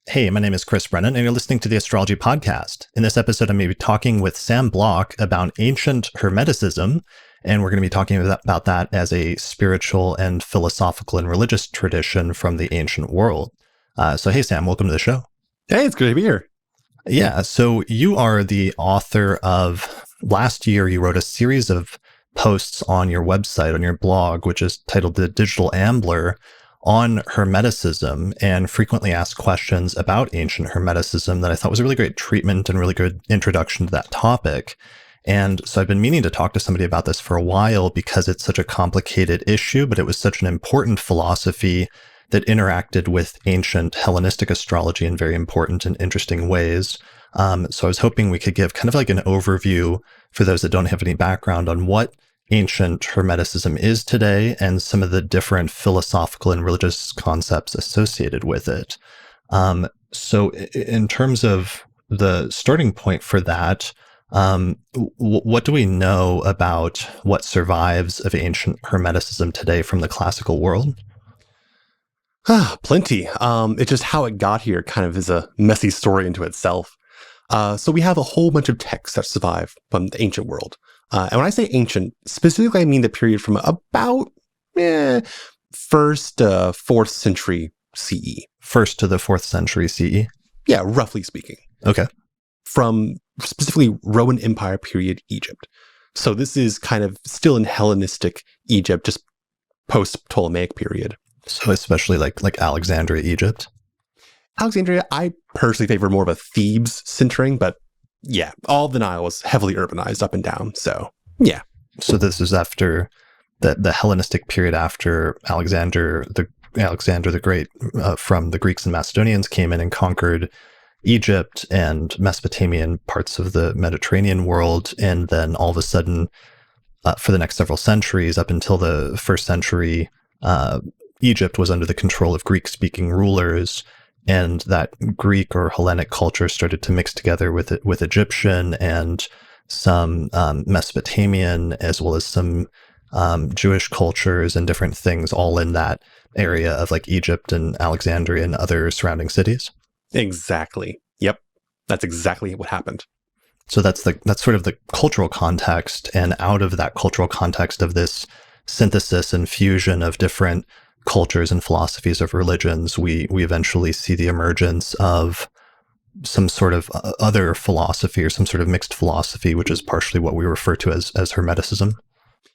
Hey, my name is Chris Brennan, and you're listening to the Astrology Podcast. In this episode, I'm going to be talking with Sam Block about ancient Hermeticism, and we're going to be talking about that as a spiritual and philosophical and religious tradition from the ancient world. So hey, Sam, welcome to the show. Hey, it's good to be here. Yeah, so you are the author of, last year you wrote a series of posts on your website, on your blog, which is titled The Digital Ambler, on Hermeticism, and frequently asked questions about ancient Hermeticism that I thought was a really great treatment and really good introduction to that topic. And so I've been meaning to talk to somebody about this for a while because it's such a complicated issue, but it was such an important philosophy that interacted with ancient Hellenistic astrology in very important and interesting ways. So I was hoping we could give kind of like an overview for those that don't have any background on what ancient Hermeticism is today and some of the different philosophical and religious concepts associated with it. So in terms of the starting point for that, what do we know about what survives of ancient Hermeticism today from the classical world? Plenty. It's just how it got here kind of is a messy story into itself. So we have a whole bunch of texts that survive from the ancient world. And when I say ancient, specifically I mean the period from about 1st to 4th century CE. 1st to the 4th century CE? Yeah, roughly speaking. Okay. From specifically Roman Empire period Egypt. So this is kind of still in Hellenistic Egypt, just post-Ptolemaic period. So especially like Alexandria, Egypt? Alexandria, I personally favor more of a Thebes centering, but yeah, all of the Nile was heavily urbanized up and down. So, yeah. So this is after the Hellenistic period after Alexander the Great from the Greeks and Macedonians came in and conquered Egypt and Mesopotamian parts of the Mediterranean world. And then all of a sudden, for the next several centuries, up until the 1st century, Egypt was under the control of Greek-speaking rulers. And that Greek or Hellenic culture started to mix together with Egyptian and some Mesopotamian, as well as some Jewish cultures and different things, all in that area of like Egypt and Alexandria and other surrounding cities. Exactly. Yep. That's exactly what happened. So that's sort of the cultural context. And out of that cultural context of this synthesis and fusion of different cultures and philosophies of religions, we eventually see the emergence of some sort of other philosophy or some sort of mixed philosophy, which is partially what we refer to as Hermeticism.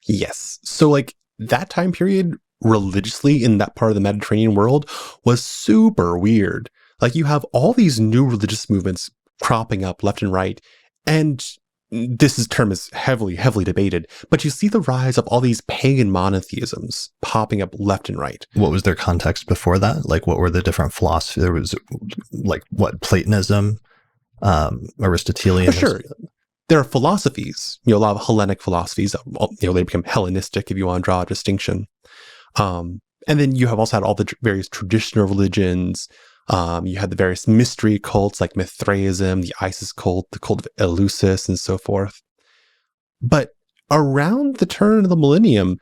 Yes. So like that time period religiously in that part of the Mediterranean world was super weird. Like you have all these new religious movements cropping up left and right. And this term is heavily debated, but you see the rise of all these pagan monotheisms popping up left and right. What was their context before that? Like, what were the different philosophies? There was, like, what, Platonism, Aristotelian? Sure. There are philosophies, a lot of Hellenic philosophies, they become Hellenistic if you want to draw a distinction. And then you have also had all the various traditional religions. You had the various mystery cults like Mithraism, the Isis cult, the cult of Eleusis, and so forth. But around the turn of the millennium,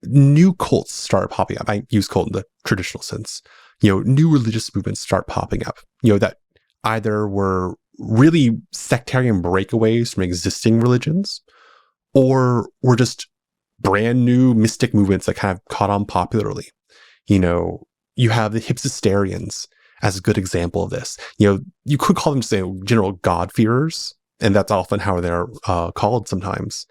new cults started popping up. I use cult in the traditional sense. New religious movements start popping up, that either were really sectarian breakaways from existing religions or were just brand new mystic movements that kind of caught on popularly. You have the Hypsisterians as a good example of this. You could call them, say, general God-fearers, and that's often how they're called sometimes.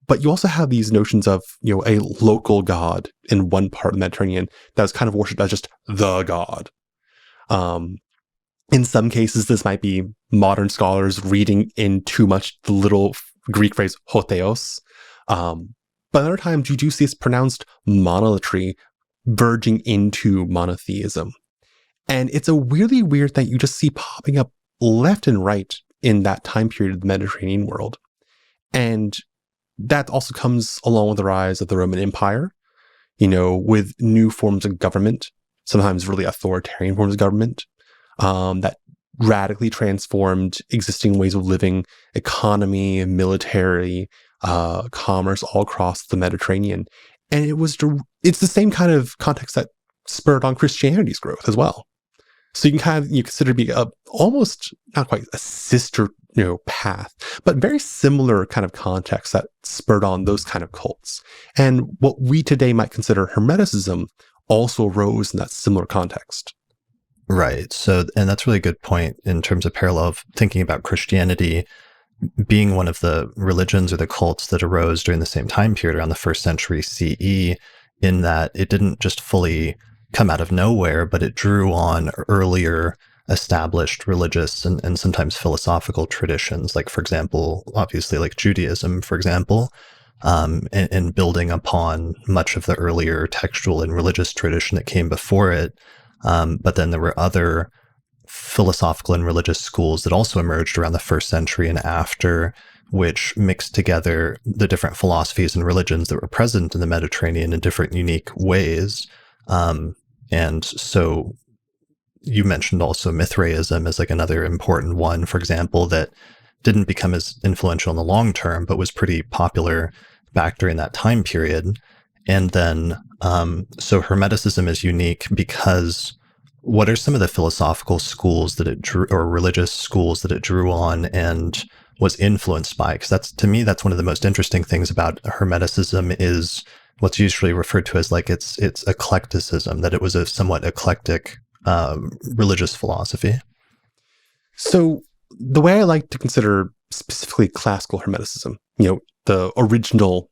But you also have these notions of, a local god in one part of the Mediterranean that was kind of worshipped as just the god. In some cases, this might be modern scholars reading in too much the little Greek phrase hotheos. But other times, you do see this pronounced monolatry verging into monotheism. And it's a really weird thing you just see popping up left and right in that time period of the Mediterranean world. And that also comes along with the rise of the Roman Empire, with new forms of government, sometimes really authoritarian forms of government, that radically transformed existing ways of living, economy, military, commerce all across the Mediterranean. And it's the same kind of context that spurred on Christianity's growth as well. So you can kind of consider to be almost not quite a sister path, but very similar kind of context that spurred on those kind of cults. And what we today might consider Hermeticism also arose in that similar context. Right. So, and that's a really good point in terms of parallel of thinking about Christianity being one of the religions or the cults that arose during the same time period around the 1st century CE, in that it didn't just fully come out of nowhere, but it drew on earlier established religious and sometimes philosophical traditions, like, for example, obviously like Judaism, for example, and building upon much of the earlier textual and religious tradition that came before it. But then there were other philosophical and religious schools that also emerged around the 1st century and after, which mixed together the different philosophies and religions that were present in the Mediterranean in different unique ways. And so you mentioned also Mithraism as like another important one, for example, that didn't become as influential in the long term, but was pretty popular back during that time period. And then, so Hermeticism is unique because what are some of the philosophical schools that it drew, or religious schools that it drew on and was influenced by? Because that's, to me, that's one of the most interesting things about Hermeticism is what's usually referred to as like its eclecticism, that it was a somewhat eclectic religious philosophy. So the way I like to consider specifically classical Hermeticism, the original,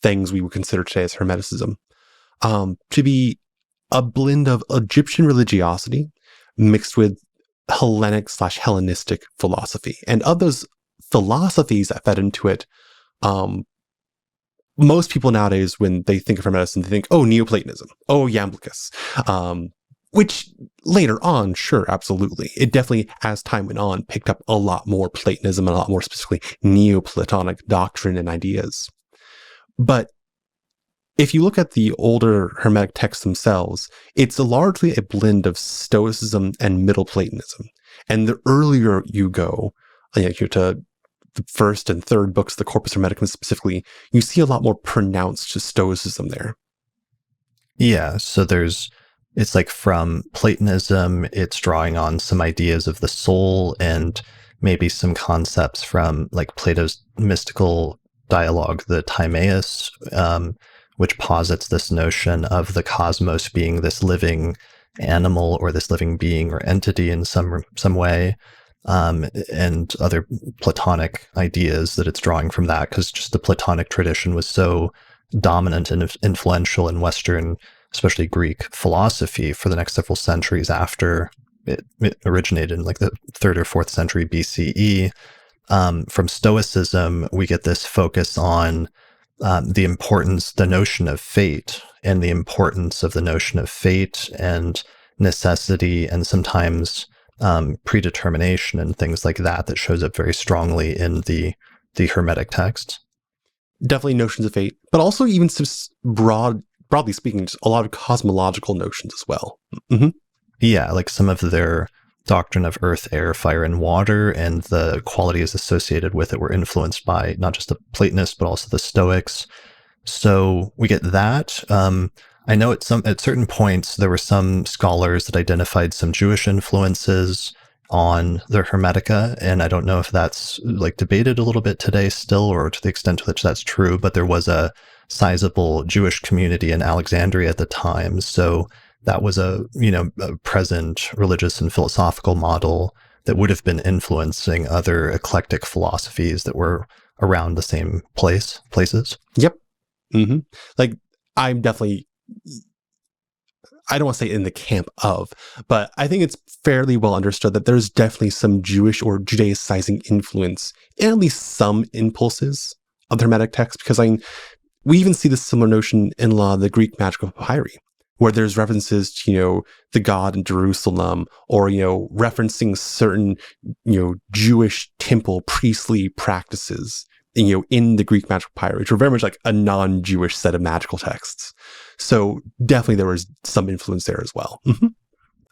things we would consider today as Hermeticism, to be a blend of Egyptian religiosity mixed with Hellenic/Hellenistic philosophy. And of those philosophies that fed into it, most people nowadays, when they think of Hermeticism, they think, oh, Neoplatonism, oh, Iamblichus, which later on, sure, absolutely. It definitely, as time went on, picked up a lot more Platonism and a lot more specifically Neoplatonic doctrine and ideas. But if you look at the older Hermetic texts themselves, it's largely a blend of Stoicism and Middle Platonism. And the earlier you go, to the 1st and 3rd books, the Corpus Hermeticum specifically, you see a lot more pronounced Stoicism there. Yeah, so it's like from Platonism, it's drawing on some ideas of the soul and maybe some concepts from like Plato's mystical dialogue, the Timaeus, which posits this notion of the cosmos being this living animal or this living being or entity in some way, and other Platonic ideas that it's drawing from that, because just the Platonic tradition was so dominant and influential in Western, especially Greek philosophy for the next several centuries after it originated in like the 3rd or 4th century BCE. From Stoicism, we get this focus on the notion of fate, and the importance of the notion of fate and necessity, and sometimes predetermination and things like that shows up very strongly in the Hermetic texts. Definitely notions of fate, but also even some broadly speaking, just a lot of cosmological notions as well. Mm-hmm. Yeah, like some of their doctrine of earth, air, fire, and water, and the qualities associated with it were influenced by not just the Platonists, but also the Stoics. So we get that. I know at certain points, there were some scholars that identified some Jewish influences on the Hermetica, and I don't know if that's like debated a little bit today still, or to the extent to which that's true, but there was a sizable Jewish community in Alexandria at the time. So that was a present religious and philosophical model that would have been influencing other eclectic philosophies that were around the same places. Yep. Mm-hmm. Like, I'm definitely, I don't want to say in the camp of, but I think it's fairly well understood that there's definitely some Jewish or Judaicizing influence in at least some impulses of the Hermetic text, because we even see this similar notion in a lot of the Greek magical papyri, where there's references to, the god in Jerusalem, or, referencing certain, Jewish temple priestly practices, in the Greek magical papyri, which were very much like a non-Jewish set of magical texts. So definitely there was some influence there as well. Mm-hmm.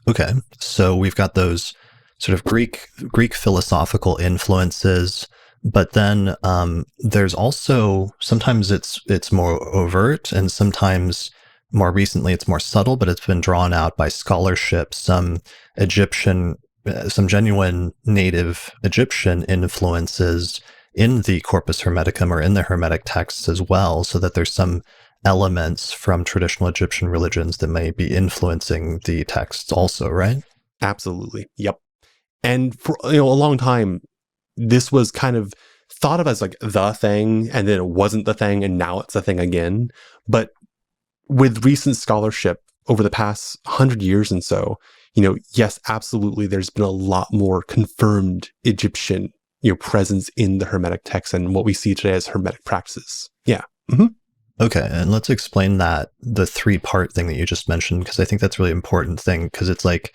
Okay. So we've got those sort of Greek philosophical influences, but then there's also, sometimes it's more overt, and sometimes more recently, it's more subtle, but it's been drawn out by scholarship, some genuine native Egyptian influences in the Corpus Hermeticum or in the Hermetic texts as well, so that there's some elements from traditional Egyptian religions that may be influencing the texts also, right? Absolutely. Yep. And for a long time, this was kind of thought of as like the thing, and then it wasn't the thing, and now it's the thing again. But with recent scholarship over the past 100 years and so, yes, absolutely, there's been a lot more confirmed Egyptian, presence in the Hermetic text and what we see today as Hermetic practices. Yeah. Mm-hmm. Okay, and let's explain the three-part thing that you just mentioned, because I think that's a really important thing, because it's like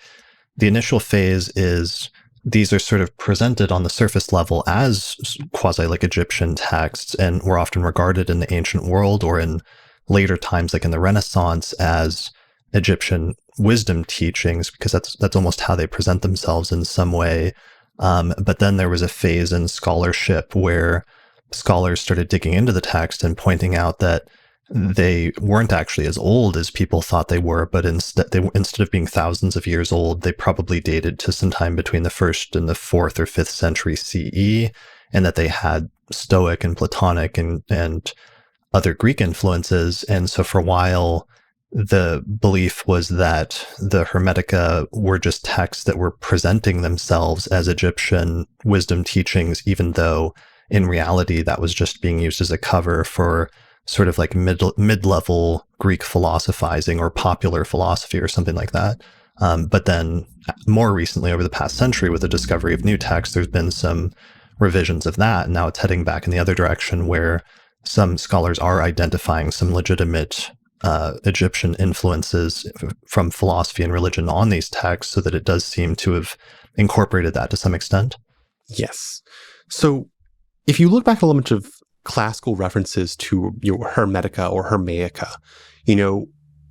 the initial phase is these are sort of presented on the surface level as quasi like Egyptian texts, and were often regarded in the ancient world or in later times, like in the Renaissance, as Egyptian wisdom teachings, because that's almost how they present themselves in some way. But then there was a phase in scholarship where scholars started digging into the text and pointing out that they weren't actually as old as people thought they were, but instead of being thousands of years old, they probably dated to sometime between the 1st and the 4th or 5th century CE, and that they had Stoic and Platonic and other Greek influences. And so for a while, the belief was that the Hermetica were just texts that were presenting themselves as Egyptian wisdom teachings, even though in reality that was just being used as a cover for sort of like mid-level Greek philosophizing or popular philosophy or something like that. But then more recently, over the past century, with the discovery of new texts, there's been some revisions of that. And now it's heading back in the other direction, where some scholars are identifying some legitimate Egyptian influences from philosophy and religion on these texts, so that it does seem to have incorporated that to some extent. Yes. So if you look back at a bunch of classical references to Hermetica or Hermeica,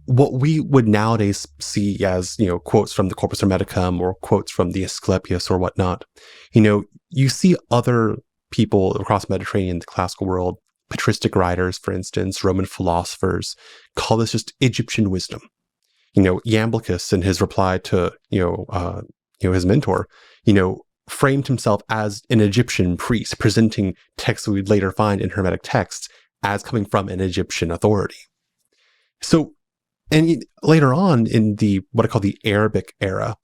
what we would nowadays see as, quotes from the Corpus Hermeticum or quotes from the Asclepius or whatnot, you see other people across Mediterranean, the classical world, patristic writers, for instance, Roman philosophers, call this just Egyptian wisdom. Iamblichus, in his reply to, his mentor, framed himself as an Egyptian priest, presenting texts that we'd later find in Hermetic texts as coming from an Egyptian authority. So, and later on in what I call the Arabic era,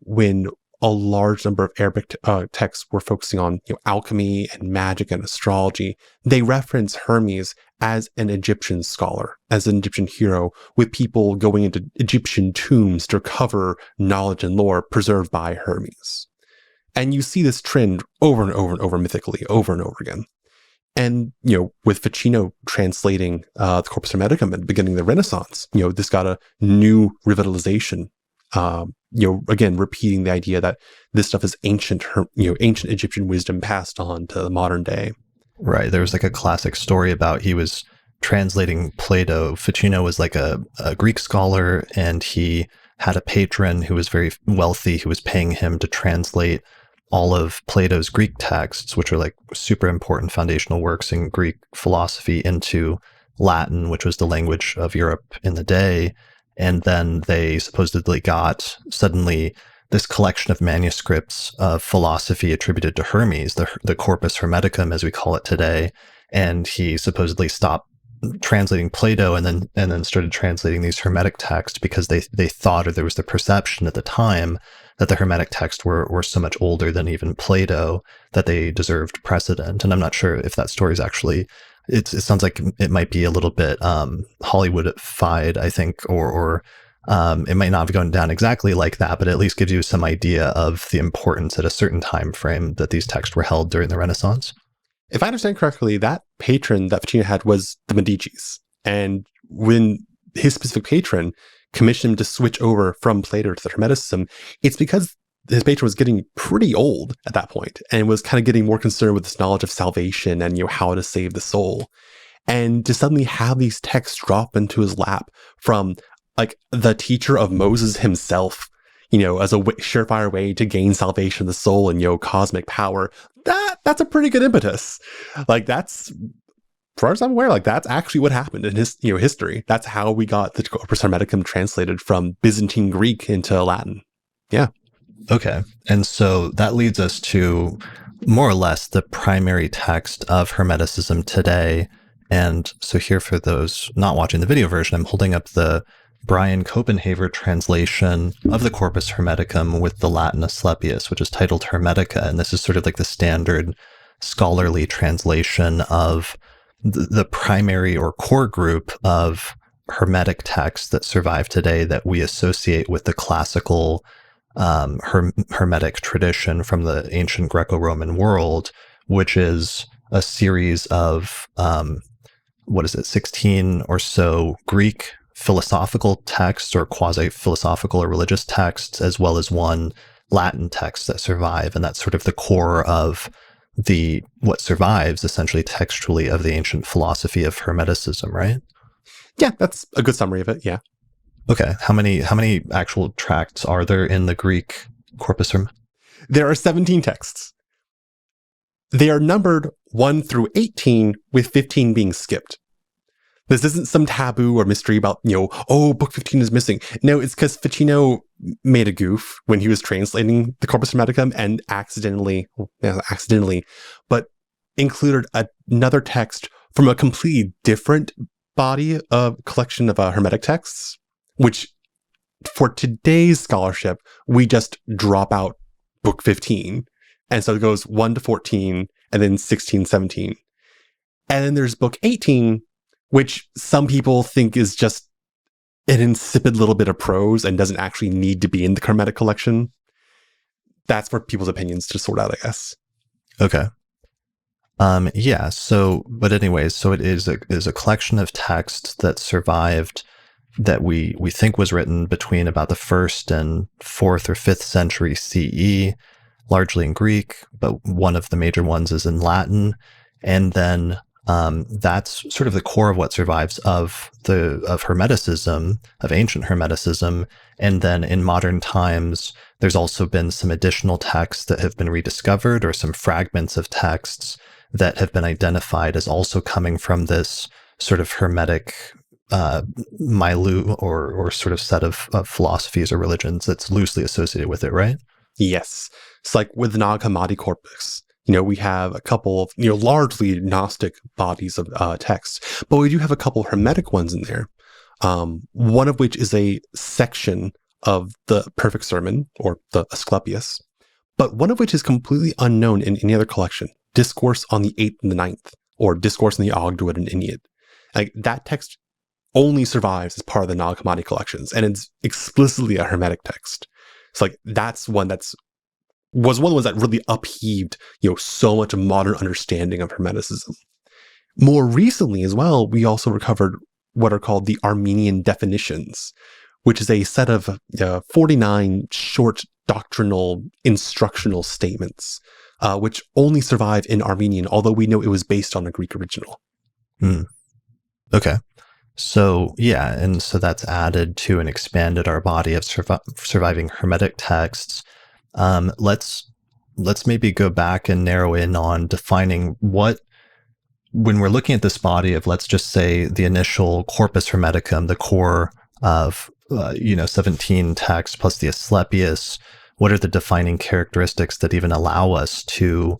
when a large number of Arabic texts were focusing on alchemy and magic and astrology, they reference Hermes as an Egyptian scholar, as an Egyptian hero, with people going into Egyptian tombs to recover knowledge and lore preserved by Hermes. And you see this trend over and over and over mythically, over and over again. And, with Ficino translating the Corpus Hermeticum at the beginning of the Renaissance, this got a new revitalization. Again, repeating the idea that this stuff is ancient Egyptian wisdom passed on to the modern day. Right. There was like a classic story about he was translating Plato. Ficino was like a Greek scholar, and he had a patron who was very wealthy, who was paying him to translate all of Plato's Greek texts, which are like super important foundational works in Greek philosophy, into Latin, which was the language of Europe in the day. And then they supposedly got suddenly this collection of manuscripts of philosophy attributed to Hermes, the Corpus Hermeticum, as we call it today. And he supposedly stopped translating Plato and then started translating these Hermetic texts, because they thought, or there was the perception at the time, that the Hermetic texts were so much older than even Plato that they deserved precedent. And I'm not sure if that story is actually, it sounds like it might be a little bit Hollywoodified, I think, or it might not have gone down exactly like that, but it at least gives you some idea of the importance at a certain time frame that these texts were held during the Renaissance. If I understand correctly, that patron that Ficino had was the Medicis. And when his specific patron commissioned him to switch over from Plato to the Hermeticism, it's because his patron was getting pretty old at that point and was kind of getting more concerned with this knowledge of salvation and how to save the soul. And to suddenly have these texts drop into his lap from like the teacher of Moses himself, as a surefire way to gain salvation of the soul and cosmic power, that's a pretty good impetus. Like, that's far as I'm aware, like that's actually what happened in history. That's how we got the Corpus Hermeticum translated from Byzantine Greek into Latin. Yeah. Okay. And so that leads us to more or less the primary text of Hermeticism today. And so here, for those not watching the video version, I'm holding up the Brian Copenhaver translation of the Corpus Hermeticum with the Latin Asclepius, which is titled Hermetica. And this is sort of like the standard scholarly translation of the primary or core group of Hermetic texts that survive today that we associate with the classical Hermetic tradition from the ancient Greco-Roman world, which is a series of, 16 or so Greek philosophical texts or quasi-philosophical or religious texts, as well as one Latin text that survive. And that's sort of the core of what survives essentially textually of the ancient philosophy of Hermeticism, right? Yeah, that's a good summary of it. Yeah. Okay. How many actual tracts are there in the Greek Corpus Hermeticum? There are 17 texts. They are numbered 1 through 18, with 15 being skipped. This isn't some taboo or mystery about, book 15 is missing. No, it's because Ficino made a goof when he was translating the Corpus Hermeticum and accidentally, but included another text from a completely different body of collection of Hermetic texts, which for today's scholarship, we just drop out book 15. And so it goes 1 to 14 and then 16, 17. And then there's book 18, which some people think is just an insipid little bit of prose and doesn't actually need to be in the Hermetic collection. That's for people's opinions to sort out, I guess. Okay. Yeah. So, but anyways, so it is a collection of texts that survived that we think was written between about the 1st and 4th or 5th century CE, largely in Greek, but one of the major ones is in Latin. And then that's sort of the core of what survives of Hermeticism, of ancient Hermeticism. And then in modern times, there's also been some additional texts that have been rediscovered, or some fragments of texts that have been identified as also coming from this sort of Hermetic milieu or sort of set of philosophies or religions that's loosely associated with it, right? Yes. It's like with the Nag Hammadi corpus. We have a couple of, largely Gnostic bodies of texts, but we do have a couple of Hermetic ones in there. One of which is a section of the Perfect Sermon, or the Asclepius, but one of which is completely unknown in any other collection, Discourse on the 8th and the 9th, or Discourse on the Ogdoad and Ennead. Like, that text only survives as part of the Nag Hammadi collections, and it's explicitly a Hermetic text. It's like, that's one that was one of the ones that really upheaved, so much of modern understanding of Hermeticism. More recently as well, we also recovered what are called the Armenian definitions, which is a set of 49 short doctrinal instructional statements, which only survive in Armenian, although we know it was based on a Greek original. Okay. So, yeah, and so that's added to and expanded our body of surviving Hermetic texts. Let's maybe go back and narrow in on defining when we're looking at this body of, let's just say, the initial Corpus Hermeticum, the core of 17 texts plus the Asclepius, what are the defining characteristics that even allow us to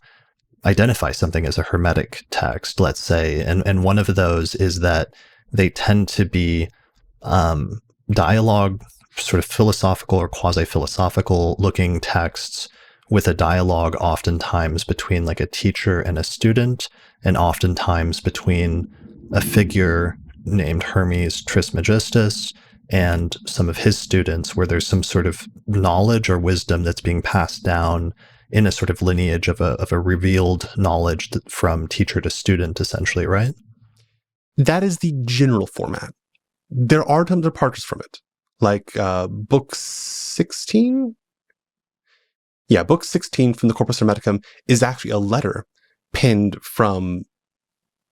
identify something as a Hermetic text, let's say? And one of those is that they tend to be dialogue, sort of philosophical or quasi-philosophical looking texts, with a dialogue oftentimes between like a teacher and a student, and oftentimes between a figure named Hermes Trismegistus and some of his students, where there's some sort of knowledge or wisdom that's being passed down in a sort of lineage of a revealed knowledge from teacher to student, essentially, right? That is the general format. There are some departures from it, like book 16. Yeah, book 16 from the Corpus Hermeticum is actually a letter penned from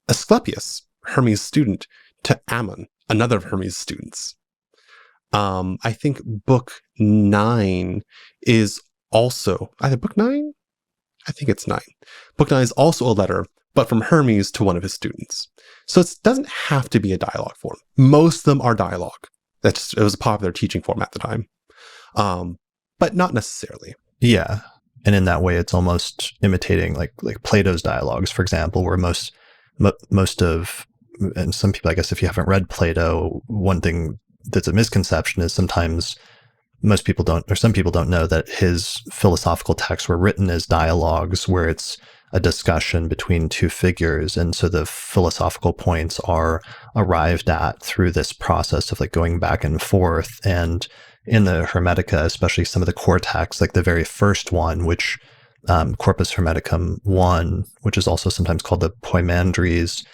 Asclepius, Hermes' student, to Ammon, another of Hermes' students. I think book 9 is also, either book 9? I think it's 9. Book 9 is also a letter but from Hermes to one of his students. So it doesn't have to be a dialogue form. Most of them are dialogue. It was a popular teaching form at the time, but not necessarily. Yeah. And in that way, it's almost imitating like Plato's dialogues, for example, where most of, and some people, I guess, if you haven't read Plato, one thing that's a misconception is sometimes some people don't know that his philosophical texts were written as dialogues where it's a discussion between two figures. And so the philosophical points are arrived at through this process of like going back and forth. And in the Hermetica, especially some of the core texts, like the very first one, which Corpus Hermeticum 1, which is also sometimes called the Poimandres,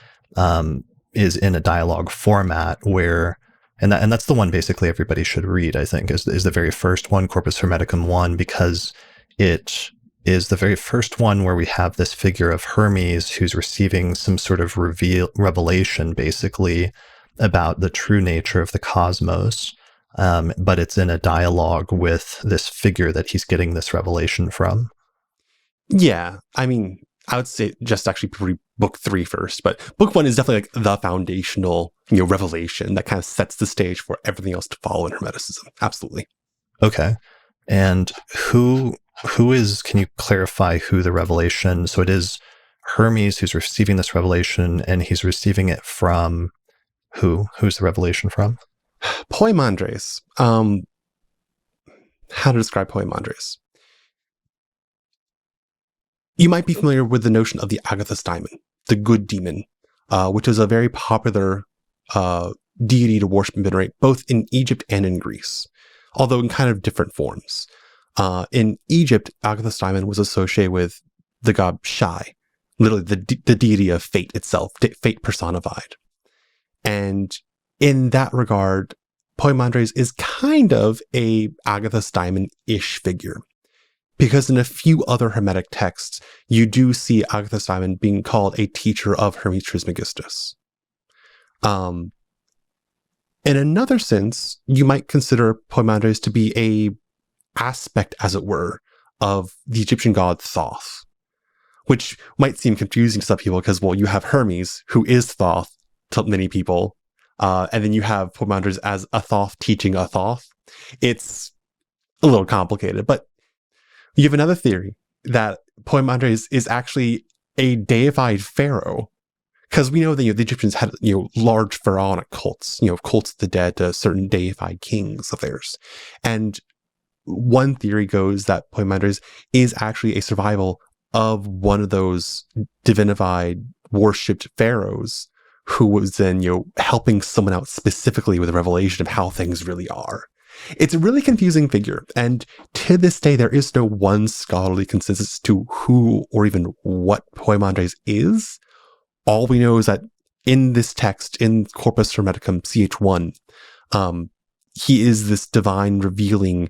is in a dialogue format where, and that's the one basically everybody should read, I think, is the very first one, Corpus Hermeticum 1, because it is the very first one where we have this figure of Hermes who's receiving some sort of revelation, basically, about the true nature of the cosmos. But it's in a dialogue with this figure that he's getting this revelation from. Yeah, I mean, I would say just actually read book 3 first, but book 1 is definitely like the foundational, revelation that kind of sets the stage for everything else to follow in Hermeticism. Absolutely. Okay. And who is, can you clarify who the revelation, so it is Hermes who's receiving this revelation, and he's receiving it from who? Who's the revelation from? Poimandres. How to describe Poimandres? You might be familiar with the notion of the Agathos daimon, the good demon, which is a very popular deity to worship and venerate both in Egypt and in Greece, although in kind of different forms. In Egypt, Agathos daimon was associated with the god Shai, literally the deity of fate itself, fate personified. And in that regard, Poimandres is kind of a Agathos daimon-ish figure. Because in a few other Hermetic texts, you do see Agathos daimon being called a teacher of Hermes Trismegistus. In another sense, you might consider Poimandres to be a aspect, as it were, of the Egyptian god Thoth, which might seem confusing to some people because, well, you have Hermes, who is Thoth to many people, and then you have Poimandres as a Thoth teaching a Thoth. It's a little complicated, but you have another theory that Poimandres is actually a deified pharaoh, because we know that the Egyptians had large pharaonic cults, cults of the dead to certain deified kings of theirs, and one theory goes that Poimandres is actually a survival of one of those divinified, worshipped pharaohs who was then helping someone out specifically with a revelation of how things really are. It's a really confusing figure, and to this day, there is no one scholarly consensus to who or even what Poimandres is. All we know is that in this text, in Corpus Hermeticum CH1, he is this divine revealing,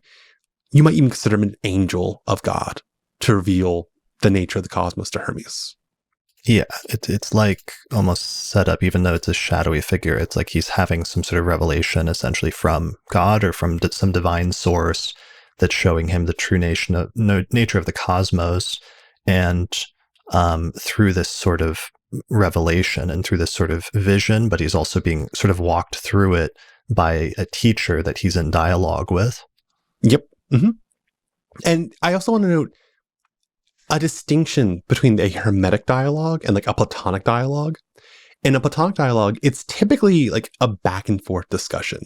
you might even consider him an angel of God to reveal the nature of the cosmos to Hermes. Yeah, it's like almost set up, even though it's a shadowy figure, it's like he's having some sort of revelation essentially from God or from some divine source that's showing him the true nature of the cosmos. And through this sort of revelation and through this sort of vision, but he's also being sort of walked through it by a teacher that he's in dialogue with. Yep. Mm-hmm. And I also want to note a distinction between a Hermetic dialogue and like a Platonic dialogue. In a Platonic dialogue, it's typically like a back and forth discussion,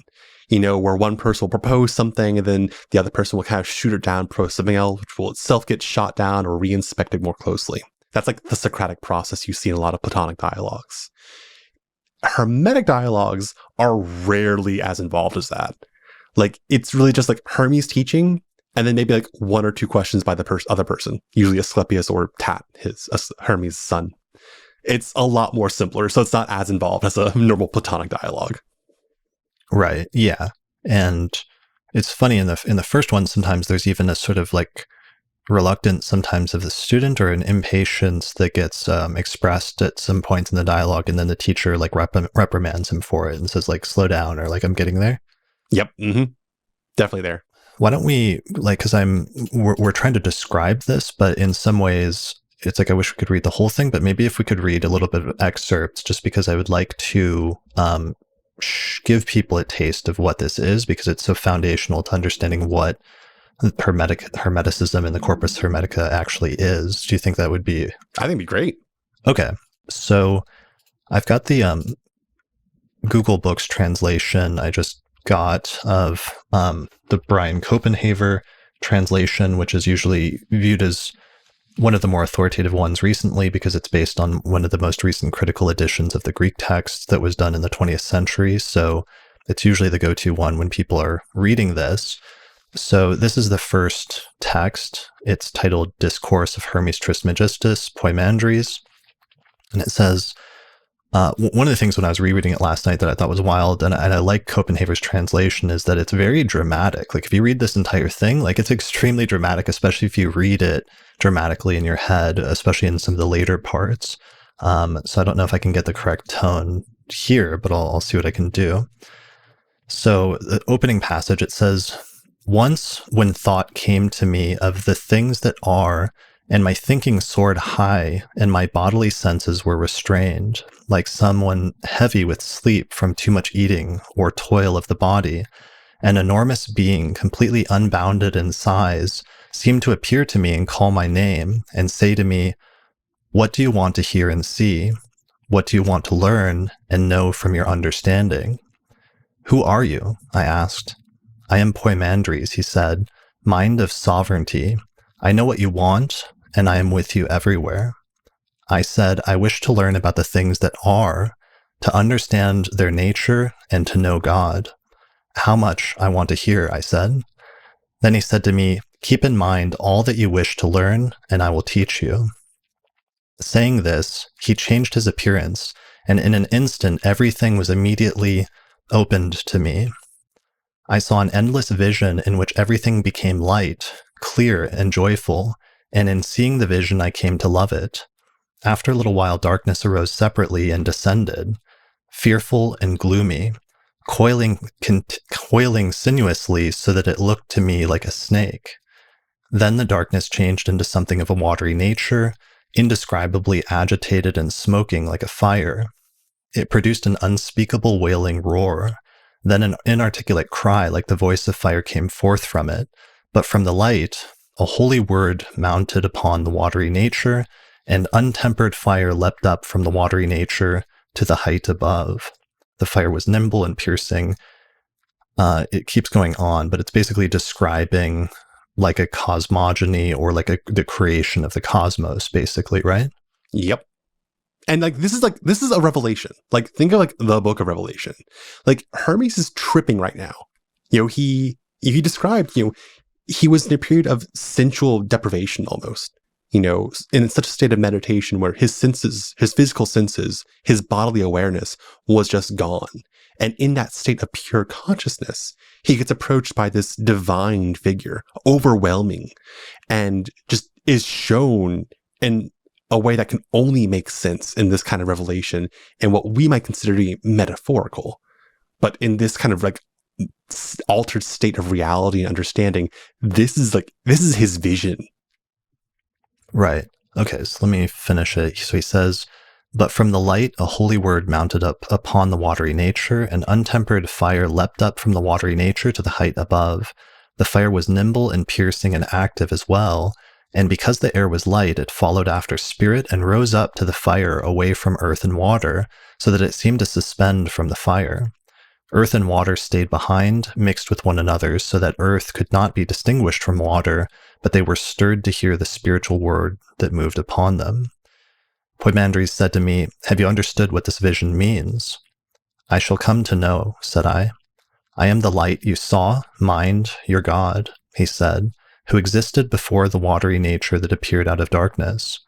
where one person will propose something and then the other person will kind of shoot it down, propose something else, which will itself get shot down or re-inspected more closely. That's like the Socratic process you see in a lot of Platonic dialogues. Hermetic dialogues are rarely as involved as that. Like, it's really just like Hermes teaching, and then maybe like one or two questions by the other person, usually Asclepius or Tat, Hermes' son. It's a lot more simpler, so it's not as involved as a normal Platonic dialogue. Right. Yeah. And it's funny in the first one, sometimes there's even a sort of like reluctance sometimes of the student or an impatience that gets expressed at some points in the dialogue, and then the teacher like reprimands him for it and says like, slow down, or like, I'm getting there. Yep. Mm-hmm. Definitely there. Why don't we, like, because we're trying to describe this, but in some ways it's like I wish we could read the whole thing, but maybe if we could read a little bit of excerpts, just because I would like to give people a taste of what this is, because it's so foundational to understanding what Hermeticism and the Corpus Hermetica actually is. Do you think that would be? I think it'd be great. Okay. So I've got the Google Books translation I just got of the Brian Copenhaver translation, which is usually viewed as one of the more authoritative ones recently because it's based on one of the most recent critical editions of the Greek text that was done in the 20th century. So it's usually the go-to one when people are reading this. So this is the first text. It's titled Discourse of Hermes Trismegistus, Poimandres. And it says, one of the things when I was rereading it last night that I thought was wild, and I like Copenhaver's translation, is that it's very dramatic. Like if you read this entire thing, like it's extremely dramatic, especially if you read it dramatically in your head, especially in some of the later parts. So I don't know if I can get the correct tone here, but I'll see what I can do. So the opening passage, it says, "Once when thought came to me of the things that are, and my thinking soared high, and my bodily senses were restrained, like someone heavy with sleep from too much eating or toil of the body, an enormous being, completely unbounded in size, seemed to appear to me and call my name, and say to me, 'What do you want to hear and see? What do you want to learn and know from your understanding?' 'Who are you?' I asked. 'I am Poimandres,' he said, 'mind of sovereignty. I know what you want, and I am with you everywhere.' I said, 'I wish to learn about the things that are, to understand their nature, and to know God.' 'How much I want to hear,' I said. Then he said to me, 'Keep in mind all that you wish to learn, and I will teach you.' Saying this, he changed his appearance, and in an instant everything was immediately opened to me. I saw an endless vision in which everything became light, clear, and joyful, and in seeing the vision I came to love it. After a little while darkness arose separately and descended, fearful and gloomy, coiling sinuously so that it looked to me like a snake. Then the darkness changed into something of a watery nature, indescribably agitated and smoking like a fire. It produced an unspeakable wailing roar. Then an inarticulate cry like the voice of fire came forth from it. But from the light, a holy word mounted upon the watery nature, and untempered fire leapt up from the watery nature to the height above. The fire was nimble and piercing. It keeps going on, but it's basically describing like a cosmogony or like the creation of the cosmos, basically, right? Yep. And this is a revelation. Like, think of like the book of Revelation. Like, Hermes is tripping right now. He described, he was in a period of sensual deprivation almost, in such a state of meditation where his senses, his physical senses, his bodily awareness was just gone. And in that state of pure consciousness, he gets approached by this divine figure, overwhelming, and just is shown in a way that can only make sense in this kind of revelation and what we might consider to be metaphorical. But in this kind of like altered state of reality and understanding, this is his vision. Right. Okay, so let me finish it. So he says, "But from the light, a holy word mounted up upon the watery nature, and untempered fire leapt up from the watery nature to the height above. The fire was nimble and piercing and active as well, and because the air was light, it followed after spirit and rose up to the fire away from earth and water, so that it seemed to suspend from the fire. Earth and water stayed behind, mixed with one another, so that earth could not be distinguished from water, but they were stirred to hear the spiritual word that moved upon them. Poimandres said to me, 'Have you understood what this vision means?' 'I shall come to know,' said I. 'I am the light you saw, mind, your God,' he said, 'who existed before the watery nature that appeared out of darkness.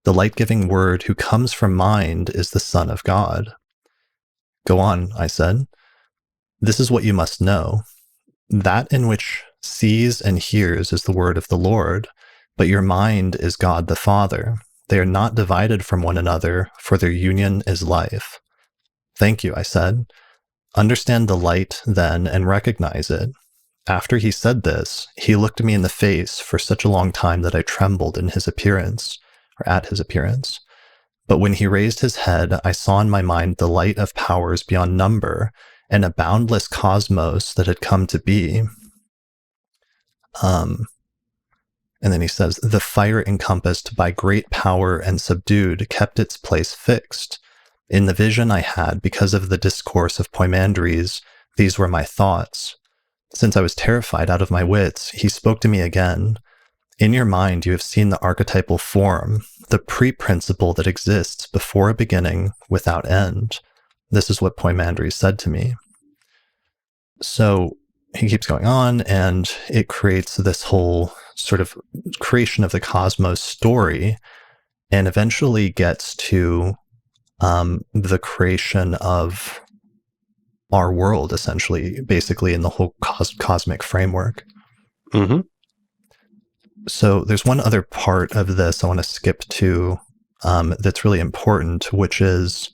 The light-giving word who comes from mind is the Son of God.' 'Go on,' I said. 'This is what you must know. That in which sees and hears is the word of the Lord, but your mind is God the Father. They are not divided from one another, for their union is life.' 'Thank you,' I said. 'Understand the light, then, and recognize it.' After he said this, he looked me in the face for such a long time that I trembled in his appearance. or at his appearance. But when he raised his head, I saw in my mind the light of powers beyond number and a boundless cosmos that had come to be. And then he says, the fire encompassed by great power and subdued kept its place fixed. In the vision I had, because of the discourse of Poimandres, these were my thoughts. Since I was terrified out of my wits, he spoke to me again. In your mind, you have seen the archetypal form, the pre-principle that exists before a beginning without end. This is what Poimandres said to me. So he keeps going on, and it creates this whole sort of creation of the cosmos story, and eventually gets to the creation of our world, essentially, basically in the whole cosmic framework. Mm-hmm. So there's one other part of this I want to skip to that's really important, which is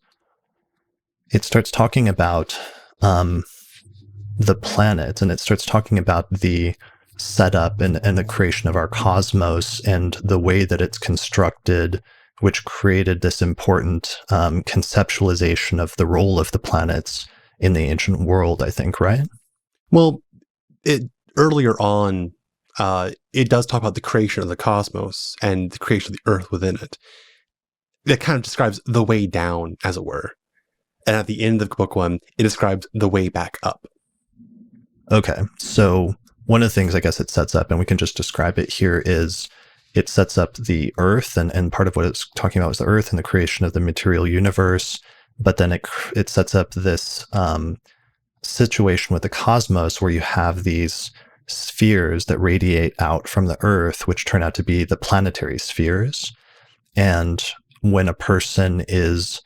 it starts talking about the planet, and it starts talking about the setup and the creation of our cosmos and the way that it's constructed, which created this important conceptualization of the role of the planets in the ancient world, I think, right? Well, earlier on, it does talk about the creation of the cosmos and the creation of the earth within it. It kind of describes the way down, as it were. And at the end of book one, it describes the way back up. Okay, so one of the things I guess it sets up, and we can just describe it here, is it sets up the earth, and part of what it's talking about is the earth and the creation of the material universe, but then it sets up this situation with the cosmos where you have these spheres that radiate out from the earth, which turn out to be the planetary spheres. And when a person is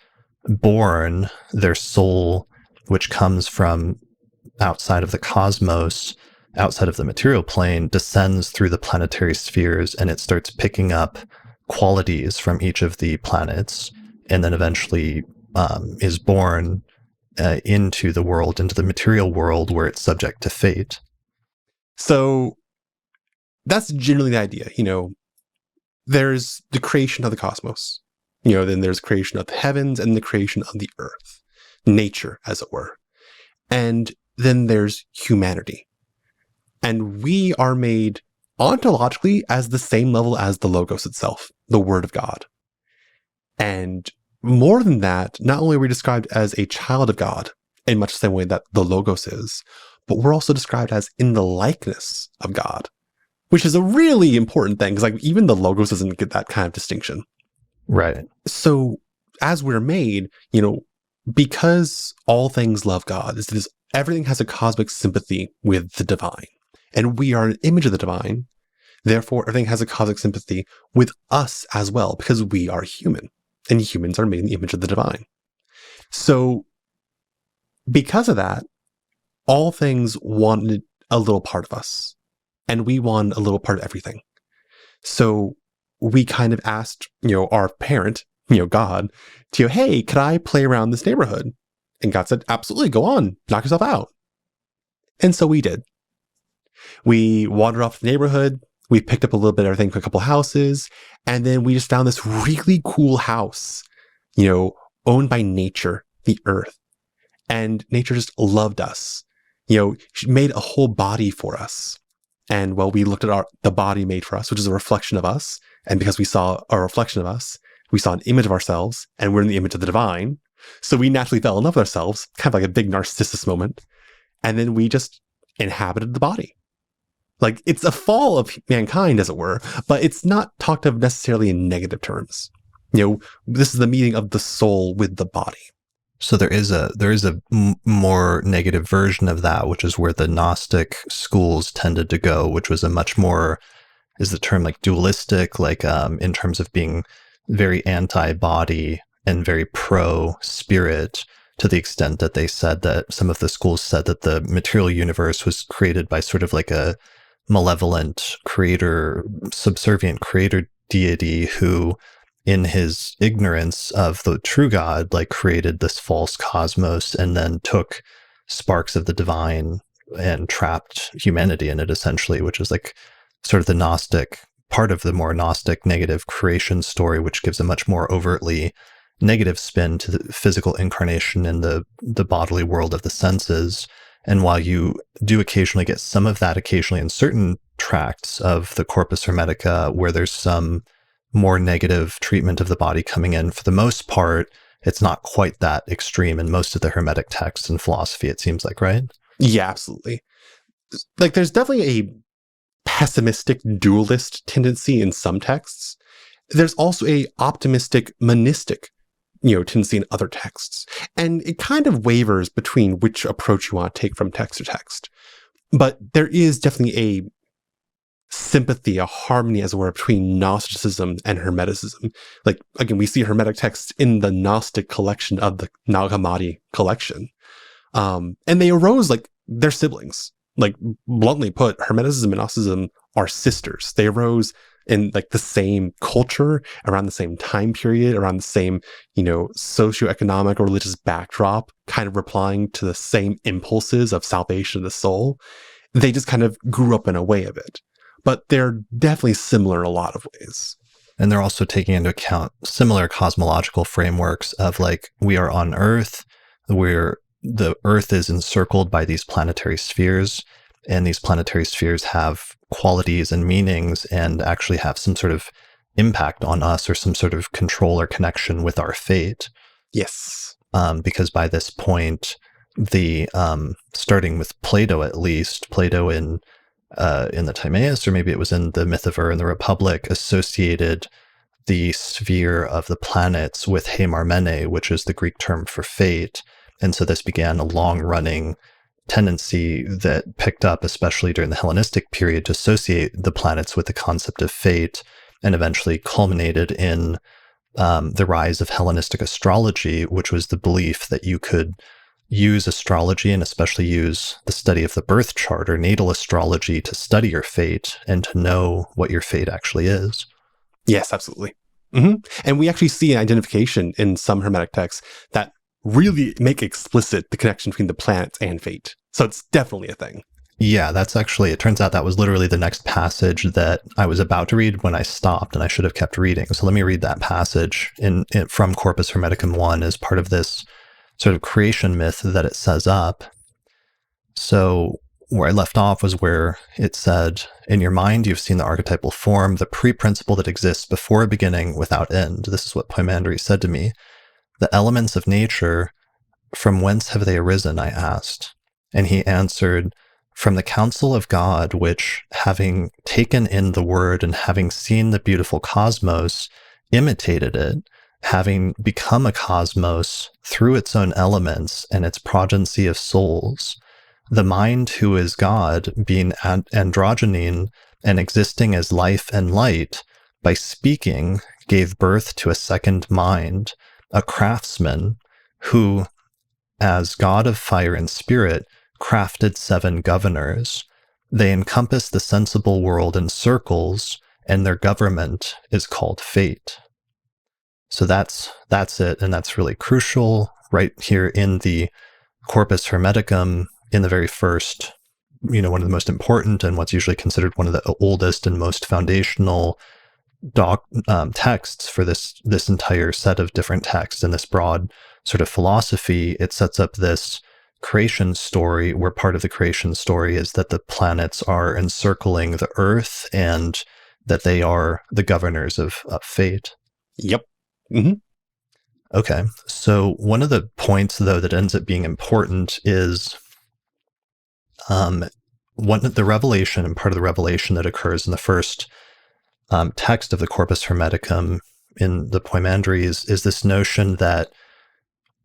born, their soul, which comes from outside of the cosmos, outside of the material plane, descends through the planetary spheres, and it starts picking up qualities from each of the planets, and then eventually is born into the world, into the material world, where it's subject to fate. So that's generally the idea. There's the creation of the cosmos. Then there's creation of the heavens and the creation of the earth, nature, as it were. And then there's humanity. And we are made ontologically as the same level as the Logos itself, the Word of God. And more than that, not only are we described as a child of God, in much the same way that the Logos is, but we're also described as in the likeness of God, which is a really important thing, because even the Logos doesn't get that kind of distinction. Right. So as we're made, because all things love God, everything has a cosmic sympathy with the divine. And we are an image of the divine. Therefore, everything has a cosmic sympathy with us as well, because we are human. And humans are made in the image of the divine. So because of that, all things wanted a little part of us. And we want a little part of everything. So we kind of asked, our parent, God, to, hey, could I play around this neighborhood? And God said, absolutely, go on, knock yourself out. And so we did. We wandered off the neighborhood. We picked up a little bit of everything, a couple houses, and then we just found this really cool house, owned by nature, the earth. And nature just loved us. She made a whole body for us. And we looked at the body made for us, which is a reflection of us. And because we saw a reflection of us, we saw an image of ourselves, and we're in the image of the divine. So we naturally fell in love with ourselves, kind of like a big narcissist moment. And then we just inhabited the body. It's a fall of mankind, as it were, but it's not talked of necessarily in negative terms. This is the meeting of the soul with the body. So there is a more negative version of that, which is where the Gnostic schools tended to go, which was a much more, is the term dualistic, in terms of being very anti-body and very pro-spirit, to the extent that they said that some of the schools said that the material universe was created by sort of a malevolent creator, subservient creator deity who, in his ignorance of the true God, created this false cosmos and then took sparks of the divine and trapped humanity in it, essentially, which is sort of the Gnostic part of the more Gnostic negative creation story, which gives a much more overtly negative spin to the physical incarnation in the bodily world of the senses. And while you do occasionally get some of that occasionally in certain tracts of the Corpus Hermetica, where there's some more negative treatment of the body coming in, for the most part, it's not quite that extreme in most of the Hermetic texts and philosophy, it seems like, right? Yeah, absolutely. Like, there's definitely a pessimistic dualist tendency in some texts. There's also a optimistic monistic tendency in other texts. And it kind of wavers between which approach you want to take from text to text. But there is definitely a sympathy, a harmony, as it were, between Gnosticism and Hermeticism. Like, again, we see Hermetic texts in the Gnostic collection of the Nag Hammadi collection. And they arose like they're siblings. Like, bluntly put, Hermeticism and Gnosticism are sisters. They arose in like the same culture, around the same time period, around the same, socioeconomic or religious backdrop, kind of replying to the same impulses of salvation of the soul. They just kind of grew up in a way of it. But they're definitely similar in a lot of ways. And they're also taking into account similar cosmological frameworks of like, we are on Earth, where the Earth is encircled by these planetary spheres, and these planetary spheres have qualities and meanings and actually have some sort of impact on us or some sort of control or connection with our fate. Yes. Because by this point, the starting with Plato, at least, Plato in the Timaeus, or maybe it was in the Myth of Ur in the Republic, associated the sphere of the planets with Heimarmene, which is the Greek term for fate. And so this began a long-running tendency that picked up, especially during the Hellenistic period, to associate the planets with the concept of fate, and eventually culminated in the rise of Hellenistic astrology, which was the belief that you could use astrology, and especially use the study of the birth chart or natal astrology, to study your fate and to know what your fate actually is. Yes, absolutely. Mm-hmm. And we actually see an identification in some Hermetic texts that really make explicit the connection between the planets and fate. So it's definitely a thing. Yeah, that's actually, it turns out that was literally the next passage that I was about to read when I stopped, and I should have kept reading. So let me read that passage from Corpus Hermeticum 1 as part of this sort of creation myth that it says up. So where I left off was where it said, in your mind, you've seen the archetypal form, the pre-principle that exists before a beginning without end. This is what Poimandres said to me. The elements of nature, from whence have they arisen? I asked. And he answered, from the counsel of God, which, having taken in the word and having seen the beautiful cosmos, imitated it, having become a cosmos through its own elements and its progeny of souls. The mind, who is God, being androgynine and existing as life and light, by speaking, gave birth to a second mind, a craftsman, who, as God of fire and spirit, crafted 7 governors. They encompass the sensible world in circles, and their government is called fate. So that's it, and that's really crucial right here in the Corpus Hermeticum, in the very first, one of the most important and what's usually considered one of the oldest and most foundational texts for this entire set of different texts and this broad sort of philosophy. It sets up this creation story where part of the creation story is that the planets are encircling the earth and that they are the governors of fate. Yep. Mm-hmm. Okay. So one of the points, though, that ends up being important is the revelation, and part of the revelation that occurs in the first text of the Corpus Hermeticum in the Poimandres is this notion that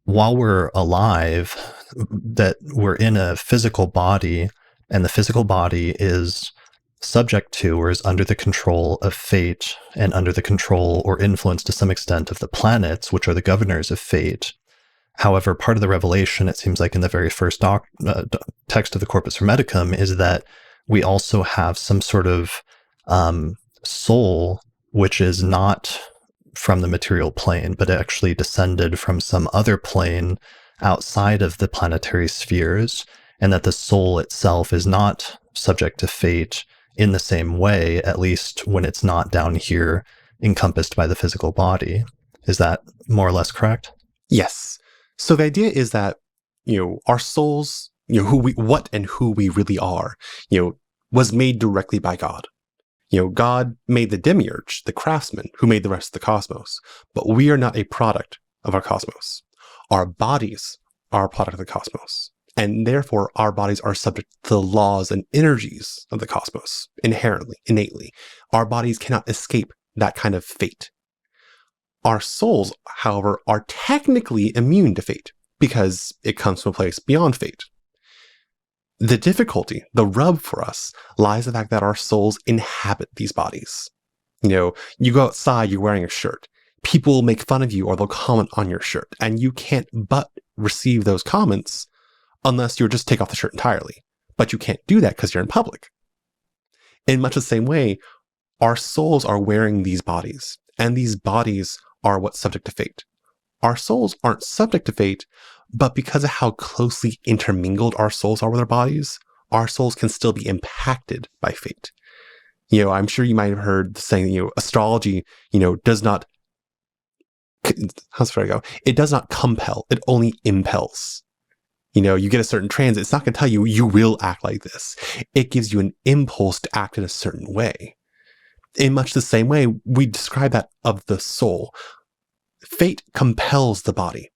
while we're alive, that we're in a physical body, and the physical body is subject to or is under the control of fate and under the control or influence to some extent of the planets, which are the governors of fate. However, part of the revelation, it seems like in the very first text of the Corpus Hermeticum, is that we also have some sort of soul which is not from the material plane, but actually descended from some other plane outside of the planetary spheres, and that the soul itself is not subject to fate. in the same way, at least when it's not down here encompassed by the physical body. Is that more or less correct? Yes. So the idea is that, our souls, what and who we really are, was made directly by God. God made the demiurge, the craftsman, who made the rest of the cosmos. But we are not a product of our cosmos. Our bodies are a product of the cosmos. And therefore, our bodies are subject to the laws and energies of the cosmos, inherently, innately. Our bodies cannot escape that kind of fate. Our souls, however, are technically immune to fate, because it comes from a place beyond fate. The difficulty, the rub for us, lies in the fact that our souls inhabit these bodies. You go outside, you're wearing a shirt. People will make fun of you or they'll comment on your shirt, and you can't but receive those comments unless you just take off the shirt entirely. But you can't do that because you're in public. In much the same way, our souls are wearing these bodies, and these bodies are what's subject to fate. Our souls aren't subject to fate, but because of how closely intermingled our souls are with our bodies, our souls can still be impacted by fate. I'm sure you might have heard the saying, astrology, does not, how's it go? It does not compel, it only impels. You get a certain transit, it's not going to tell you, you will act like this. It gives you an impulse to act in a certain way. In much the same way, we describe that of the soul. Fate compels the body.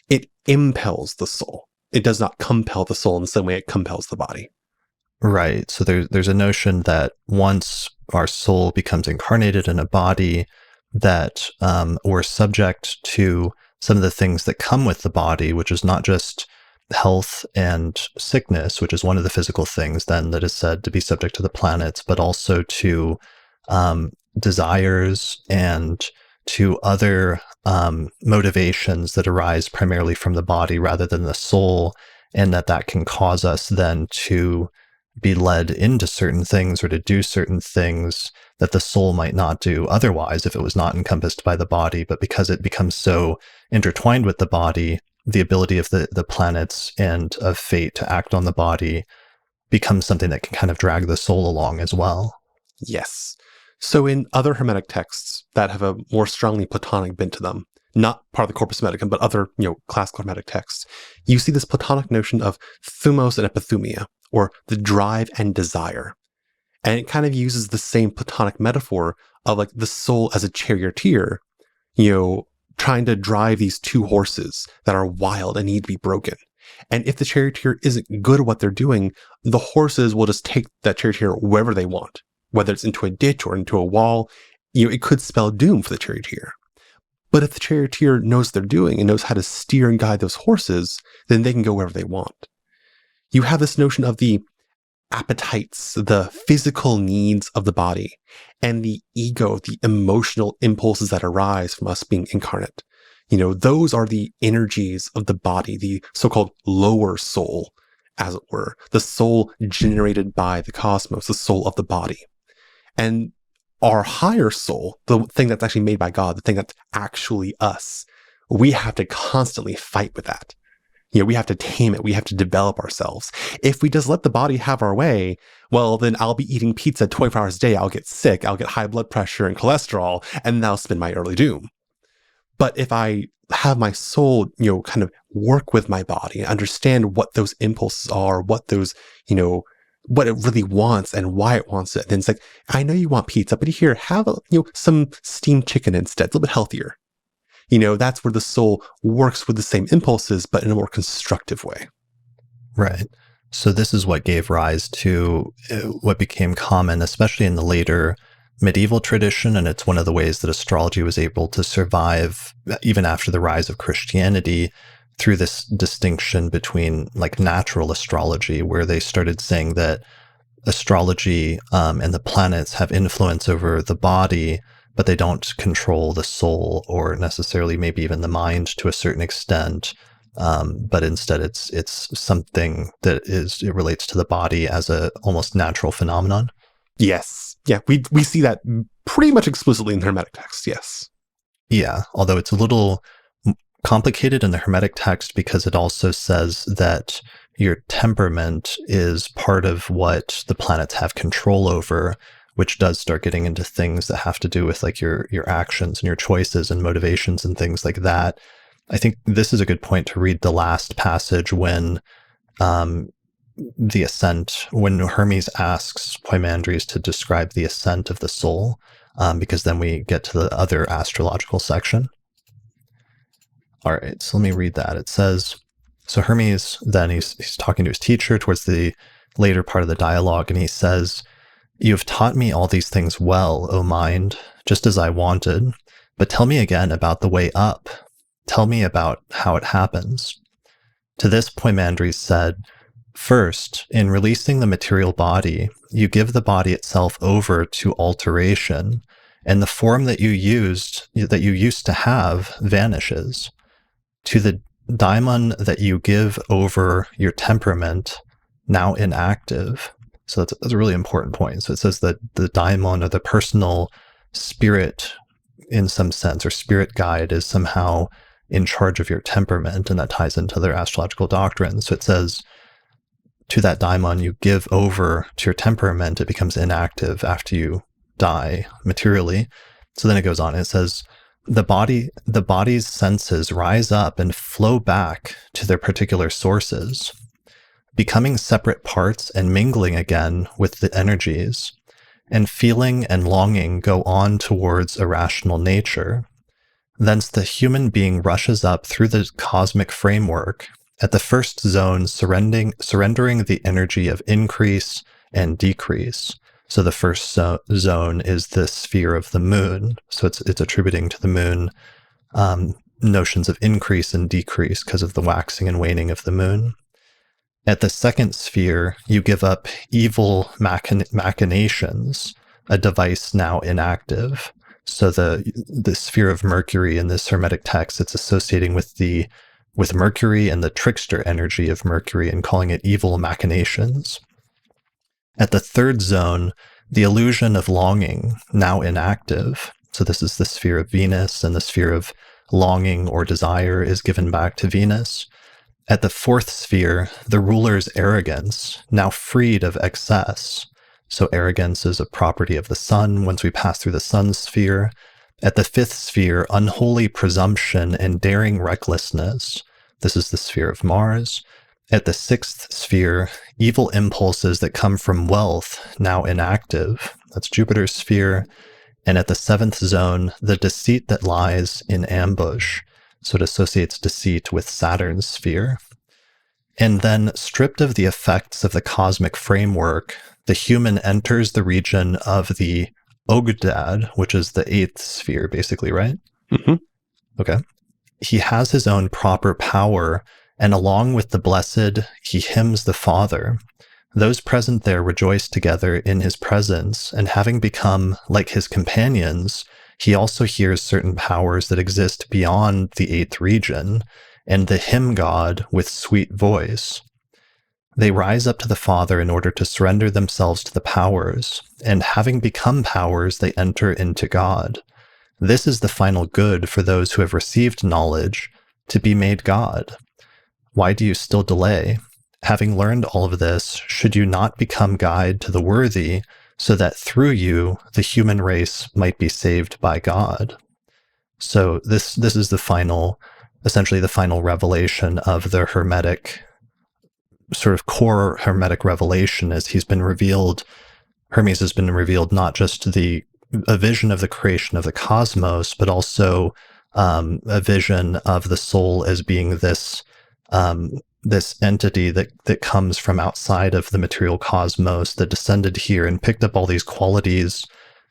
It impels the soul. It does not compel the soul in the same way it compels the body. Right. So there's a notion that once our soul becomes incarnated in a body, that we're subject to some of the things that come with the body, which is not just health and sickness, which is one of the physical things then that is said to be subject to the planets, but also to desires and to other motivations that arise primarily from the body rather than the soul, and that can cause us then to be led into certain things or to do certain things that the soul might not do otherwise if it was not encompassed by the body. But because it becomes so intertwined with the body, the ability of the planets and of fate to act on the body becomes something that can kind of drag the soul along as well. Yes. So in other Hermetic texts that have a more strongly Platonic bent to them, not part of the Corpus Hermeticum, but other, classical Hermetic texts, you see this Platonic notion of thumos and epithumia, or the drive and desire. And it kind of uses the same Platonic metaphor of like the soul as a charioteer, trying to drive these two horses that are wild and need to be broken. And if the charioteer isn't good at what they're doing, the horses will just take that charioteer wherever they want, whether it's into a ditch or into a wall. It could spell doom for the charioteer. But if the charioteer knows what they're doing and knows how to steer and guide those horses, then they can go wherever they want. You have this notion of the appetites, the physical needs of the body, and the ego, the emotional impulses that arise from us being incarnate. Those are the energies of the body, the so-called lower soul, as it were, the soul generated by the cosmos, the soul of the body. And our higher soul, the thing that's actually made by God, the thing that's actually us, we have to constantly fight with that. We have to tame it. We have to develop ourselves. If we just let the body have our way, well, then I'll be eating pizza 24 hours a day. I'll get sick. I'll get high blood pressure and cholesterol, and that'll spin my early doom. But if I have my soul, kind of work with my body, understand what those impulses are, what those, what it really wants and why it wants it, then it's like, I know you want pizza, but here, have some steamed chicken instead. It's a little bit healthier. That's where the soul works with the same impulses, but in a more constructive way. Right. So this is what gave rise to what became common, especially in the later medieval tradition. And it's one of the ways that astrology was able to survive even after the rise of Christianity, through this distinction between like natural astrology, where they started saying that astrology and the planets have influence over the body, but they don't control the soul or necessarily maybe even the mind to a certain extent. But instead it's something that it relates to the body as a almost natural phenomenon. Yes. Yeah. We see that pretty much explicitly in the Hermetic text. Yes. Yeah. Although it's a little complicated in the Hermetic text because it also says that, your temperament is part of what the planets have control over, which does start getting into things that have to do with like your actions and your choices and motivations and things like that. I think this is a good point to read the last passage when the ascent, when Hermes asks Poimandres to describe the ascent of the soul, because then we get to the other astrological section. All right, so let me read that. It says, so Hermes, then he's talking to his teacher towards the later part of the dialogue, and he says, "You have taught me all these things well, O mind, just as I wanted, but tell me again about the way up. Tell me about how it happens." To this, Poimandres said, "First, in releasing the material body, you give the body itself over to alteration, and the form that you used to have vanishes. To the daimon that you give over your temperament, now inactive." So that's a really important point. So it says that the daimon, or the personal spirit in some sense, or spirit guide, is somehow in charge of your temperament, and that ties into their astrological doctrine. So it says, to that daimon you give over to your temperament, it becomes inactive after you die materially. So then it goes on, it says, the body's senses rise up and flow back to their particular sources, becoming separate parts and mingling again with the energies, and feeling and longing go on towards a rational nature. Thence the human being rushes up through the cosmic framework, at the first zone surrendering the energy of increase and decrease. So the first zone is the sphere of the moon. So it's attributing to the moon notions of increase and decrease because of the waxing and waning of the moon. At the second sphere, you give up evil machinations, a device now inactive. So the sphere of Mercury in this Hermetic text, it's associating with Mercury and the trickster energy of Mercury and calling it evil machinations. At the third zone, the illusion of longing, now inactive. So this is the sphere of Venus, and the sphere of longing or desire is given back to Venus. At the fourth sphere, the ruler's arrogance, now freed of excess. So arrogance is a property of the sun once we pass through the sun sphere. At the fifth sphere, unholy presumption and daring recklessness. This is the sphere of Mars. At the sixth sphere, evil impulses that come from wealth, now inactive. That's Jupiter's sphere. And at the seventh zone, the deceit that lies in ambush. So it associates deceit with Saturn's sphere. And then, stripped of the effects of the cosmic framework, the human enters the region of the Ogdad, which is the eighth sphere, basically, right? Mm-hmm. Okay. He has his own proper power, and along with the blessed, he hymns the Father. Those present there rejoice together in his presence, and having become like his companions, he also hears certain powers that exist beyond the eighth region, and the hymn god with sweet voice. They rise up to the Father in order to surrender themselves to the powers, and having become powers, they enter into God. This is the final good for those who have received knowledge, to be made God. Why do you still delay? Having learned all of this, should you not become guide to the worthy, so that through you, the human race might be saved by God? So this is essentially the final revelation of the Hermetic, sort of core Hermetic revelation, as he's been revealed. Hermes has been revealed not just a vision of the creation of the cosmos, but also a vision of the soul as being this entity that comes from outside of the material cosmos, that descended here and picked up all these qualities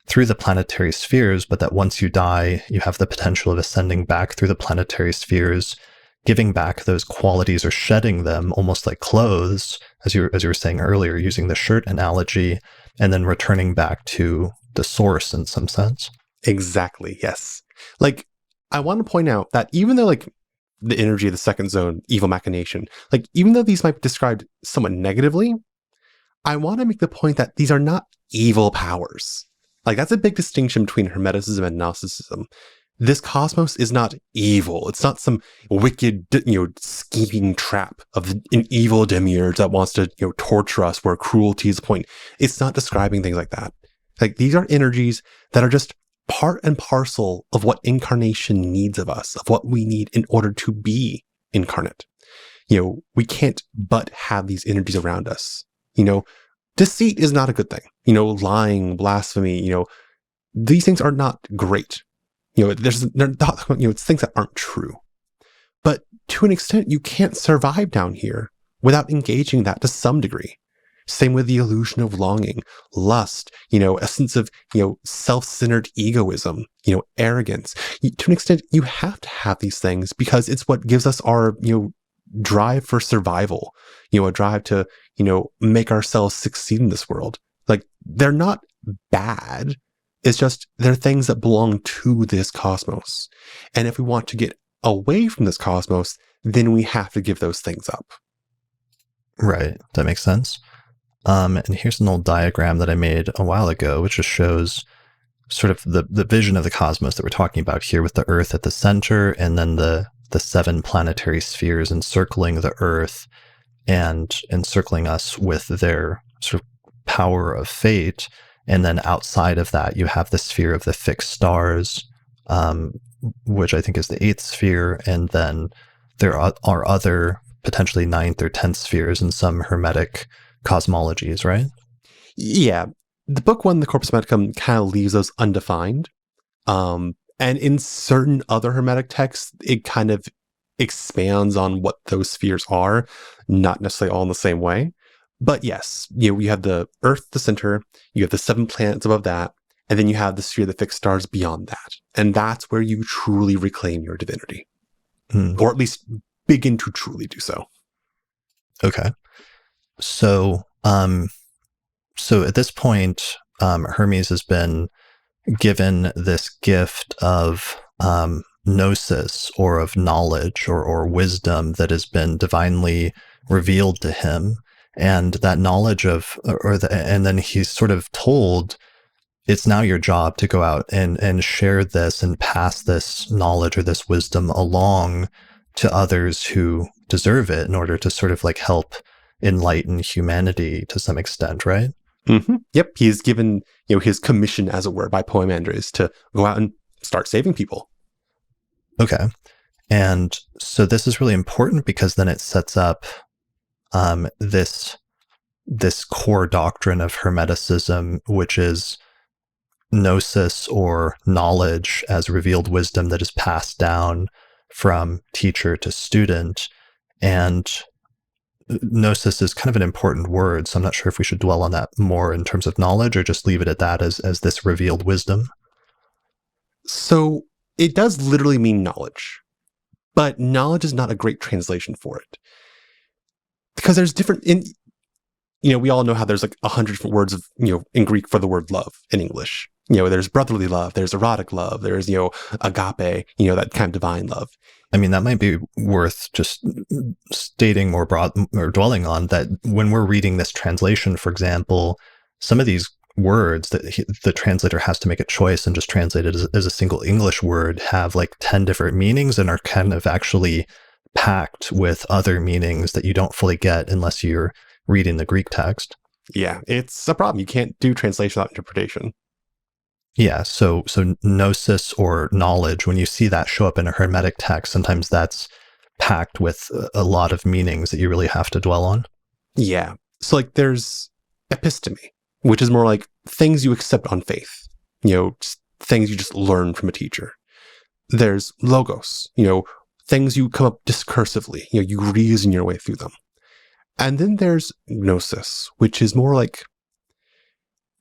through the planetary spheres, but that once you die, you have the potential of ascending back through the planetary spheres, giving back those qualities or shedding them almost like clothes, as you were saying earlier, using the shirt analogy, and then returning back to the source in some sense. Exactly, yes. Like, I want to point out that even though, like, the energy of the second zone, evil machination, like, even though these might be described somewhat negatively, I want to make the point that these are not evil powers. Like, that's a big distinction between Hermeticism and Gnosticism. this cosmos is not evil. It's not some wicked, scheming trap of an evil demiurge that wants to, torture us where cruelty is the point. It's not describing things like that. Like, these are energies that are just part and parcel of what incarnation needs of us, of what we need in order to be incarnate. We can't but have these energies around us. Deceit is not a good thing. Lying, blasphemy, these things are not great. They're not, it's things that aren't true. But to an extent, you can't survive down here without engaging that to some degree. Same with the illusion of longing, lust, a sense of, self-centered egoism, arrogance. To an extent, you have to have these things because it's what gives us our, drive for survival, a drive to, make ourselves succeed in this world. Like, they're not bad. It's just, they're things that belong to this cosmos. And if we want to get away from this cosmos, then we have to give those things up. Right. That makes sense. And here's an old diagram that I made a while ago, which just shows sort of the vision of the cosmos that we're talking about here, with the Earth at the center, and then the 7 planetary spheres encircling the Earth and encircling us with their sort of power of fate. And then outside of that, you have the sphere of the fixed stars, which I think is the 8th sphere. And then there are other potentially 9th or 10th spheres in some Hermetic cosmologies, right? Yeah. The book one, the Corpus Hermeticum, kind of leaves those undefined. And in certain other Hermetic texts, it kind of expands on what those spheres are, not necessarily all in the same way. But yes, you have the Earth, the center, you have the 7 planets above that, and then you have the sphere of the fixed stars beyond that. And that's where you truly reclaim your divinity. Or at least begin to truly do so. Okay. So, at this point, Hermes has been given this gift of gnosis, or of knowledge, or wisdom that has been divinely revealed to him. And that knowledge and then he's sort of told, it's now your job to go out and share this and pass this knowledge or this wisdom along to others who deserve it, in order to sort of like help enlighten humanity to some extent, right? Mm-hmm. Yep. He's given, his commission, as it were, by Poimandres to go out and start saving people. Okay. And so this is really important, because then it sets up this core doctrine of Hermeticism, which is gnosis, or knowledge as revealed wisdom that is passed down from teacher to student. And gnosis is kind of an important word, so I'm not sure if we should dwell on that more in terms of knowledge, or just leave it at that as this revealed wisdom. So it does literally mean knowledge, but knowledge is not a great translation for it. Because there's different, we all know how there's like 100 different words of, in Greek for the word love in English. There's brotherly love, there's erotic love, there's, agape, that kind of divine love. I mean, that might be worth just stating more broad, or dwelling on, that when we're reading this translation, for example, some of these words that the translator has to make a choice and just translate it as a single English word have like 10 different meanings, and are kind of actually packed with other meanings that you don't fully get unless you're reading the Greek text. Yeah, it's a problem. You can't do translation without interpretation. Yeah, so gnosis, or knowledge, when you see that show up in a Hermetic text, sometimes that's packed with a lot of meanings that you really have to dwell on. Yeah. So like there's episteme, which is more like things you accept on faith, things you just learn from a teacher. There's logos, things you come up discursively, you reason your way through them. And then there's gnosis, which is more like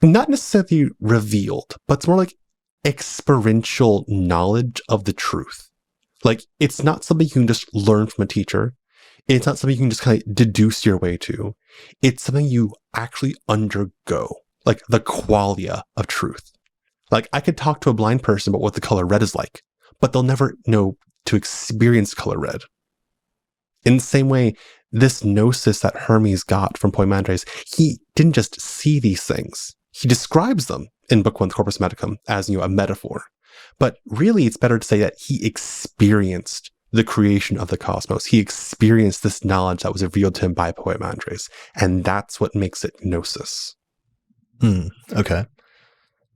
not necessarily revealed, but it's more like experiential knowledge of the truth. Like, it's not something you can just learn from a teacher. It's not something you can just kind of deduce your way to. It's something you actually undergo, like the qualia of truth. Like, I could talk to a blind person about what the color red is like, but they'll never know to experience color red. In the same way, this gnosis that Hermes got from Poimandres, he didn't just see these things. He describes them in Book 1, Corpus Hermeticum, as a metaphor. But really, it's better to say that he experienced the creation of the cosmos. He experienced this knowledge that was revealed to him by Poimandres. And that's what makes it Gnosis. Okay.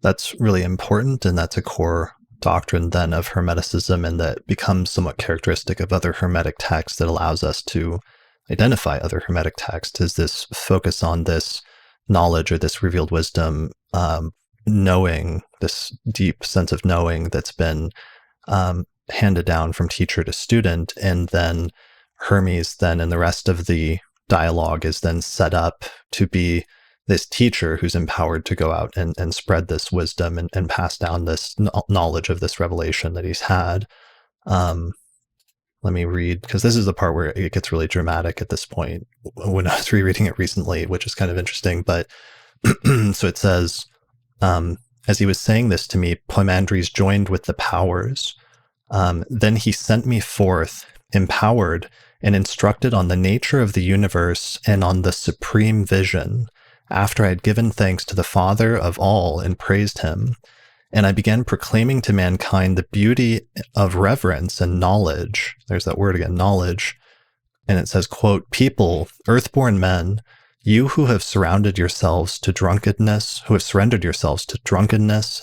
That's really important, and that's a core doctrine then of Hermeticism, and that becomes somewhat characteristic of other Hermetic texts that allows us to identify other Hermetic texts, is this focus on this knowledge or this revealed wisdom, knowing, this deep sense of knowing that's been handed down from teacher to student. And then Hermes then in the rest of the dialogue is then set up to be this teacher who's empowered to go out and spread this wisdom and pass down this knowledge of this revelation that he's had. Let me read, because this is the part where it gets really dramatic at this point when I was rereading it recently, which is kind of interesting. But so it says, as he was saying this to me, Poimandres joined with the powers. Then he sent me forth, empowered and instructed on the nature of the universe and on the supreme vision, after I had given thanks to the Father of all and praised him. And I began proclaiming to mankind the beauty of reverence and knowledge. There's that word again, knowledge. And it says, quote, "People, earthborn men, you who have surrendered yourselves to drunkenness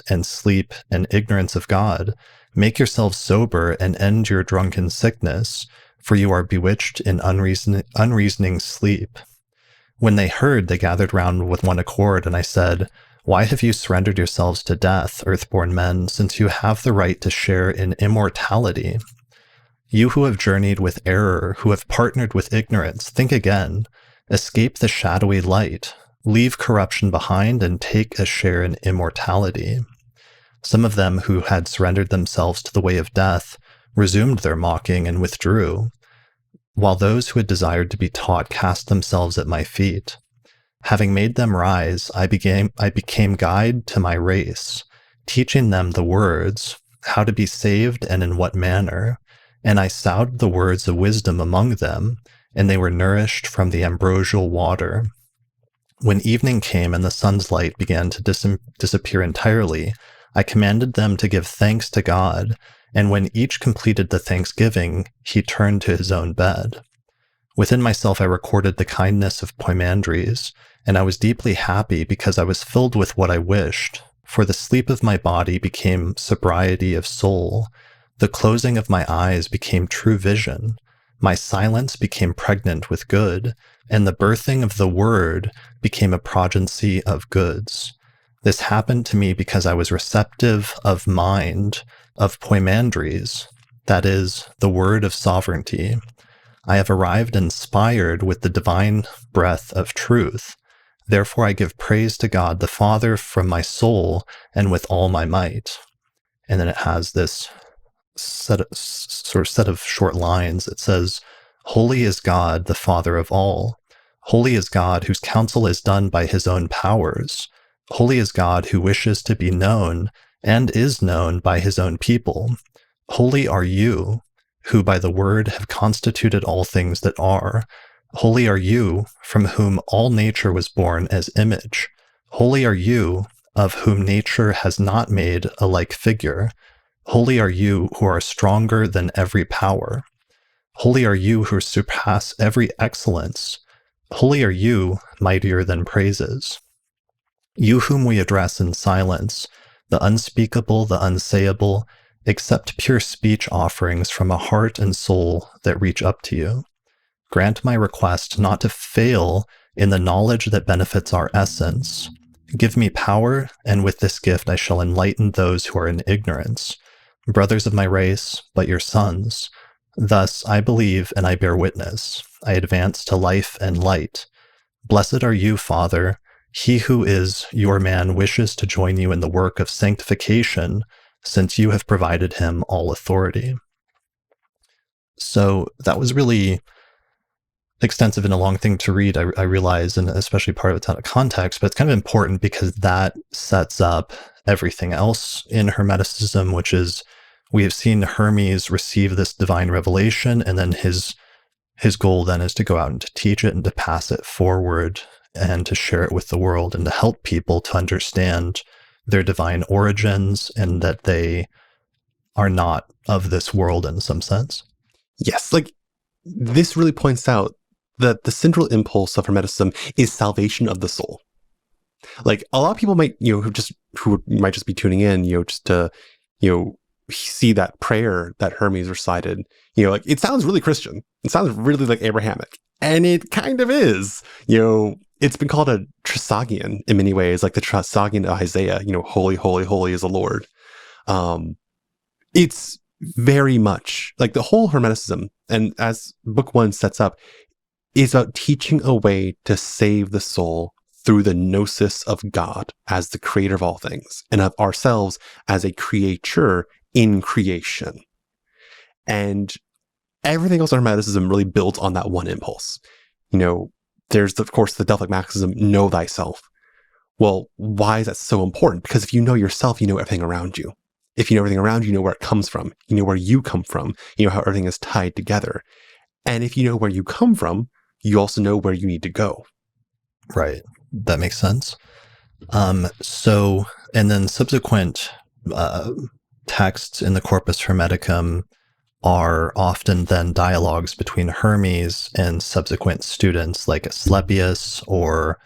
and sleep and ignorance of God, make yourselves sober and end your drunken sickness, for you are bewitched in unreasoning sleep." When they heard, they gathered round with one accord, and I said, "Why have you surrendered yourselves to death, earthborn men, since you have the right to share in immortality? You who have journeyed with error, who have partnered with ignorance, think again. Escape the shadowy light. Leave corruption behind and take a share in immortality." Some of them who had surrendered themselves to the way of death resumed their mocking and withdrew, while those who had desired to be taught cast themselves at my feet. Having made them rise, I became guide to my race, teaching them the words, how to be saved and in what manner, and I sowed the words of wisdom among them, and they were nourished from the ambrosial water. When evening came and the sun's light began to disappear entirely, I commanded them to give thanks to God, and when each completed the thanksgiving, he turned to his own bed. Within myself I recorded the kindness of Poimandres, and I was deeply happy because I was filled with what I wished, for the sleep of my body became sobriety of soul, the closing of my eyes became true vision, my silence became pregnant with good, and the birthing of the word became a progeny of goods. This happened to me because I was receptive of mind, of Poimandres, that is, the word of sovereignty. I have arrived inspired with the divine breath of truth. Therefore I give praise to God the Father from my soul and with all my might. And then it has this set of short lines. It says, "Holy is God, the Father of all. Holy is God whose counsel is done by his own powers. Holy is God who wishes to be known and is known by his own people. Holy are you, who by the word have constituted all things that are. Holy are you, from whom all nature was born as image. Holy are you, of whom nature has not made a like figure. Holy are you, who are stronger than every power. Holy are you, who surpass every excellence. Holy are you, mightier than praises. You whom we address in silence, the unspeakable, the unsayable, accept pure speech offerings from a heart and soul that reach up to you. Grant my request not to fail in the knowledge that benefits our essence. Give me power, and with this gift I shall enlighten those who are in ignorance. Brothers of my race, but your sons. Thus I believe and I bear witness. I advance to life and light. Blessed are you, Father. He who is your man wishes to join you in the work of sanctification, since you have provided him all authority." So that was really extensive and a long thing to read, I realize, and especially part of it's out of context, but it's kind of important because that sets up everything else in Hermeticism, which is we have seen Hermes receive this divine revelation, and then his goal then is to go out and to teach it and to pass it forward and to share it with the world and to help people to understand their divine origins, and that they are not of this world in some sense. Yes, like this really points out that the central impulse of Hermeticism is salvation of the soul. Like a lot of people might, who might just be tuning in, just to, see that prayer that Hermes recited, like it sounds really Christian. It sounds really like Abrahamic. And it kind of is, it's been called a Trisagion in many ways, like the Trisagion of Isaiah, holy, holy, holy is the Lord. It's very much like the whole Hermeticism, and as book 1 sets up, is about teaching a way to save the soul through the gnosis of God as the creator of all things and of ourselves as a creature in creation. And everything else in Hermeticism really builds on that one impulse. There's, of course, the Delphic maxim, know thyself. Well, why is that so important? Because if you know yourself, you know everything around you. If you know everything around you, you know where it comes from. You know where you come from. You know how everything is tied together. And if you know where you come from, you also know where you need to go. Right. That makes sense. And then subsequent texts in the Corpus Hermeticum are often then dialogues between Hermes and subsequent students like Asclepius or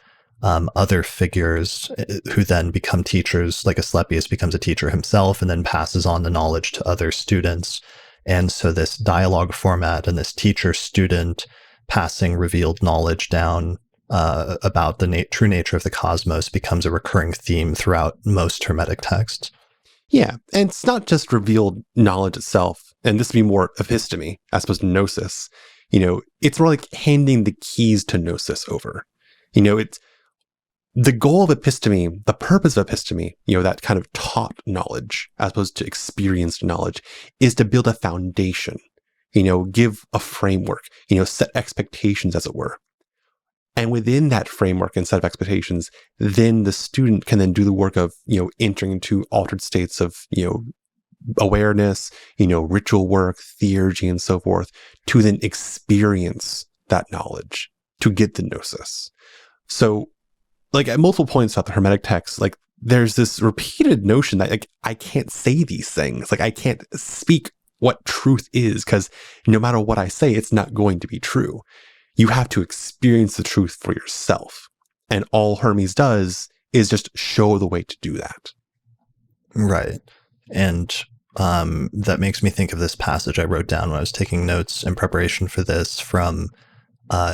other figures who then become teachers, like Asclepius becomes a teacher himself and then passes on the knowledge to other students. And so this dialogue format and this teacher-student passing revealed knowledge down about the true nature of the cosmos becomes a recurring theme throughout most Hermetic texts. Yeah, and it's not just revealed knowledge itself, and this would be more episteme as opposed to gnosis. It's more like handing the keys to gnosis over. It's the goal of episteme, the purpose of episteme, that kind of taught knowledge as opposed to experienced knowledge, is to build a foundation, give a framework, set expectations, as it were. And within that framework and set of expectations, then the student can then do the work of, entering into altered states of, awareness, ritual work, theurgy, and so forth, to then experience that knowledge, to get the gnosis. So, like at multiple points throughout the Hermetic text, like there's this repeated notion that like I can't say these things, like I can't speak what truth is, because no matter what I say, it's not going to be true. You have to experience the truth for yourself. And all Hermes does is just show the way to do that. Right. And that makes me think of this passage I wrote down when I was taking notes in preparation for this from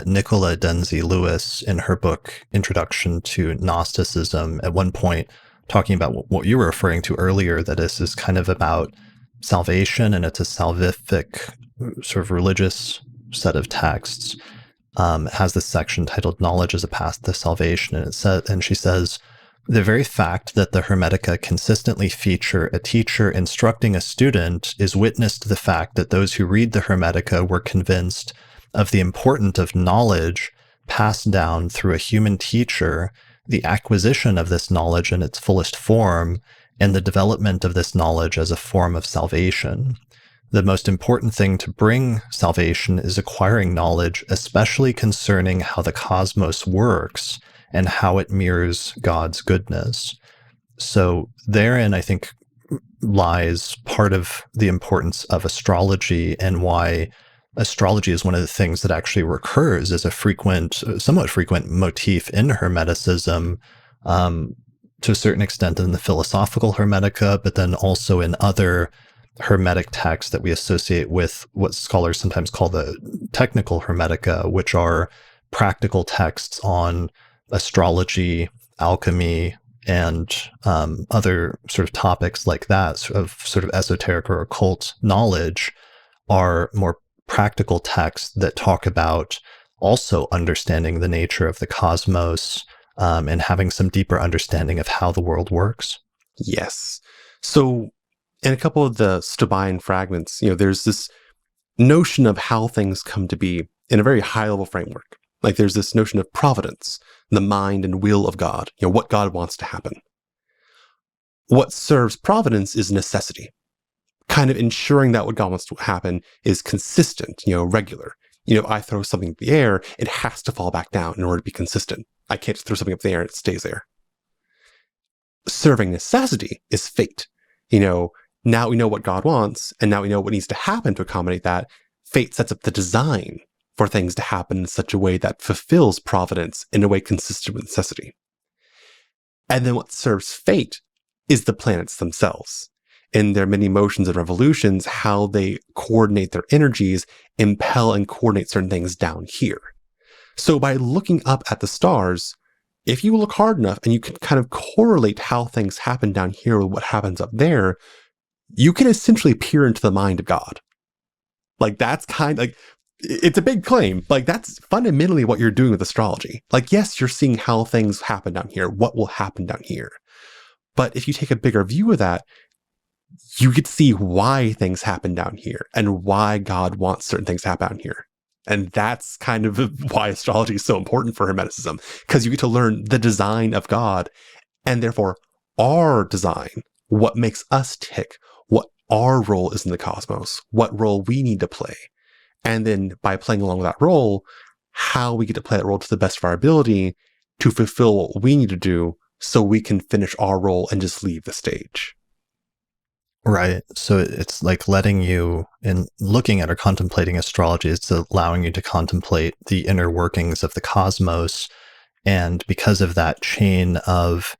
Nicola Denzi Lewis in her book, Introduction to Gnosticism, at one point talking about what you were referring to earlier, that this is kind of about salvation, and it's a salvific sort of religious set of texts. Has this section titled "Knowledge as a Path to Salvation," and she says, "The very fact that the Hermetica consistently feature a teacher instructing a student is witness to the fact that those who read the Hermetica were convinced of the importance of knowledge passed down through a human teacher, the acquisition of this knowledge in its fullest form, and the development of this knowledge as a form of salvation. The most important thing to bring salvation is acquiring knowledge, especially concerning how the cosmos works and how it mirrors God's goodness." So therein, I think, lies part of the importance of astrology, and why astrology is one of the things that actually recurs as a somewhat frequent motif in Hermeticism, to a certain extent in the philosophical Hermetica, but then also in other Hermetic texts that we associate with what scholars sometimes call the technical Hermetica, which are practical texts on astrology, alchemy, and other sort of topics like that, of sort of esoteric or occult knowledge, are more practical texts that talk about also understanding the nature of the cosmos, and having some deeper understanding of how the world works. Yes. So in a couple of the Stoic fragments, there's this notion of how things come to be in a very high level framework. Like there's this notion of providence, the mind and will of God, what God wants to happen. What serves providence is necessity, kind of ensuring that what God wants to happen is consistent, regular. I throw something in the air, it has to fall back down in order to be consistent. I can't just throw something up in the air and it stays there. Serving necessity is fate. Now we know what God wants, and now we know what needs to happen to accommodate that. Fate sets up the design for things to happen in such a way that fulfills providence in a way consistent with necessity. And then what serves fate is the planets themselves. In their many motions and revolutions, how they coordinate their energies, impel and coordinate certain things down here. So by looking up at the stars, if you look hard enough and you can kind of correlate how things happen down here with what happens up there, you can essentially peer into the mind of God. Like that's kind of like, it's a big claim. Like that's fundamentally what you're doing with astrology. Like, yes, you're seeing how things happen down here, what will happen down here. But if you take a bigger view of that, you get to see why things happen down here and why God wants certain things to happen down here. And that's kind of why astrology is so important for Hermeticism, because you get to learn the design of God and therefore our design, what makes us tick, what our role is in the cosmos, what role we need to play. And then by playing along with that role, how we get to play that role to the best of our ability to fulfill what we need to do so we can finish our role and just leave the stage. Right. So it's like letting you, in looking at or contemplating astrology, it's allowing you to contemplate the inner workings of the cosmos. And because of that chain of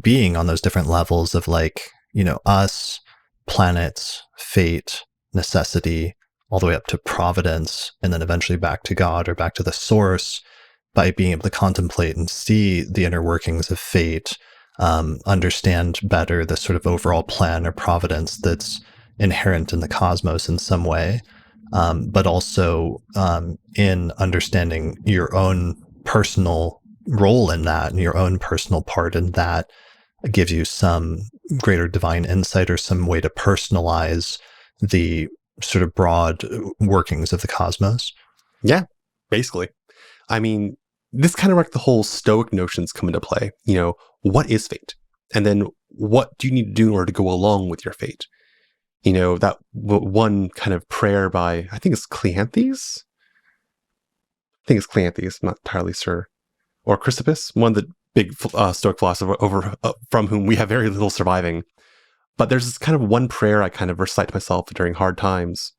being on those different levels of like, us, planets, fate, necessity, all the way up to providence, and then eventually back to God or back to the source, by being able to contemplate and see the inner workings of fate, understand better the sort of overall plan or providence that's inherent in the cosmos in some way, but also in understanding your own personal role in that and your own personal part in that gives you some greater divine insight or some way to personalize the sort of broad workings of the cosmos. Yeah, basically. I mean, this kind of where the whole Stoic notions come into play. What is fate? And then what do you need to do in order to go along with your fate? That one kind of prayer by, I think it's Cleanthes? I'm not entirely sure. Or Chrysippus, one of the big Stoic philosophers from whom we have very little surviving. But there's this kind of one prayer I kind of recite to myself during hard times.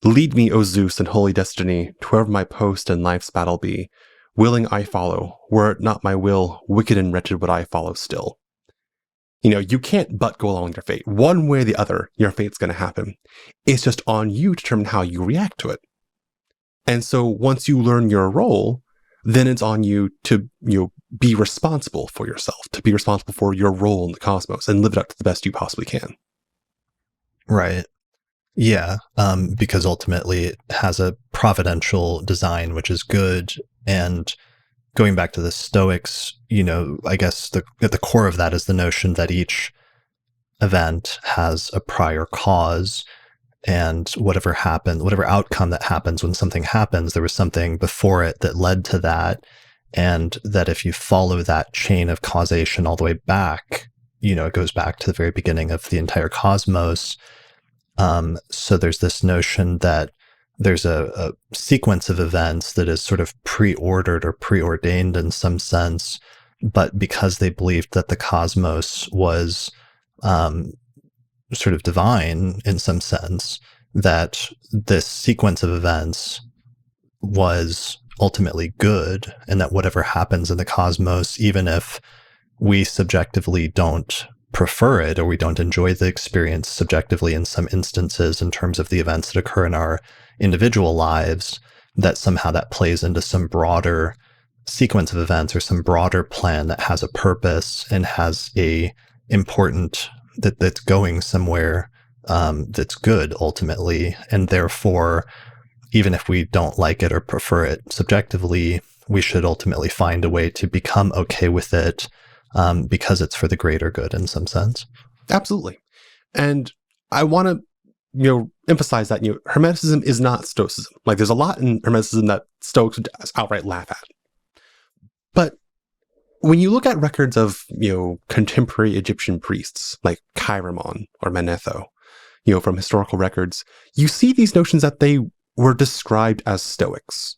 Lead me, O Zeus, in holy destiny, to wherever my post in life's battle be. Willing I follow, were it not my will, wicked and wretched would I follow still. You can't but go along with your fate. One way or the other, your fate's going to happen. It's just on you to determine how you react to it. And so once you learn your role, then it's on you to, be responsible for yourself, to be responsible for your role in the cosmos and live it up to the best you possibly can. Right. Yeah. Because ultimately it has a providential design, which is good. And going back to the Stoics, I guess at the core of that is the notion that each event has a prior cause, and whatever outcome that happens when something happens, there was something before it that led to that. And that if you follow that chain of causation all the way back, it goes back to the very beginning of the entire cosmos. So there's this notion that there's a sequence of events that is sort of pre-ordered or preordained in some sense, but because they believed that the cosmos was sort of divine in some sense, that this sequence of events was ultimately good, and that whatever happens in the cosmos, even if we subjectively don't prefer it or we don't enjoy the experience subjectively in some instances in terms of the events that occur in our individual lives, that somehow that plays into some broader sequence of events or some broader plan that has a purpose and has a important that's going somewhere that's good ultimately. And therefore, even if we don't like it or prefer it subjectively, we should ultimately find a way to become okay with it because it's for the greater good in some sense. Absolutely. And I want to, emphasize that, Hermeticism is not Stoicism. Like there's a lot in Hermeticism that Stoics would outright laugh at. But when you look at records of, contemporary Egyptian priests like Chiramon or Manetho, from historical records, you see these notions that they were described as Stoics.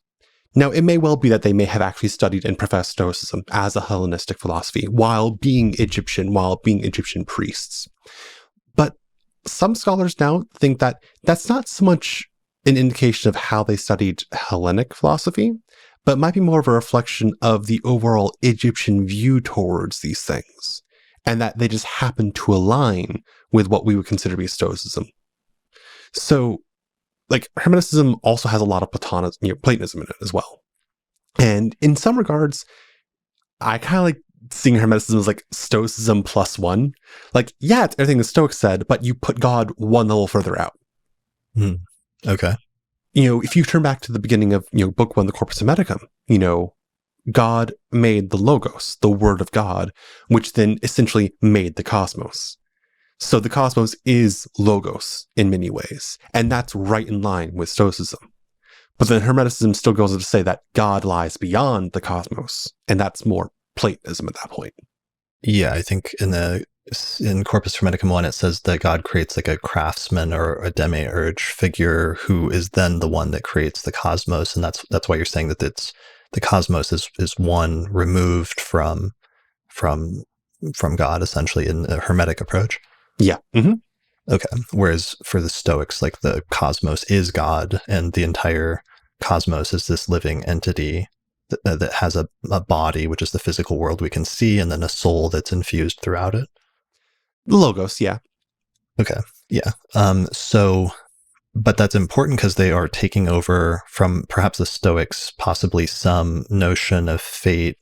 Now, it may well be that they may have actually studied and professed Stoicism as a Hellenistic philosophy while being Egyptian priests. some scholars now think that that's not so much an indication of how they studied Hellenic philosophy, but might be more of a reflection of the overall Egyptian view towards these things, and that they just happen to align with what we would consider to be Stoicism. So, like, Hermeticism also has a lot of Platonism in it as well. And in some regards, I kind of like seeing Hermeticism as like Stoicism +1. Like, yeah, it's everything the Stoics said, but you put God one level further out. Okay. If you turn back to the beginning of, book 1, the Corpus Hermeticum, God made the Logos, the Word of God, which then essentially made the cosmos. So the cosmos is Logos in many ways, and that's right in line with Stoicism. But then Hermeticism still goes on to say that God lies beyond the cosmos, and that's more Platonism at that point. Yeah, I think in Corpus Hermeticum 1, it says that God creates like a craftsman or a demiurge figure who is then the one that creates the cosmos, and that's why you're saying that the cosmos is one removed from God, essentially, in a Hermetic approach. Yeah. Mm-hmm. Okay. Whereas for the Stoics, like, the cosmos is God, and the entire cosmos is this living entity that has a body, which is the physical world we can see, and then a soul that's infused throughout it. The Logos, yeah. Okay. Yeah. But that's important because they are taking over from perhaps the Stoics, possibly some notion of fate,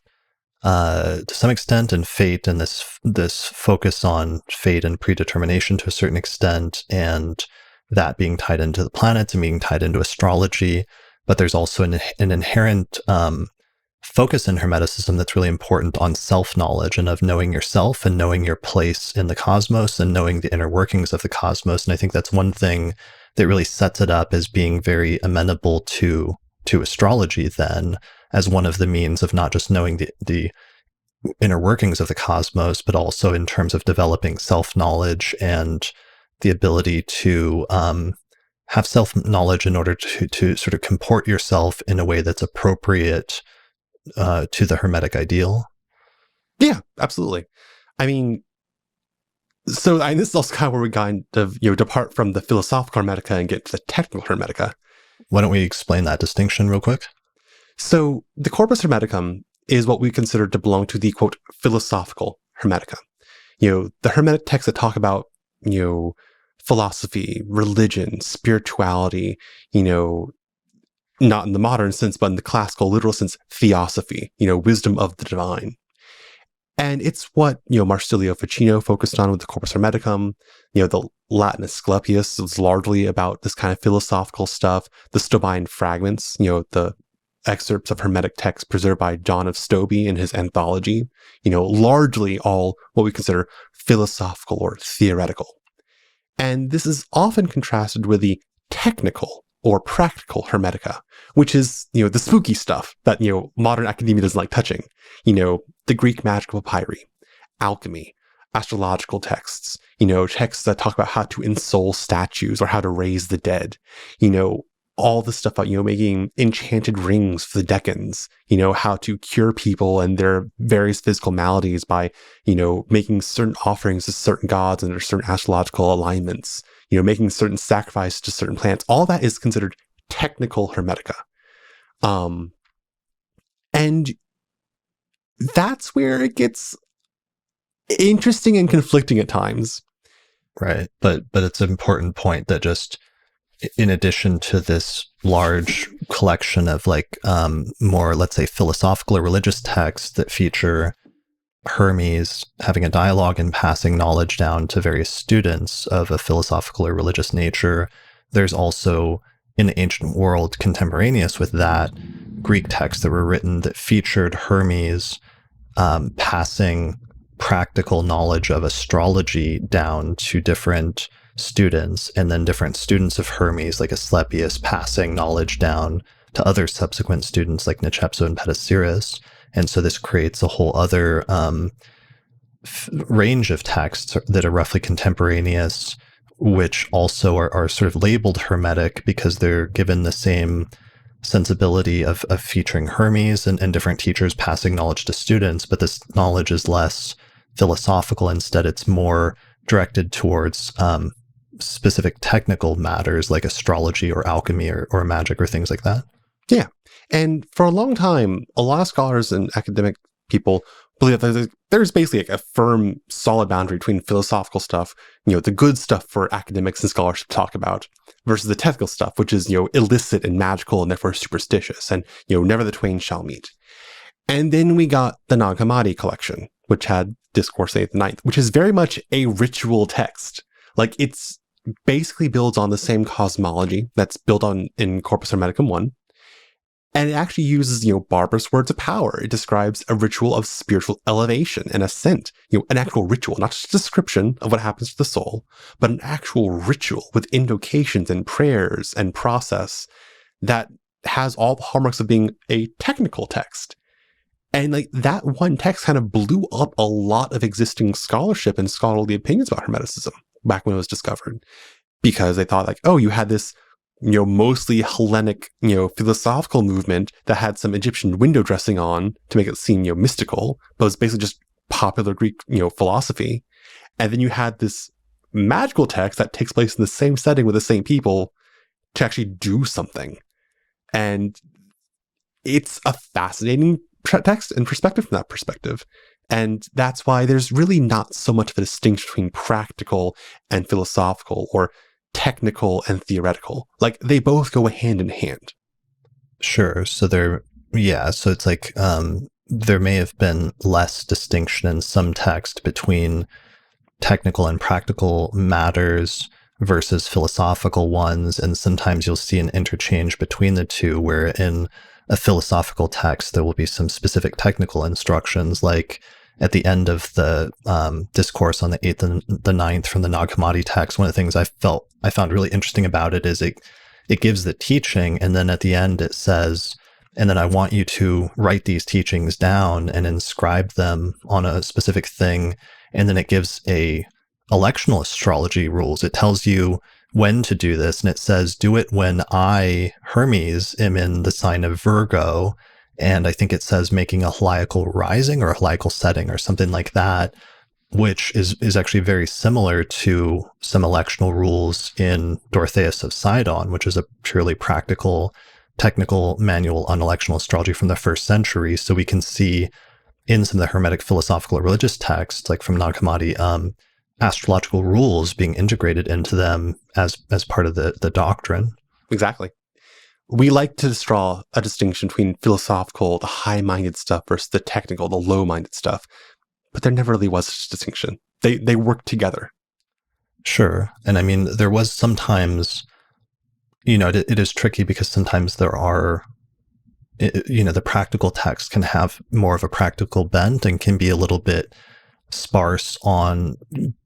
to some extent, and fate, and this focus on fate and predetermination to a certain extent, and that being tied into the planets and being tied into astrology. But there's also an inherent focus in Hermeticism that's really important on self-knowledge and of knowing yourself and knowing your place in the cosmos and knowing the inner workings of the cosmos. And I think that's one thing that really sets it up as being very amenable to astrology then, as one of the means of not just knowing the inner workings of the cosmos, but also in terms of developing self-knowledge and the ability to have self-knowledge in order to sort of comport yourself in a way that's appropriate to the Hermetic ideal. Yeah, absolutely. I mean, so this is also kind of where we kind of depart from the philosophical Hermetica and get to the technical Hermetica. Why don't we explain that distinction real quick? So the Corpus Hermeticum is what we consider to belong to the, quote, philosophical Hermetica. The Hermetic texts that talk about, philosophy, religion, spirituality, not in the modern sense, but in the classical literal sense, theosophy, wisdom of the divine. And it's what, Marsilio Ficino focused on with the Corpus Hermeticum. The Latin Asclepius was largely about this kind of philosophical stuff. The Stobine fragments, the excerpts of Hermetic texts preserved by John of Stobie in his anthology, largely all what we consider philosophical or theoretical. And this is often contrasted with the technical or practical Hermetica, which is, the spooky stuff that, modern academia doesn't like touching. The Greek magical papyri, alchemy, astrological texts, texts that talk about how to ensoul statues or how to raise the dead, all the stuff about, making enchanted rings for the decans, how to cure people and their various physical maladies by, making certain offerings to certain gods under certain astrological alignments, making certain sacrifices to certain plants. All that is considered technical Hermetica. And that's where it gets interesting and conflicting at times. Right. But it's an important point that just in addition to this large collection of more, let's say, philosophical or religious texts that feature Hermes having a dialogue and passing knowledge down to various students of a philosophical or religious nature, there's also, in the ancient world contemporaneous with that, Greek texts that were written that featured Hermes passing practical knowledge of astrology down to different students, and then different students of Hermes, like Asclepius, passing knowledge down to other subsequent students like Nicepso and Petasiris. And so this creates a whole other range of texts that are roughly contemporaneous, which also are sort of labeled Hermetic because they're given the same sensibility of featuring Hermes and different teachers passing knowledge to students, but this knowledge is less philosophical. Instead, it's more directed towards specific technical matters like astrology or alchemy or magic or things like that. Yeah. And for a long time, a lot of scholars and academic people believe that there's basically like a firm, solid boundary between philosophical stuff, the good stuff for academics and scholarship to talk about, versus the technical stuff, which is, illicit and magical and therefore superstitious, and, never the twain shall meet. And then we got the Nag Hammadi collection, which had Discourse 8th and 9th, which is very much a ritual text. Like, it's basically builds on the same cosmology that's built on in Corpus Hermeticum 1. And it actually uses, barbarous words of power. It describes a ritual of spiritual elevation and ascent, an actual ritual, not just a description of what happens to the soul, but an actual ritual with invocations and prayers and process that has all the hallmarks of being a technical text. And like that one text kind of blew up a lot of existing scholarship and scholarly opinions about Hermeticism back when it was discovered, because they thought like, oh, you had this mostly Hellenic, philosophical movement that had some Egyptian window dressing on to make it seem, mystical, but it was basically just popular Greek, philosophy. And then you had this magical text that takes place in the same setting with the same people to actually do something. And it's a fascinating text and perspective from that perspective. And that's why there's really not so much of a distinction between practical and philosophical, or technical and theoretical. Like, they both go hand in hand. Sure. So so it's like there may have been less distinction in some text between technical and practical matters versus philosophical ones. And sometimes you'll see an interchange between the two, where in a philosophical text, there will be some specific technical instructions, like at the end of the discourse on the 8th and the 9th from the Nag Hammadi text. One of the things I found really interesting about it is it gives the teaching, and then at the end it says, and then I want you to write these teachings down and inscribe them on a specific thing. And then it gives a electional astrology rules. It tells you when to do this, and it says, do it when I, Hermes, am in the sign of Virgo. And I think it says making a heliacal rising or a heliacal setting or something like that, which is actually very similar to some electional rules in Dorotheus of Sidon, which is a purely practical, technical manual on electional astrology from the 1st century. So we can see in some of the Hermetic philosophical or religious texts, like from Nag Hammadi, astrological rules being integrated into them as part of the doctrine. Exactly. We like to draw a distinction between philosophical, the high-minded stuff, versus the technical, the low-minded stuff. But there never really was such a distinction. They work together. Sure. And I mean, there was sometimes, it is tricky because sometimes there are, the practical text can have more of a practical bent and can be a little bit sparse on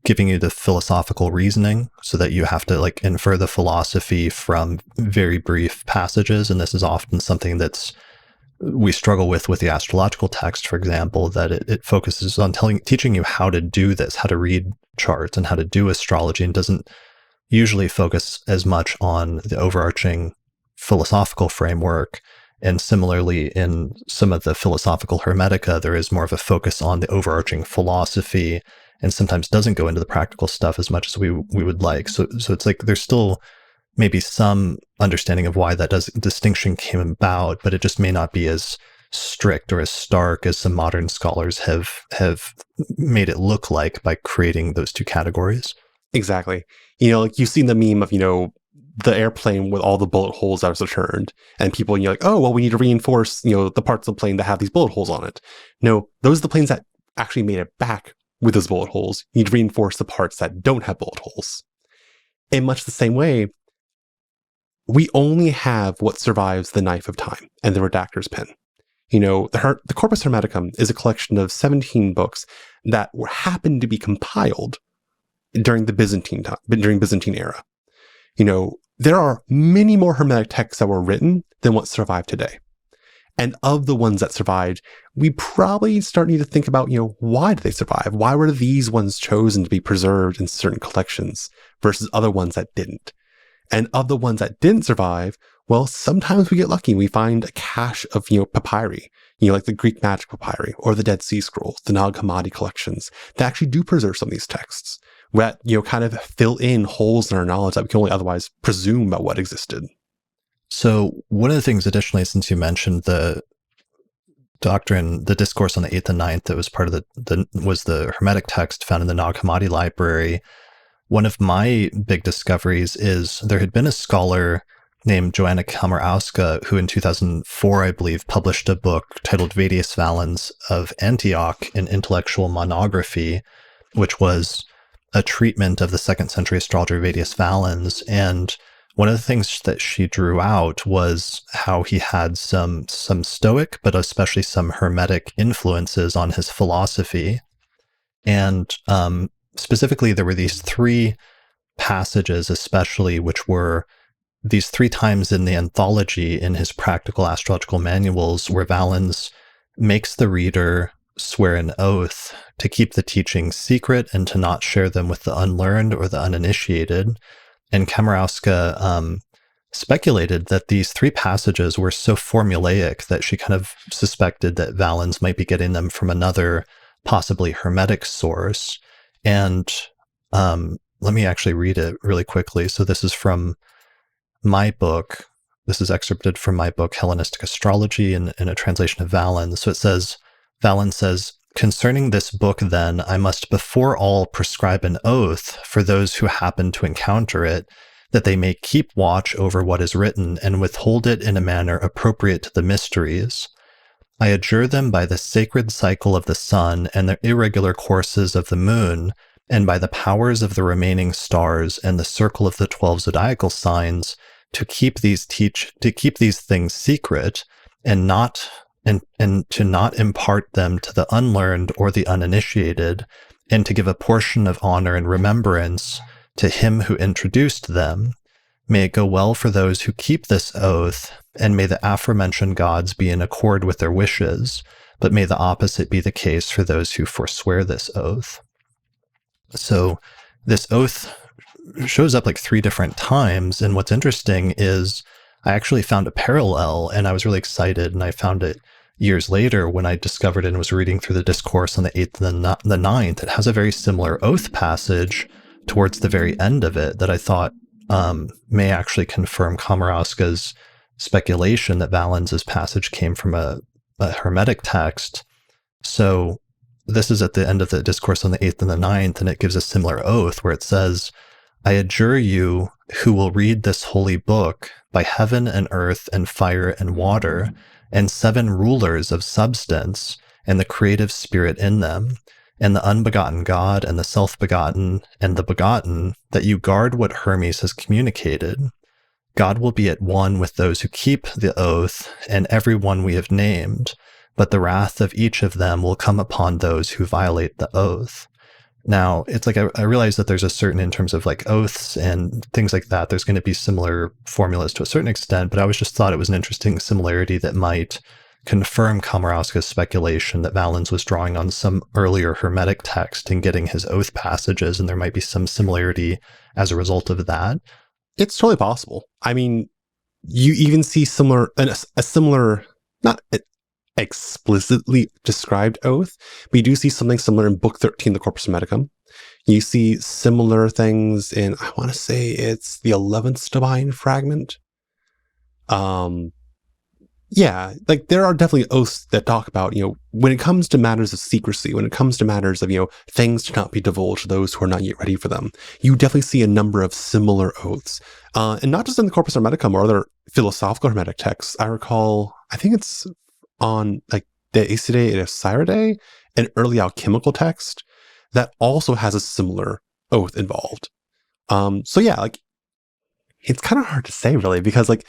giving you the philosophical reasoning, so that you have to like infer the philosophy from very brief passages. And this is often something we struggle with the astrological text, for example, that it focuses on teaching you how to do this, how to read charts and how to do astrology, and doesn't usually focus as much on the overarching philosophical framework. And similarly, in some of the philosophical Hermetica, there is more of a focus on the overarching philosophy, and sometimes doesn't go into the practical stuff as much as we would like. So it's like there's still maybe some understanding of why that distinction came about, but it just may not be as strict or as stark as some modern scholars have made it look like by creating those two categories. Exactly. Like you've seen the meme of, the airplane with all the bullet holes that was returned, and people, like, oh, well, we need to reinforce, the parts of the plane that have these bullet holes on it. No, those are the planes that actually made it back with those bullet holes. You need to reinforce the parts that don't have bullet holes. In much the same way, we only have what survives the knife of time and the redactor's pen. The Corpus Hermeticum is a collection of 17 books that happened to be compiled during the Byzantine time, during Byzantine era. There are many more Hermetic texts that were written than what survive today. And of the ones that survived, we probably start need to think about, why did they survive? Why were these ones chosen to be preserved in certain collections versus other ones that didn't? And of the ones that didn't survive, well, sometimes we get lucky. We find a cache of, papyri, like the Greek magic papyri or the Dead Sea Scrolls, the Nag Hammadi collections that actually do preserve some of these texts. that, kind of fill in holes in our knowledge that we can only otherwise presume about what existed. So one of the things, additionally, since you mentioned the doctrine, the discourse on the 8th and 9th, that was part of was the Hermetic text found in the Nag Hammadi library. One of my big discoveries is there had been a scholar named Joanna Kamarowska, who in 2004, I believe, published a book titled Vettius Valens of Antioch, an intellectual monography, which was a treatment of the 2nd century astrologer Vettius Valens. And one of the things that she drew out was how he had some Stoic, but especially some Hermetic influences on his philosophy. And specifically, there were these 3 passages, especially, which were these 3 times in the anthology in his practical astrological manuals, where Valens makes the reader swear an oath to keep the teachings secret and to not share them with the unlearned or the uninitiated. And Kamarowska speculated that these 3 passages were so formulaic that she kind of suspected that Valens might be getting them from another, possibly Hermetic source. And let me actually read it really quickly. So this is from my book. This is excerpted from my book, Hellenistic Astrology, in a translation of Valens. So it says, Valens says, "Concerning this book, then, I must before all prescribe an oath for those who happen to encounter it, that they may keep watch over what is written and withhold it in a manner appropriate to the mysteries. I adjure them by the sacred cycle of the sun and the irregular courses of the moon, and by the powers of the remaining stars and the circle of the 12 zodiacal signs, to keep these things secret, and to not impart them to the unlearned or the uninitiated, and to give a portion of honor and remembrance to him who introduced them. May it go well for those who keep this oath, and may the aforementioned gods be in accord with their wishes, but may the opposite be the case for those who forswear this oath." So this oath shows up like 3 different times. And what's interesting is I actually found a parallel, and I was really excited. And I found it years later when I discovered it and was reading through the discourse on the 8th and the 9th. It has a very similar oath passage towards the very end of it that I thought may actually confirm Kamarowska's speculation that Valens's passage came from a Hermetic text. So this is at the end of the discourse on the 8th and the 9th, and it gives a similar oath where it says, "I adjure you who will read this holy book by heaven and earth and fire and water, and 7 rulers of substance, and the creative spirit in them, and the unbegotten God, and the self-begotten, and the begotten, that you guard what Hermes has communicated. God will be at one with those who keep the oath, and every one we have named, but the wrath of each of them will come upon those who violate the oath." Now, it's like I realize that there's a certain, in terms of like oaths and things like that, there's going to be similar formulas to a certain extent, but I just thought it was an interesting similarity that might confirm Kamarowska's speculation that Valens was drawing on some earlier Hermetic text and getting his oath passages, and there might be some similarity as a result of that. It's totally possible. I mean, you even see a similar, not explicitly described oath, but you do see something similar in Book 13, the Corpus Hermeticum. You see similar things in, I want to say it's the 11th Divine Fragment. Yeah, like there are definitely oaths that talk about, when it comes to matters of secrecy, when it comes to matters of, things to not be divulged to those who are not yet ready for them, you definitely see a number of similar oaths. And not just in the Corpus Hermeticum or other philosophical Hermetic texts. I recall, I think it's on like De Aesidae et Sirae, an early alchemical text that also has a similar oath involved. So yeah, like it's kind of hard to say really, because like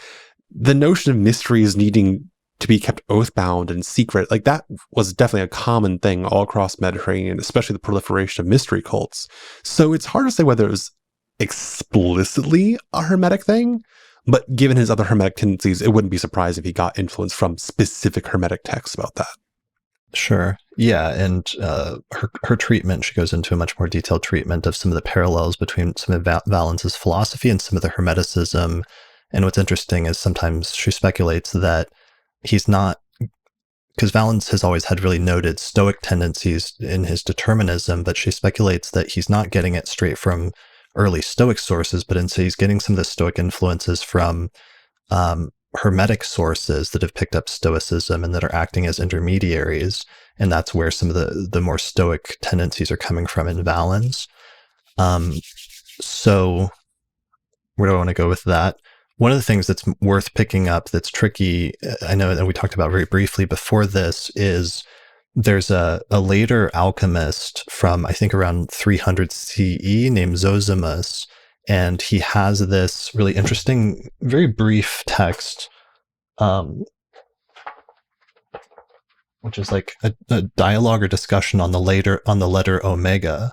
the notion of mysteries needing to be kept oath-bound and secret, like that was definitely a common thing all across Mediterranean, especially the proliferation of mystery cults. So it's hard to say whether it was explicitly a Hermetic thing, but given his other Hermetic tendencies, it wouldn't be surprised if he got influence from specific Hermetic texts about that. Sure. Yeah. And her treatment, she goes into a much more detailed treatment of some of the parallels between some of Valens's philosophy and some of the Hermeticism. And what's interesting is sometimes she speculates that he's not because Valens has always had really noted Stoic tendencies in his determinism, but she speculates that he's not getting it straight from early Stoic sources, but instead he's getting some of the Stoic influences from Hermetic sources that have picked up Stoicism and that are acting as intermediaries. And that's where some of the more Stoic tendencies are coming from in Valens. So where do I want to go with that? One of the things that's worth picking up that's tricky, I know that we talked about very briefly before this, is there's a later alchemist from, I think, around 300 CE named Zosimos, and he has this really interesting, very brief text, which is like a dialogue or discussion on the letter omega.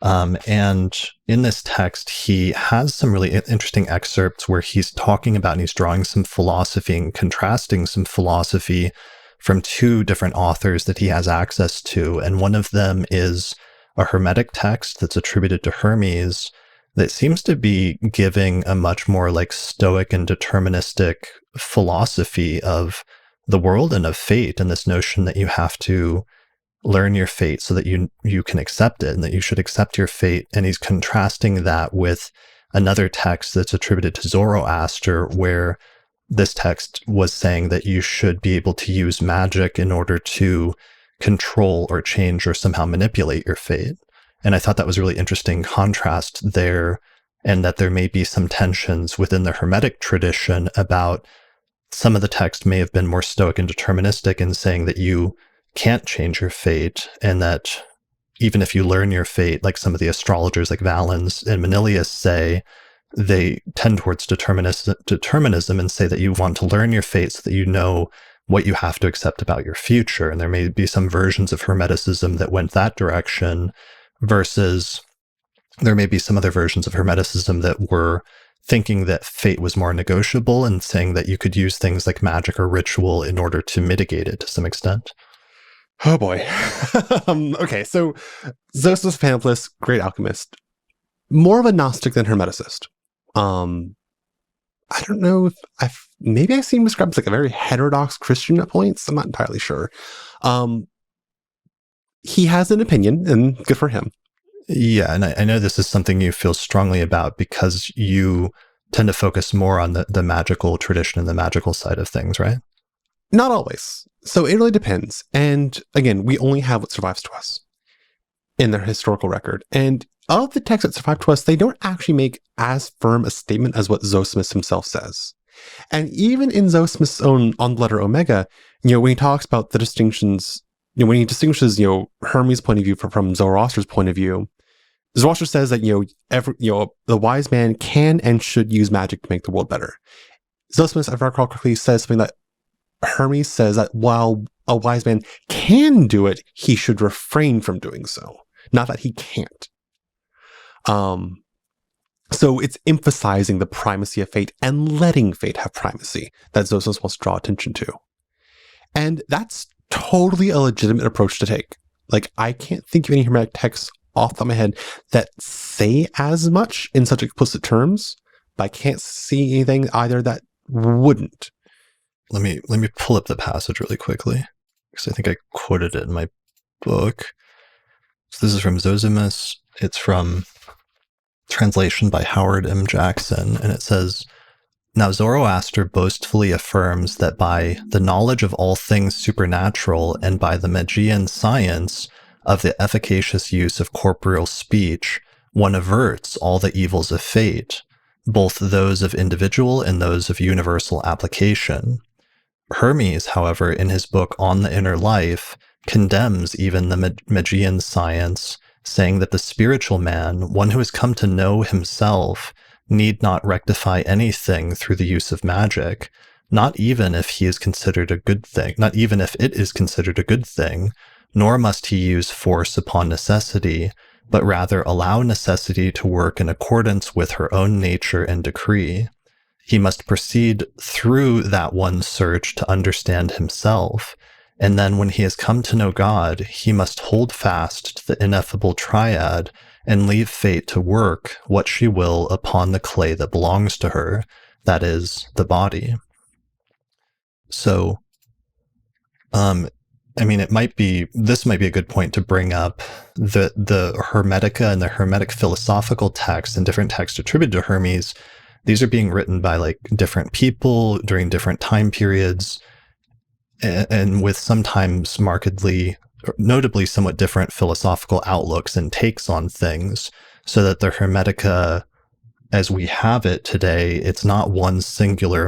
And in this text, he has some really interesting excerpts where he's talking about and he's drawing some philosophy and contrasting some philosophy from two different authors that he has access to. And one of them is a Hermetic text that's attributed to Hermes that seems to be giving a much more like Stoic and deterministic philosophy of the world and of fate, and this notion that you have to learn your fate so that you can accept it and that you should accept your fate. And he's contrasting that with another text that's attributed to Zoroaster, where this text was saying that you should be able to use magic in order to control or change or somehow manipulate your fate. And I thought that was a really interesting contrast there, and that there may be some tensions within the Hermetic tradition about some of the text may have been more Stoic and deterministic in saying that you can't change your fate, and that even if you learn your fate, like some of the astrologers like Valens and Manilius say, they tend towards determinism and say that you want to learn your fate so that you know what you have to accept about your future. And there may be some versions of Hermeticism that went that direction, versus there may be some other versions of Hermeticism that were thinking that fate was more negotiable and saying that you could use things like magic or ritual in order to mitigate it to some extent. Oh boy. Okay, so Zosimos Pamphilus, great alchemist, more of a Gnostic than Hermeticist. I don't know if maybe I see him described as like a very heterodox Christian at points. I'm not entirely sure. He has an opinion, and good for him. Yeah, and I know this is something you feel strongly about because you tend to focus more on the magical tradition and the magical side of things, right? Not always. So it really depends. And again, we only have what survives to us in their historical record. And of the texts that survive to us, they don't actually make as firm a statement as what Zosimos himself says. And even in Zosimos' own On the Letter Omega, when he talks about the distinctions, when he distinguishes, Hermes' point of view from Zoroaster's point of view, Zoroaster says that, the wise man can and should use magic to make the world better. Zosimos, if I recall correctly, says something that Hermes says that while a wise man can do it, he should refrain from doing so. Not that he can't. So it's emphasizing the primacy of fate and letting fate have primacy that Zosimos wants to draw attention to. And that's totally a legitimate approach to take. Like, I can't think of any Hermetic texts off the top of my head that say as much in such explicit terms, but I can't see anything either that wouldn't. Let me pull up the passage really quickly, because I think I quoted it in my book. So this is from Zosimos. It's from translation by Howard M. Jackson, and it says, "Now Zoroaster boastfully affirms that by the knowledge of all things supernatural and by the Magian science of the efficacious use of corporeal speech, one averts all the evils of fate, both those of individual and those of universal application. Hermes, however, in his book On the Inner Life, condemns even the Magian science, saying that the spiritual man, one who has come to know himself, need not rectify anything through the use of magic, not even if he is considered a good thing, not even if it is considered a good thing, nor must he use force upon necessity, but rather allow necessity to work in accordance with her own nature and decree. He must proceed through that one search to understand himself, and then when he has come to know God, he must hold fast to the ineffable triad and leave fate to work what she will upon the clay that belongs to her, that is, the body." So, I mean, this might be a good point to bring up the Hermetica and the Hermetic philosophical texts and different texts attributed to Hermes. These are being written by like different people during different time periods, and with sometimes notably somewhat different philosophical outlooks and takes on things, so that the Hermetica as we have it today, it's not one singular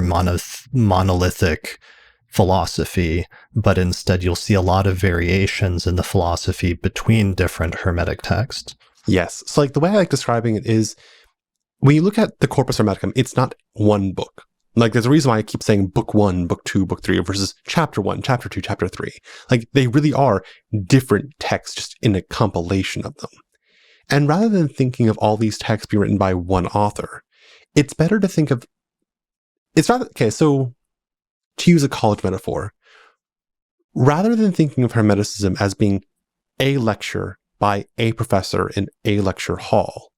monolithic philosophy, but instead you'll see a lot of variations in the philosophy between different Hermetic texts. Yes. So like the way I like describing it is when you look at the Corpus Hermeticum, it's not one book. Like there's a reason why I keep saying book 1, book 2, book 3 versus chapter 1, chapter 2, chapter 3. Like they really are different texts just in a compilation of them. And rather than thinking of all these texts being written by one author, it's better to think of, so to use a college metaphor, rather than thinking of Hermeticism as being a lecture by a professor in a lecture hall,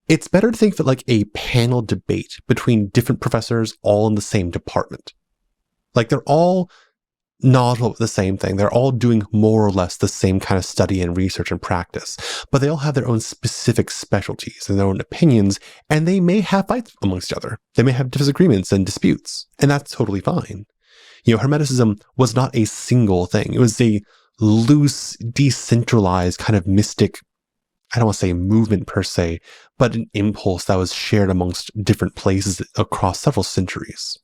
it's better to think of it like a panel debate between different professors all in the same department. Like they're all knowledgeable about the same thing. They're all doing more or less the same kind of study and research and practice, but they all have their own specific specialties and their own opinions, and they may have fights amongst each other. They may have disagreements and disputes, and that's totally fine. You know, Hermeticism was not a single thing. It was a loose, decentralized kind of mystic, I don't want to say movement per se, but an impulse that was shared amongst different places across several centuries.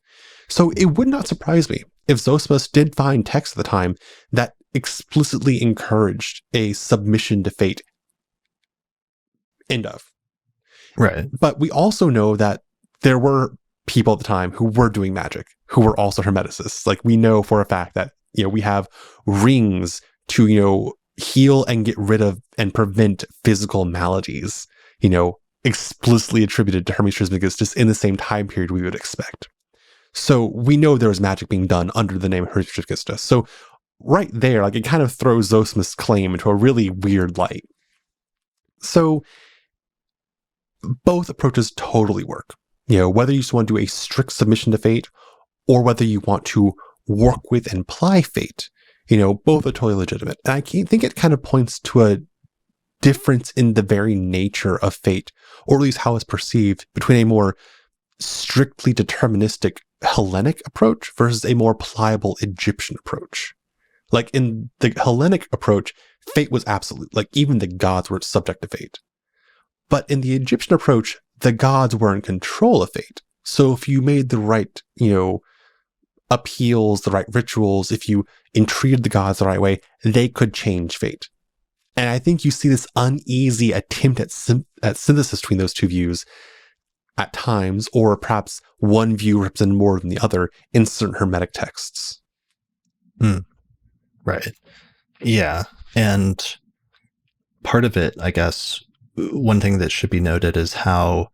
So it would not surprise me if Zosimos did find texts at the time that explicitly encouraged a submission to fate. End of. Right. But we also know that there were people at the time who were doing magic, who were also Hermeticists. Like we know for a fact that, we have rings to, heal and get rid of and prevent physical maladies, explicitly attributed to Hermes Trismegistus in the same time period we would expect. So we know there was magic being done under the name Hermes Trismegistus. So right there, like it kind of throws Zosimos' claim into a really weird light. So both approaches totally work. Whether you just want to do a strict submission to fate or whether you want to work with and apply fate, both are totally legitimate. And I think it kind of points to a difference in the very nature of fate, or at least how it's perceived, between a more strictly deterministic Hellenic approach versus a more pliable Egyptian approach. Like in the Hellenic approach, fate was absolute. Like even the gods were subject to fate. But in the Egyptian approach, the gods were in control of fate. So if you made the right, appeals, the right rituals, if you entreated the gods the right way, they could change fate. And I think you see this uneasy attempt at synthesis between those two views at times, or perhaps one view represented more than the other in certain Hermetic texts. Right. Yeah. And part of it, I guess, one thing that should be noted is how,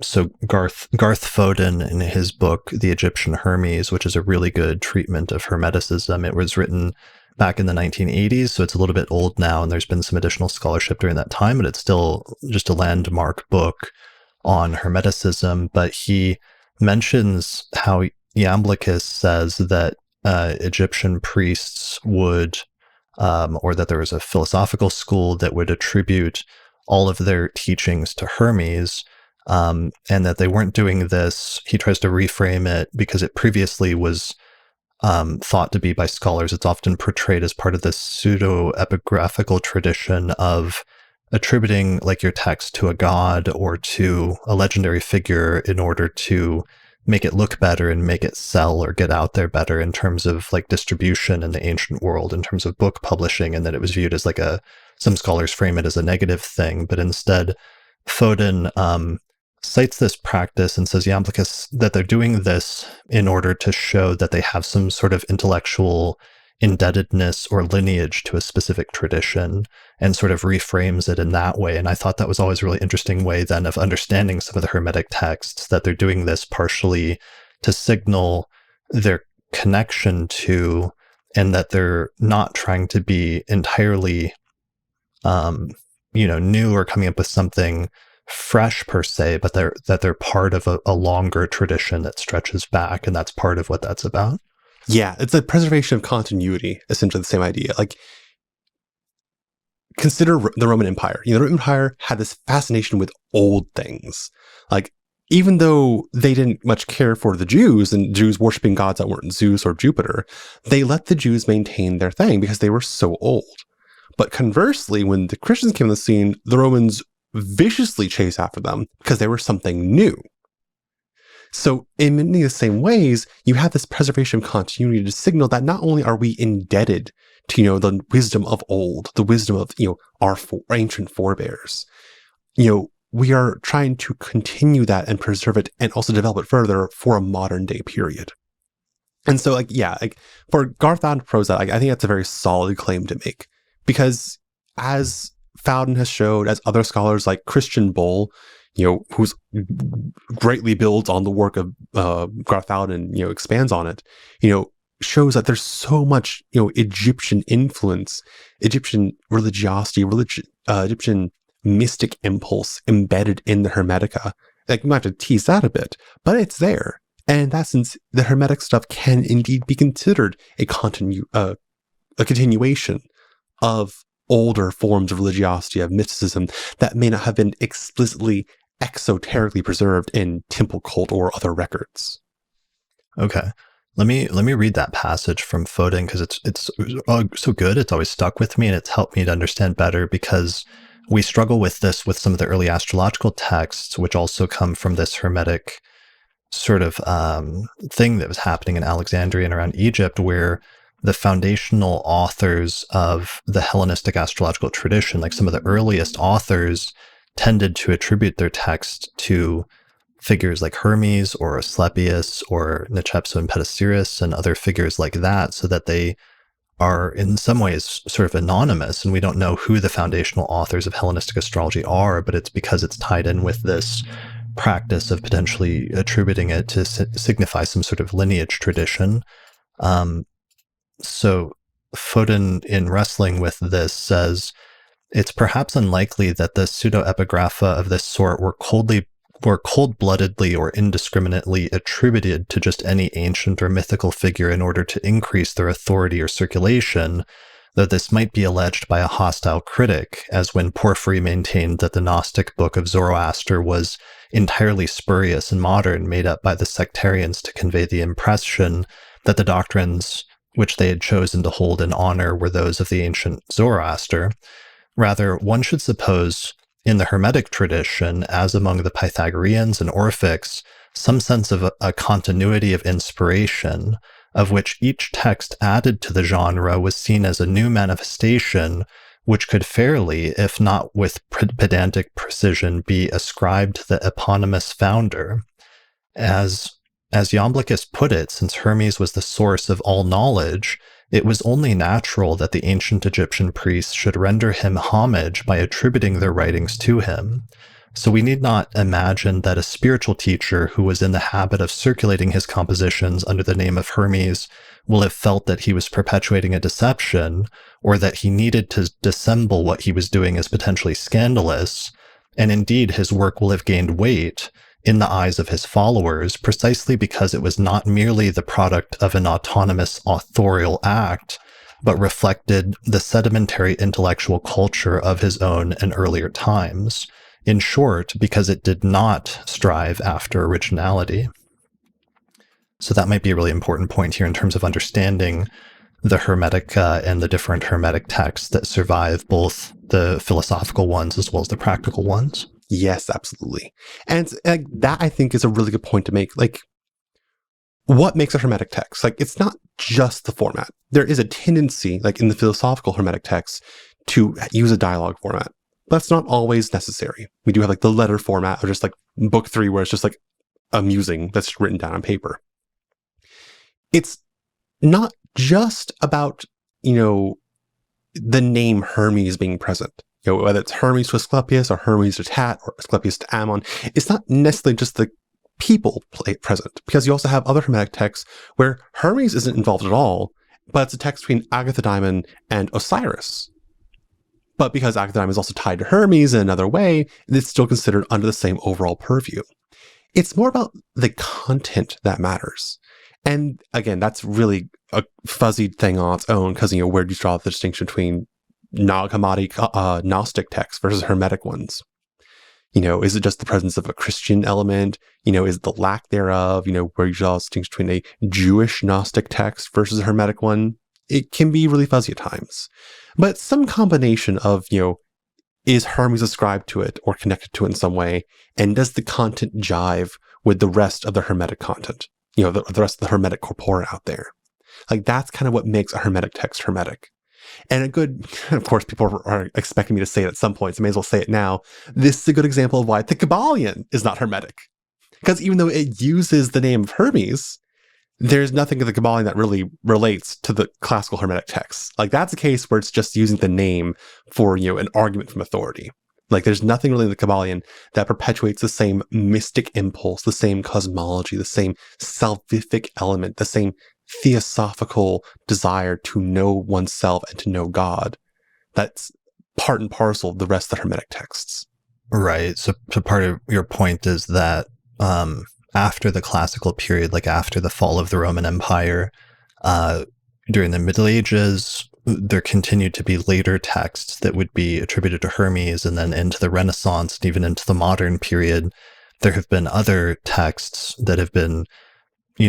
so Garth Foden in his book, The Egyptian Hermes, which is a really good treatment of Hermeticism, it was written back in the 1980s, so it's a little bit old now, and there's been some additional scholarship during that time, but it's still just a landmark book on Hermeticism. But he mentions how Iamblichus says that Egyptian priests would, or that there was a philosophical school that would attribute all of their teachings to Hermes, and that they weren't doing this. He tries to reframe it because it previously was thought to be by scholars. It's often portrayed as part of this pseudo-epigraphical tradition of attributing like your text to a god or to a legendary figure in order to make it look better and make it sell or get out there better in terms of like distribution in the ancient world, in terms of book publishing, and that it was viewed as like some scholars frame it as a negative thing, but instead Foden cites this practice and says Iamblichus that they're doing this in order to show that they have some sort of intellectual indebtedness or lineage to a specific tradition, and sort of reframes it in that way. And I thought that was always a really interesting way then of understanding some of the Hermetic texts, that they're doing this partially to signal their connection to, and that they're not trying to be entirely, new or coming up with something fresh per se, but they're part of a longer tradition that stretches back, and that's part of what that's about. Yeah, it's a preservation of continuity, essentially the same idea. Like, consider the Roman Empire. The Roman Empire had this fascination with old things. Like, even though they didn't much care for the Jews and Jews worshiping gods that weren't Zeus or Jupiter, they let the Jews maintain their thing because they were so old. But conversely, when the Christians came on the scene, the Romans viciously chased after them because they were something new. So in many of the same ways, you have this preservation of continuity to signal that not only are we indebted to, the wisdom of old, the wisdom of, our ancient forebears, we are trying to continue that and preserve it and also develop it further for a modern day period. And so, for Garth prose, I think that's a very solid claim to make, because as Fowden has showed, as other scholars like Christian Bull, who's greatly builds on the work of Garth Fowden, expands on it, shows that there's so much, Egyptian influence, Egyptian religiosity, Egyptian mystic impulse embedded in the Hermetica. Like, you might have to tease that a bit, but it's there. And in that sense, the Hermetic stuff can indeed be considered a continuation of older forms of religiosity, of mysticism, that may not have been explicitly exoterically preserved in temple cult or other records. Okay. Let me read that passage from Foden, because it's so good. It's always stuck with me, and it's helped me to understand better, because we struggle with this with some of the early astrological texts, which also come from this Hermetic sort of thing that was happening in Alexandria and around Egypt, where the foundational authors of the Hellenistic astrological tradition, like some of the earliest authors, tended to attribute their text to figures like Hermes or Asclepius or Nechepso and Petasiris and other figures like that, so that they are in some ways sort of anonymous, and we don't know who the foundational authors of Hellenistic astrology are, but it's because it's tied in with this practice of potentially attributing it to signify some sort of lineage tradition. So Foden, in wrestling with this, says, it's perhaps unlikely that the pseudo-epigrapha of this sort were cold-bloodedly or indiscriminately attributed to just any ancient or mythical figure in order to increase their authority or circulation, though this might be alleged by a hostile critic, as when Porphyry maintained that the Gnostic book of Zoroaster was entirely spurious and modern, made up by the sectarians to convey the impression that the doctrines which they had chosen to hold in honor were those of the ancient Zoroaster. Rather, one should suppose in the Hermetic tradition, as among the Pythagoreans and Orphics, some sense of a continuity of inspiration, of which each text added to the genre was seen as a new manifestation, which could fairly, if not with pedantic precision, be ascribed to the eponymous founder. As Iamblichus put it, since Hermes was the source of all knowledge, it was only natural that the ancient Egyptian priests should render him homage by attributing their writings to him. So we need not imagine that a spiritual teacher who was in the habit of circulating his compositions under the name of Hermes will have felt that he was perpetuating a deception, or that he needed to dissemble what he was doing as potentially scandalous, and indeed his work will have gained weight in the eyes of his followers, precisely because it was not merely the product of an autonomous authorial act, but reflected the sedimentary intellectual culture of his own and earlier times. In short, because it did not strive after originality. So that might be a really important point here in terms of understanding the Hermetica and the different Hermetic texts that survive, both the philosophical ones as well as the practical ones. Yes, absolutely. And that, I think, is a really good point to make. Like, what makes a Hermetic text? Like, it's not just the format. There is a tendency, like in the philosophical Hermetic texts, to use a dialogue format. That's not always necessary. We do have like the letter format, or just like book 3, where it's just like a musing that's written down on paper. It's not just about, the name Hermes being present. Whether it's Hermes to Asclepius or Hermes to Tat or Asclepius to Ammon, it's not necessarily just the people present, because you also have other Hermetic texts where Hermes isn't involved at all, but it's a text between Agathodaimon and Osiris. But because Agathodaimon is also tied to Hermes in another way, it's still considered under the same overall purview. It's more about the content that matters. And again, that's really a fuzzy thing on its own because, where do you draw the distinction between non-commodity Gnostic texts versus Hermetic ones? Is it just the presence of a Christian element? Is it the lack thereof? Where you draw a distinction between a Jewish Gnostic text versus a Hermetic one? It can be really fuzzy at times. But some combination of, is Hermes ascribed to it or connected to it in some way? And does the content jive with the rest of the Hermetic content? The rest of the Hermetic corpora out there. Like, that's kind of what makes a Hermetic text Hermetic. And of course, people are expecting me to say it at some point, so I may as well say it now. This is a good example of why the Kybalion is not Hermetic. Because even though it uses the name of Hermes, there's nothing in the Kybalion that really relates to the classical Hermetic texts. Like, that's a case where it's just using the name for, an argument from authority. Like, there's nothing really in the Kybalion that perpetuates the same mystic impulse, the same cosmology, the same salvific element, the same theosophical desire to know oneself and to know God. That's part and parcel of the rest of the Hermetic texts. Right. So part of your point is that after the classical period, like after the fall of the Roman Empire, during the Middle Ages, there continued to be later texts that would be attributed to Hermes, and then into the Renaissance and even into the modern period, there have been other texts that have been,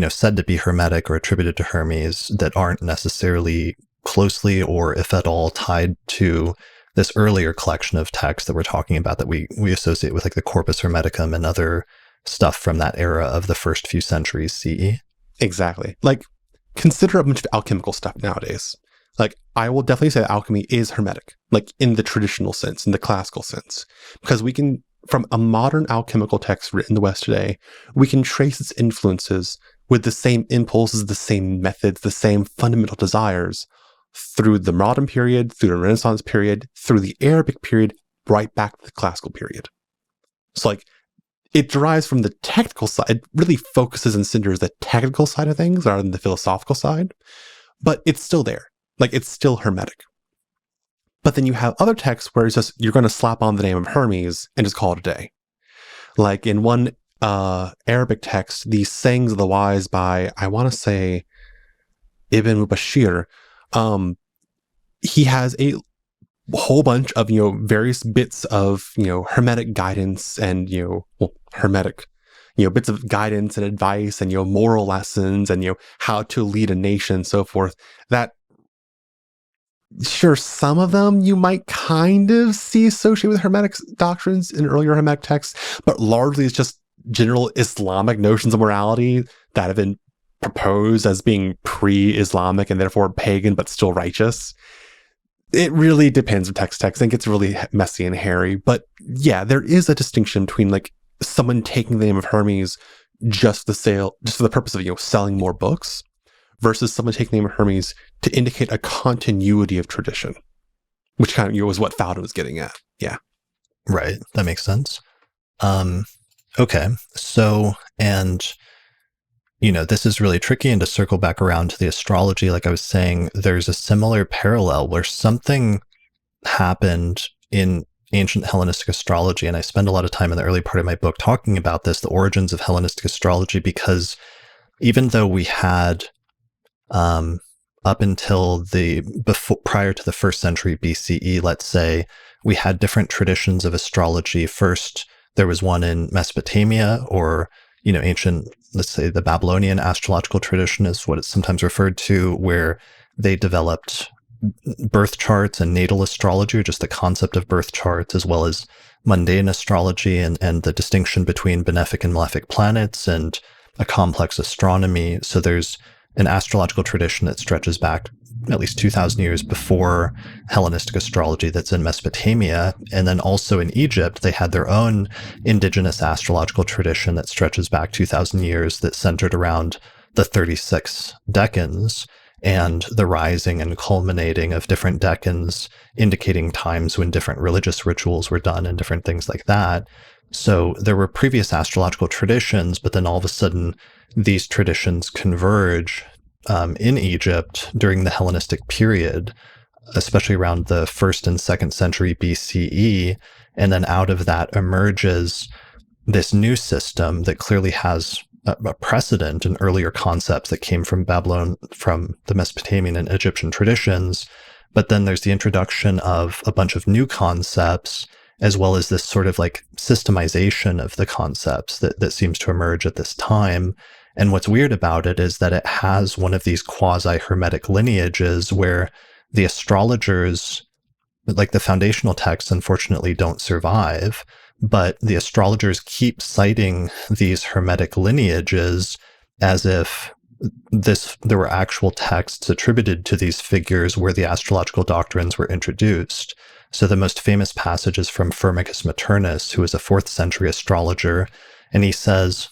said to be Hermetic or attributed to Hermes that aren't necessarily closely or, if at all, tied to this earlier collection of texts that we're talking about that we associate with, like the Corpus Hermeticum and other stuff from that era of the first few centuries CE. Exactly. Like, consider a bunch of alchemical stuff nowadays. Like, I will definitely say that alchemy is Hermetic, like in the traditional sense, in the classical sense, because we can, from a modern alchemical text written in the West today, we can trace its influences with the same impulses, the same methods, the same fundamental desires through the modern period, through the Renaissance period, through the Arabic period, right back to the classical period. So, like, it derives from the technical side. It really focuses and centers the technical side of things rather than the philosophical side, but it's still there. Like, it's still Hermetic. But then you have other texts where it's just, you're going to slap on the name of Hermes and just call it a day. Like in one Arabic text, the Sayings of the Wise by, I want to say, Ibn Bashir, he has a whole bunch of, various bits of, Hermetic guidance and, Hermetic, bits of guidance and advice and, moral lessons and, how to lead a nation and so forth. That, sure, some of them you might kind of see associated with Hermetic doctrines in earlier Hermetic texts, but largely it's just general Islamic notions of morality that have been proposed as being pre-Islamic and therefore pagan, but still righteous. It really depends from text to text. I think it's really messy and hairy, but yeah, there is a distinction between like someone taking the name of Hermes just for the purpose of, selling more books, versus someone taking the name of Hermes to indicate a continuity of tradition, which kind of was what Fowden was getting at. Yeah. Right. That makes sense. Okay. So, and, this is really tricky. And to circle back around to the astrology, like I was saying, there's a similar parallel where something happened in ancient Hellenistic astrology. And I spend a lot of time in the early part of my book talking about this, the origins of Hellenistic astrology, because even though we had up until prior to the 1st century BCE, let's say, we had different traditions of astrology. First, there was one in Mesopotamia, or, ancient, let's say the Babylonian astrological tradition is what it's sometimes referred to, where they developed birth charts and natal astrology, or just the concept of birth charts, as well as mundane astrology and the distinction between benefic and malefic planets and a complex astronomy. So there's an astrological tradition that stretches back at least 2,000 years before Hellenistic astrology that's in Mesopotamia. And then also in Egypt, they had their own indigenous astrological tradition that stretches back 2,000 years that centered around the 36 decans and the rising and culminating of different decans, indicating times when different religious rituals were done and different things like that. So there were previous astrological traditions, but then all of a sudden these traditions converge in Egypt during the Hellenistic period, especially around the 1st and 2nd century BCE. And then out of that emerges this new system that clearly has a precedent in earlier concepts that came from Babylon, from the Mesopotamian and Egyptian traditions. But then there's the introduction of a bunch of new concepts, as well as this sort of like systemization of the concepts that seems to emerge at this time. And what's weird about it is that it has one of these quasi-Hermetic lineages where the astrologers, like the foundational texts, unfortunately don't survive, but the astrologers keep citing these Hermetic lineages as if there were actual texts attributed to these figures where the astrological doctrines were introduced. So the most famous passage is from Firmicus Maternus, who is a 4th century astrologer, and he says,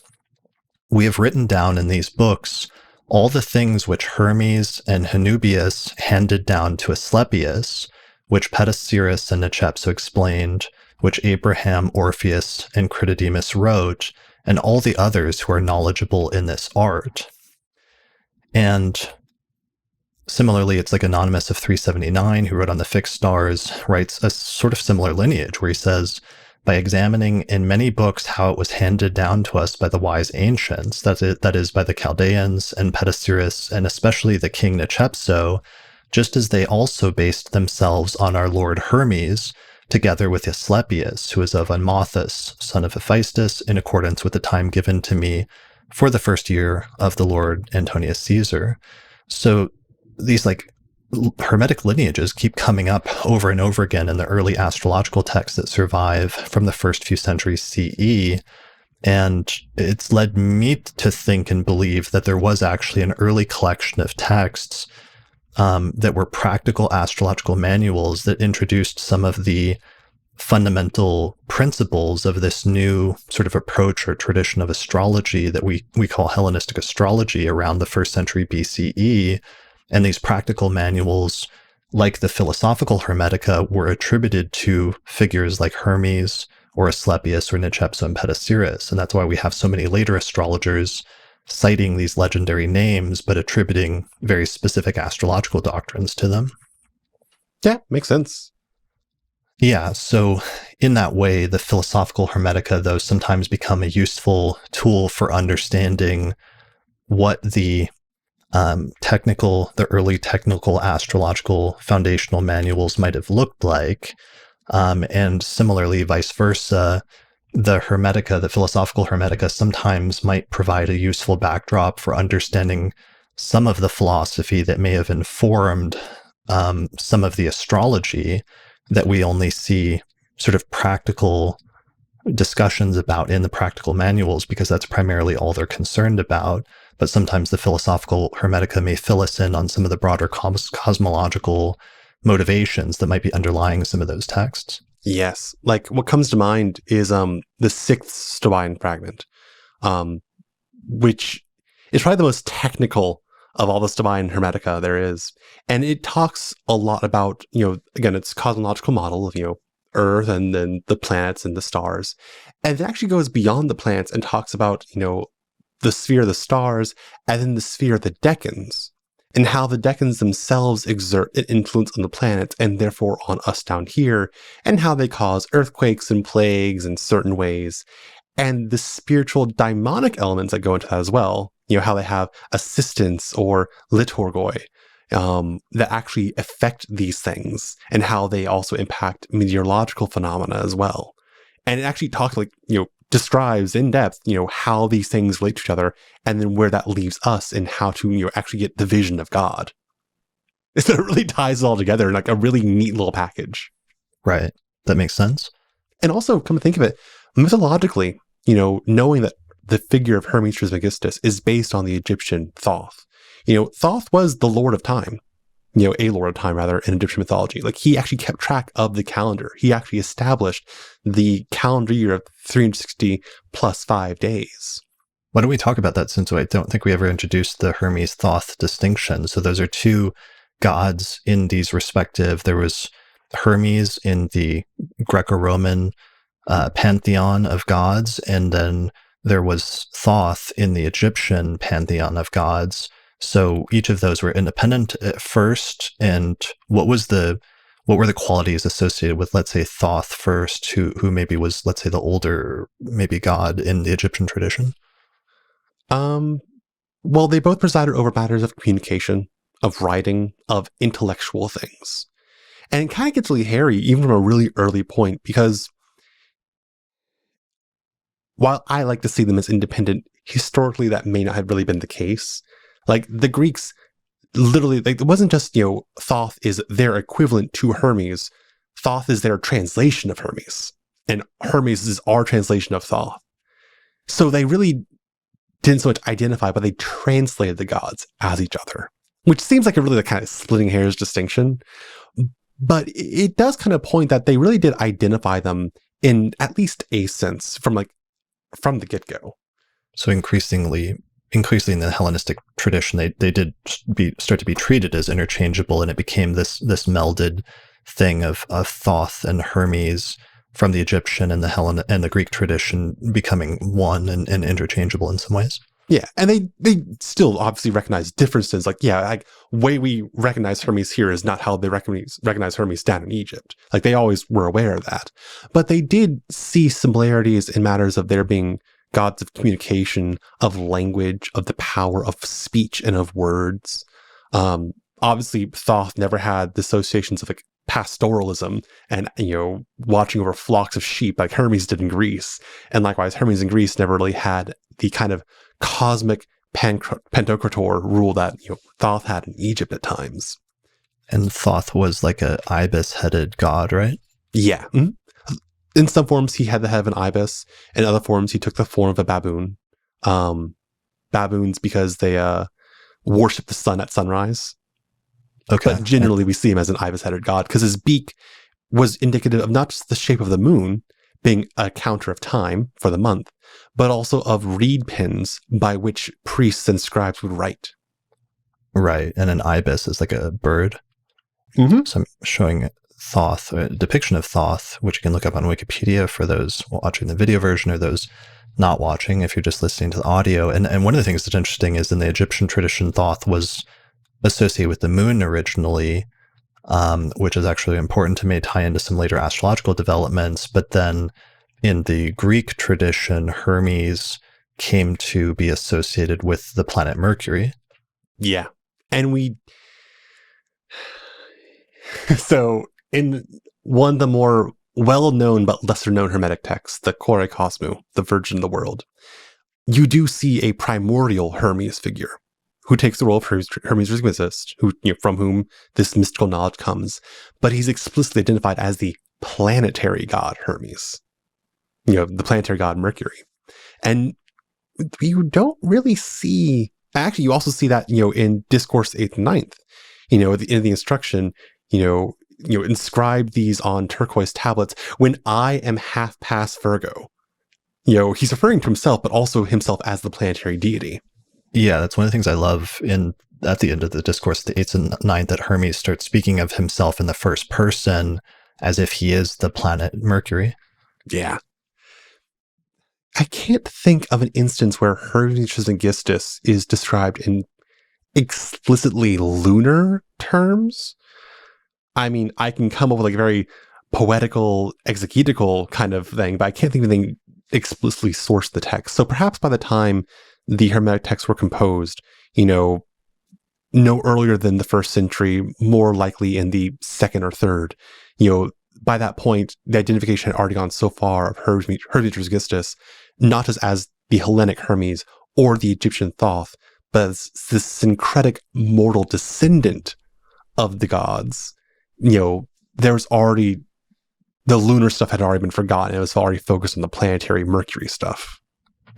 "We have written down in these books all the things which Hermes and Hanubius handed down to Asclepius, which Petasiris and Nicepso explained, which Abraham, Orpheus, and Critidemus wrote, and all the others who are knowledgeable in this art." And similarly, it's like Anonymous of 379, who wrote on the fixed stars, writes a sort of similar lineage where he says, "By examining in many books how it was handed down to us by the wise ancients, that is by the Chaldeans and Petasiris, and especially the king Nicepso, just as they also based themselves on our Lord Hermes, together with Asclepius, who is of Anmothus, son of Hephaestus, in accordance with the time given to me for the first year of the Lord Antonius Caesar." So these like Hermetic lineages keep coming up over and over again in the early astrological texts that survive from the first few centuries CE. And it's led me to think and believe that there was actually an early collection of texts that were practical astrological manuals that introduced some of the fundamental principles of this new sort of approach or tradition of astrology that we call Hellenistic astrology around the 1st century BCE. And these practical manuals, like the philosophical Hermetica, were attributed to figures like Hermes or Asclepius or Nicepso and Petasiris. And that's why we have so many later astrologers citing these legendary names, but attributing very specific astrological doctrines to them. Yeah, makes sense. Yeah, so in that way, the philosophical Hermetica, though, sometimes become a useful tool for understanding what the early technical astrological foundational manuals might have looked like. And similarly, vice versa, the Hermetica, the philosophical Hermetica, sometimes might provide a useful backdrop for understanding some of the philosophy that may have informed some of the astrology that we only see sort of practical discussions about in the practical manuals, because that's primarily all they're concerned about. But sometimes the philosophical Hermetica may fill us in on some of the broader cosmological motivations that might be underlying some of those texts. Yes. Like what comes to mind is the 6th Stoic fragment, which is probably the most technical of all the Stoic Hermetica there is. And it talks a lot about, again, its cosmological model of, Earth and then the planets and the stars. And it actually goes beyond the planets and talks about, the sphere of the stars and then the sphere of the decans, and how the decans themselves exert an influence on the planets and therefore on us down here, and how they cause earthquakes and plagues in certain ways, and the spiritual daimonic elements that go into that as well, how they have assistants or liturgoi that actually affect these things, and how they also impact meteorological phenomena as well. And it actually talks describes in depth, how these things relate to each other, and then where that leaves us and how to, actually get the vision of God. So it really ties it all together in like a really neat little package. Right. That makes sense. And also, come to think of it, mythologically, knowing that the figure of Hermes Trismegistus is based on the Egyptian Thoth. Thoth was the Lord of Time. A lord of time, rather, in Egyptian mythology. Like, he actually kept track of the calendar. He actually established the calendar year of 360 plus 5 days. Why don't we talk about that, since I don't think we ever introduced the Hermes-Thoth distinction. So those are two gods in these respective. There was Hermes in the Greco-Roman pantheon of gods, and then there was Thoth in the Egyptian pantheon of gods. So each of those were independent at first. And what were the qualities associated with, let's say, Thoth first, who maybe was, let's say, the older maybe god in the Egyptian tradition? Well, they both presided over matters of communication, of writing, of intellectual things. And it kind of gets really hairy, even from a really early point, because while I like to see them as independent, historically that may not have really been the case. Like the Greeks literally, like, it wasn't just, Thoth is their equivalent to Hermes. Thoth is their translation of Hermes. And Hermes is our translation of Thoth. So they really didn't so much identify, but they translated the gods as each other, which seems like a really kind of splitting hairs distinction. But it does kind of point that they really did identify them in at least a sense from the get-go. So increasingly in the Hellenistic tradition, they did start to be treated as interchangeable, and it became this melded thing of Thoth and Hermes from the Egyptian and the Greek tradition becoming one and interchangeable in some ways. Yeah, and they still obviously recognize differences. Way we recognize Hermes here is not how they recognize Hermes down in Egypt. Like, they always were aware of that. But they did see similarities in matters of there being gods of communication, of language, of the power of speech and of words. Obviously, Thoth never had the associations of pastoralism and, watching over flocks of sheep like Hermes did in Greece. And likewise, Hermes in Greece never really had the kind of cosmic Pantocrator rule that Thoth had in Egypt at times. And Thoth was like a ibis-headed god, right? Yeah. Mm-hmm. In some forms, he had the head of an ibis. In other forms, he took the form of a baboon. Baboons because they worship the sun at sunrise. Okay. But generally, we see him as an ibis-headed god because his beak was indicative of not just the shape of the moon, being a counter of time for the month, but also of reed pens by which priests and scribes would write. Right, and an ibis is like a bird. Mm-hmm. So I'm showing Thoth, a depiction of Thoth, which you can look up on Wikipedia for those watching the video version or those not watching if you're just listening to the audio. And one of the things that's interesting is in the Egyptian tradition, Thoth was associated with the moon originally, which is actually important to me, tie into some later astrological developments. But then in the Greek tradition, Hermes came to be associated with the planet Mercury. Yeah. And so in one of the more well-known but lesser-known Hermetic texts, the Kore Cosmu, the Virgin of the World, you do see a primordial Hermes figure who takes the role of Hermes Trismegistus, from whom this mystical knowledge comes. But he's explicitly identified as the planetary god Hermes, the planetary god Mercury. And you don't really see, actually, you also see that, in Discourse 8th and 9th, in the instruction, inscribe these on turquoise tablets when I am half past Virgo. He's referring to himself, but also himself as the planetary deity. Yeah, that's one of the things I love at the end of the Discourse, the 8th and 9th, that Hermes starts speaking of himself in the first person as if he is the planet Mercury. Yeah. I can't think of an instance where Hermes Trismegistus is described in explicitly lunar terms. I mean, I can come up with a very poetical, exegetical kind of thing, but I can't think of anything explicitly sourced the text. So perhaps by the time the Hermetic texts were composed, no earlier than the 1st century, more likely in the 2nd or 3rd, by that point, the identification had already gone so far of Hermes Trismegistus, not just as the Hellenic Hermes or the Egyptian Thoth, but as this syncretic mortal descendant of the gods. There's already, the lunar stuff had already been forgotten. It was already focused on the planetary Mercury stuff.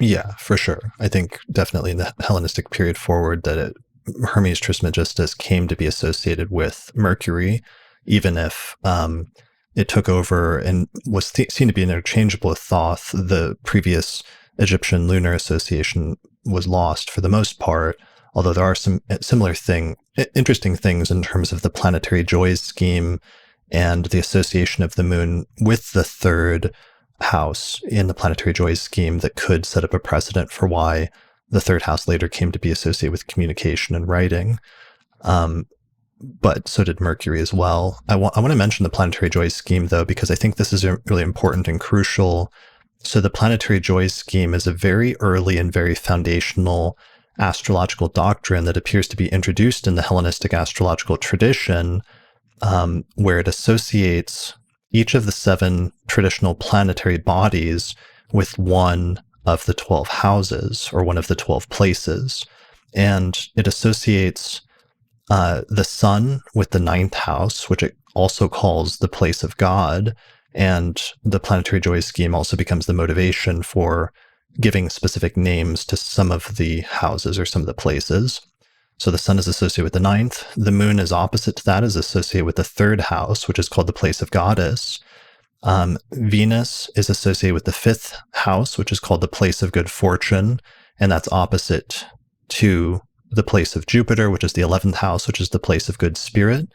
Yeah, for sure. I think definitely in the Hellenistic period forward that Hermes Trismegistus came to be associated with Mercury, even if it took over and was seen to be interchangeable with Thoth. The previous Egyptian lunar association was lost for the most part, although there are some interesting things in terms of the planetary joys scheme and the association of the moon with the 3rd house in the planetary joys scheme that could set up a precedent for why the 3rd house later came to be associated with communication and writing. But so did Mercury as well. I want to mention the planetary joys scheme, though, because I think this is really important and crucial So the planetary joy scheme is a very early and very foundational astrological doctrine that appears to be introduced in the Hellenistic astrological tradition, where it associates each of the 7 traditional planetary bodies with one of the 12 houses or one of the 12 places. And it associates the sun with the 9th house, which it also calls the place of God. And the planetary joy scheme also becomes the motivation for giving specific names to some of the houses or some of the places. So the sun is associated with the 9th. The moon is opposite to that, is associated with the 3rd house, which is called the place of goddess. Venus is associated with the 5th house, which is called the place of good fortune. And that's opposite to the place of Jupiter, which is the 11th house, which is the place of good spirit.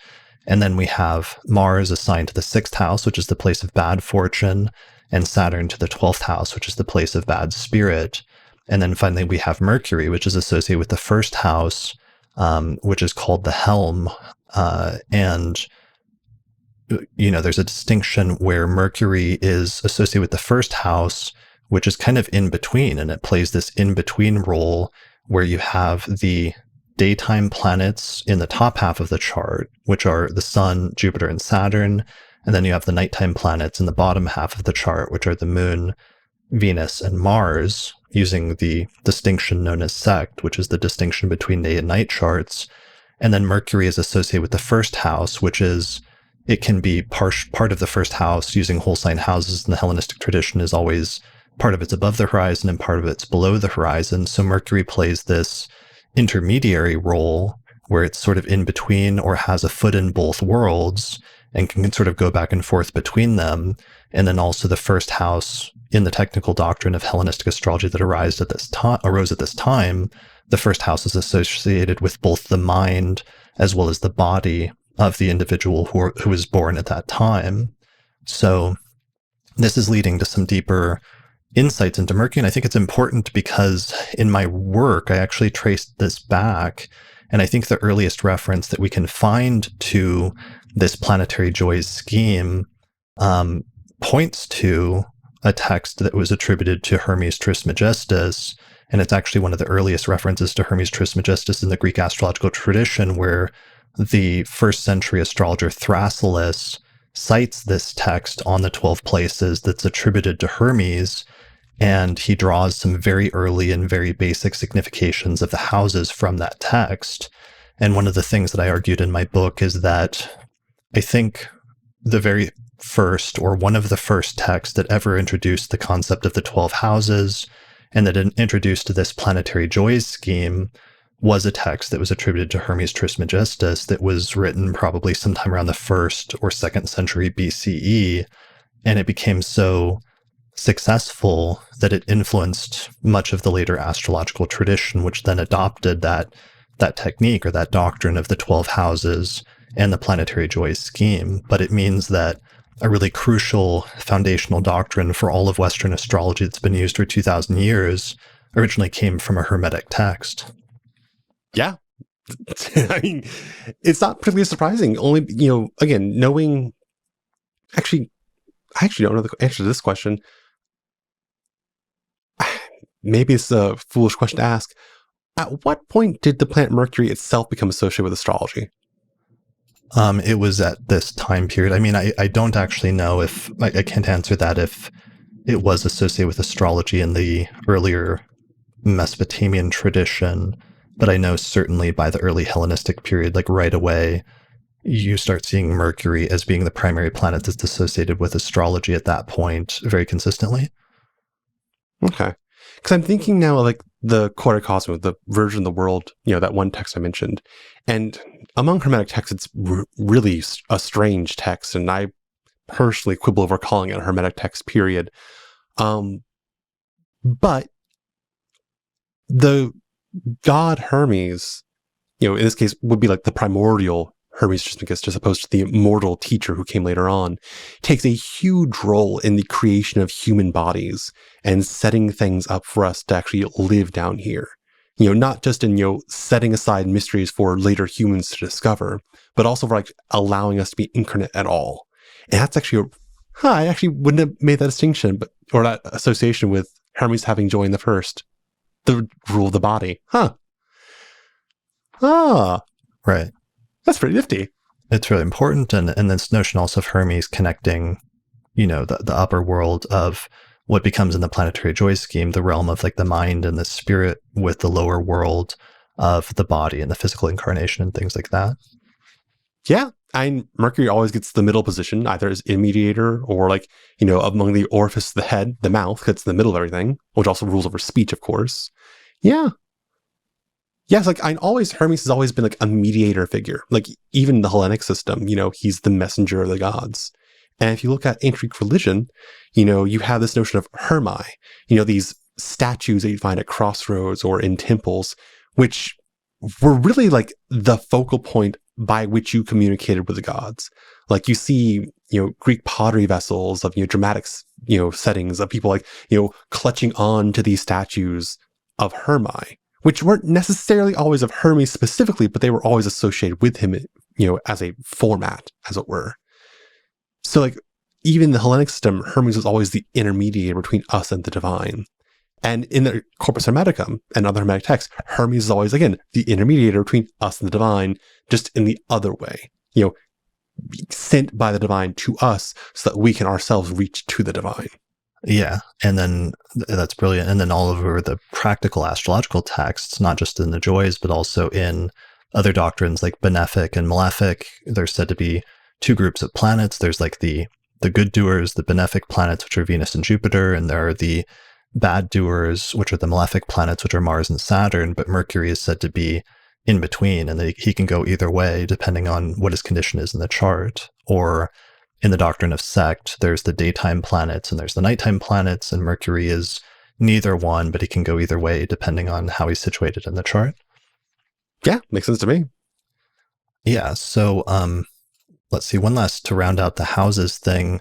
And then we have Mars assigned to the 6th house, which is the place of bad fortune, and Saturn to the 12th house, which is the place of bad spirit. And then finally, we have Mercury, which is associated with the 1st house, which is called the helm. And, there's a distinction where Mercury is associated with the 1st house, which is kind of in between, and it plays this in between role where you have the daytime planets in the top half of the chart, which are the Sun, Jupiter, and Saturn. And then you have the nighttime planets in the bottom half of the chart, which are the Moon, Venus, and Mars, using the distinction known as sect, which is the distinction between day and night charts. And then Mercury is associated with the 1st house, which is, it can be part of the 1st house. Using whole sign houses in the Hellenistic tradition is always part of it's above the horizon and part of it's below the horizon. So Mercury plays this intermediary role where it's sort of in between or has a foot in both worlds and can sort of go back and forth between them. And then also the 1st house in the technical doctrine of Hellenistic astrology that arose at this time, the 1st house is associated with both the mind as well as the body of the individual who was born at that time. So this is leading to some deeper insights into Mercury. And I think it's important because in my work, I actually traced this back. And I think the earliest reference that we can find to this planetary joys scheme points to a text that was attributed to Hermes Trismegistus. And it's actually one of the earliest references to Hermes Trismegistus in the Greek astrological tradition, where the 1st century astrologer Thrasyllus cites this text on the 12 places that's attributed to Hermes. And he draws some very early and very basic significations of the houses from that text. And one of the things that I argued in my book is that I think the very first, or one of the first texts that ever introduced the concept of the 12 houses and that introduced this planetary joys scheme was a text that was attributed to Hermes Trismegistus that was written probably sometime around the 1st or 2nd century BCE. And it became so successful that it influenced much of the later astrological tradition, which then adopted that technique or that doctrine of the 12 houses and the planetary joys scheme. But it means that a really crucial foundational doctrine for all of Western astrology that's been used for 2,000 years originally came from a Hermetic text. Yeah. I mean, it's not particularly surprising. Only, again, knowing... Actually, I actually don't know the answer to this question. Maybe it's a foolish question to ask. At what point did the planet Mercury itself become associated with astrology? It was at this time period. I mean, I don't actually know if, I can't answer that if it was associated with astrology in the earlier Mesopotamian tradition, but I know certainly by the early Hellenistic period, like right away, you start seeing Mercury as being the primary planet that's associated with astrology at that point very consistently. Okay. Because I'm thinking now like the Quarter Cosmos, the version of the world, that one text I mentioned. And among Hermetic texts, it's really a strange text. And I personally quibble over calling it a Hermetic text, period. But the god Hermes, in this case, would be like the primordial Hermes Trismegistus, as opposed to the immortal teacher who came later on, takes a huge role in the creation of human bodies and setting things up for us to actually live down here. Not just in, setting aside mysteries for later humans to discover, but also for like allowing us to be incarnate at all. And that's actually, I actually wouldn't have made that distinction, but or that association with Hermes having joined the first, the rule of the body. Huh. Ah, Right. that's pretty nifty. It's really important. And this notion also of Hermes connecting, the upper world of what becomes in the planetary joy scheme, the realm of like the mind and the spirit, with the lower world of the body and the physical incarnation and things like that. Yeah. And Mercury always gets the middle position, either as mediator or like, among the orifice of the head, the mouth gets in the middle of everything, which also rules over speech, of course. Yeah. Yes, like Hermes has always been like a mediator figure. Like even the Hellenic system, he's the messenger of the gods. And if you look at ancient Greek religion, you have this notion of Hermi, these statues that you find at crossroads or in temples, which were really like the focal point by which you communicated with the gods. Like you see, Greek pottery vessels of, dramatic, settings of people like, clutching on to these statues of Hermi, which weren't necessarily always of Hermes specifically, but they were always associated with him, as a format, as it were. So like even the Hellenic system, Hermes was always the intermediator between us and the divine. And in the Corpus Hermeticum and other Hermetic texts, Hermes is always, again, the intermediator between us and the divine, just in the other way, sent by the divine to us so that we can ourselves reach to the divine. Yeah. And then that's brilliant. And then all over the practical astrological texts, not just in the joys, but also in other doctrines like benefic and malefic, there's said to be two groups of planets. There's like the good doers, the benefic planets, which are Venus and Jupiter, and there are the bad doers, which are the malefic planets, which are Mars and Saturn, but Mercury is said to be in between, and he can go either way depending on what his condition is in the chart. Or in the doctrine of sect, there's the daytime planets and there's the nighttime planets, and Mercury is neither one, but he can go either way depending on how he's situated in the chart. Yeah, makes sense to me. Yeah, so let's see, one last to round out the houses thing.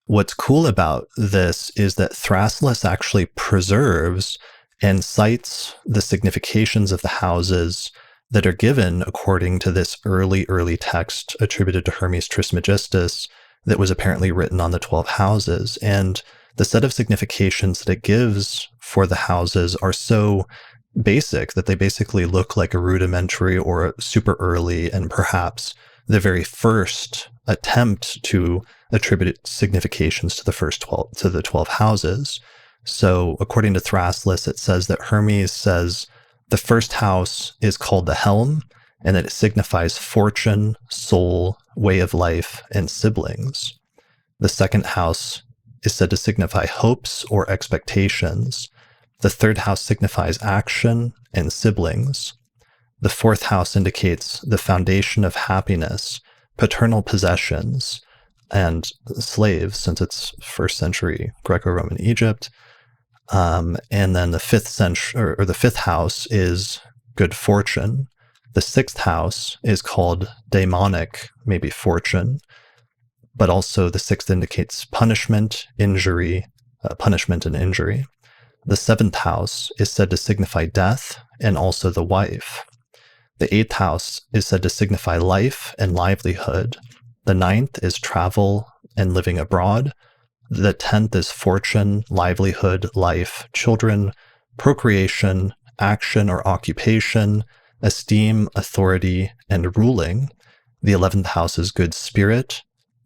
What's cool about this is that Thrasyllus actually preserves and cites the significations of the houses that are given according to this early text attributed to Hermes Trismegistus that was apparently written on the 12 houses. And the set of significations that it gives for the houses are so basic that they basically look like a rudimentary or a super early and perhaps the very first attempt to attribute significations to the 12 houses. So according to Thrasyllus, it says that Hermes says the first house is called the helm, and that it signifies fortune, soul, way of life, and siblings. The second house is said to signify hopes or expectations. The third house signifies action and siblings. The fourth house indicates the foundation of happiness, paternal possessions, and slaves, since it's first century Greco-Roman Egypt. And then the fifth house is good fortune. The sixth house is called daemonic, maybe fortune, but also the sixth indicates punishment and injury. The seventh house is said to signify death and also the wife. The eighth house is said to signify life and livelihood. The ninth is travel and living abroad. The 10th is fortune, livelihood, life, children, procreation, action or occupation, esteem, authority, and ruling. The 11th house is good spirit,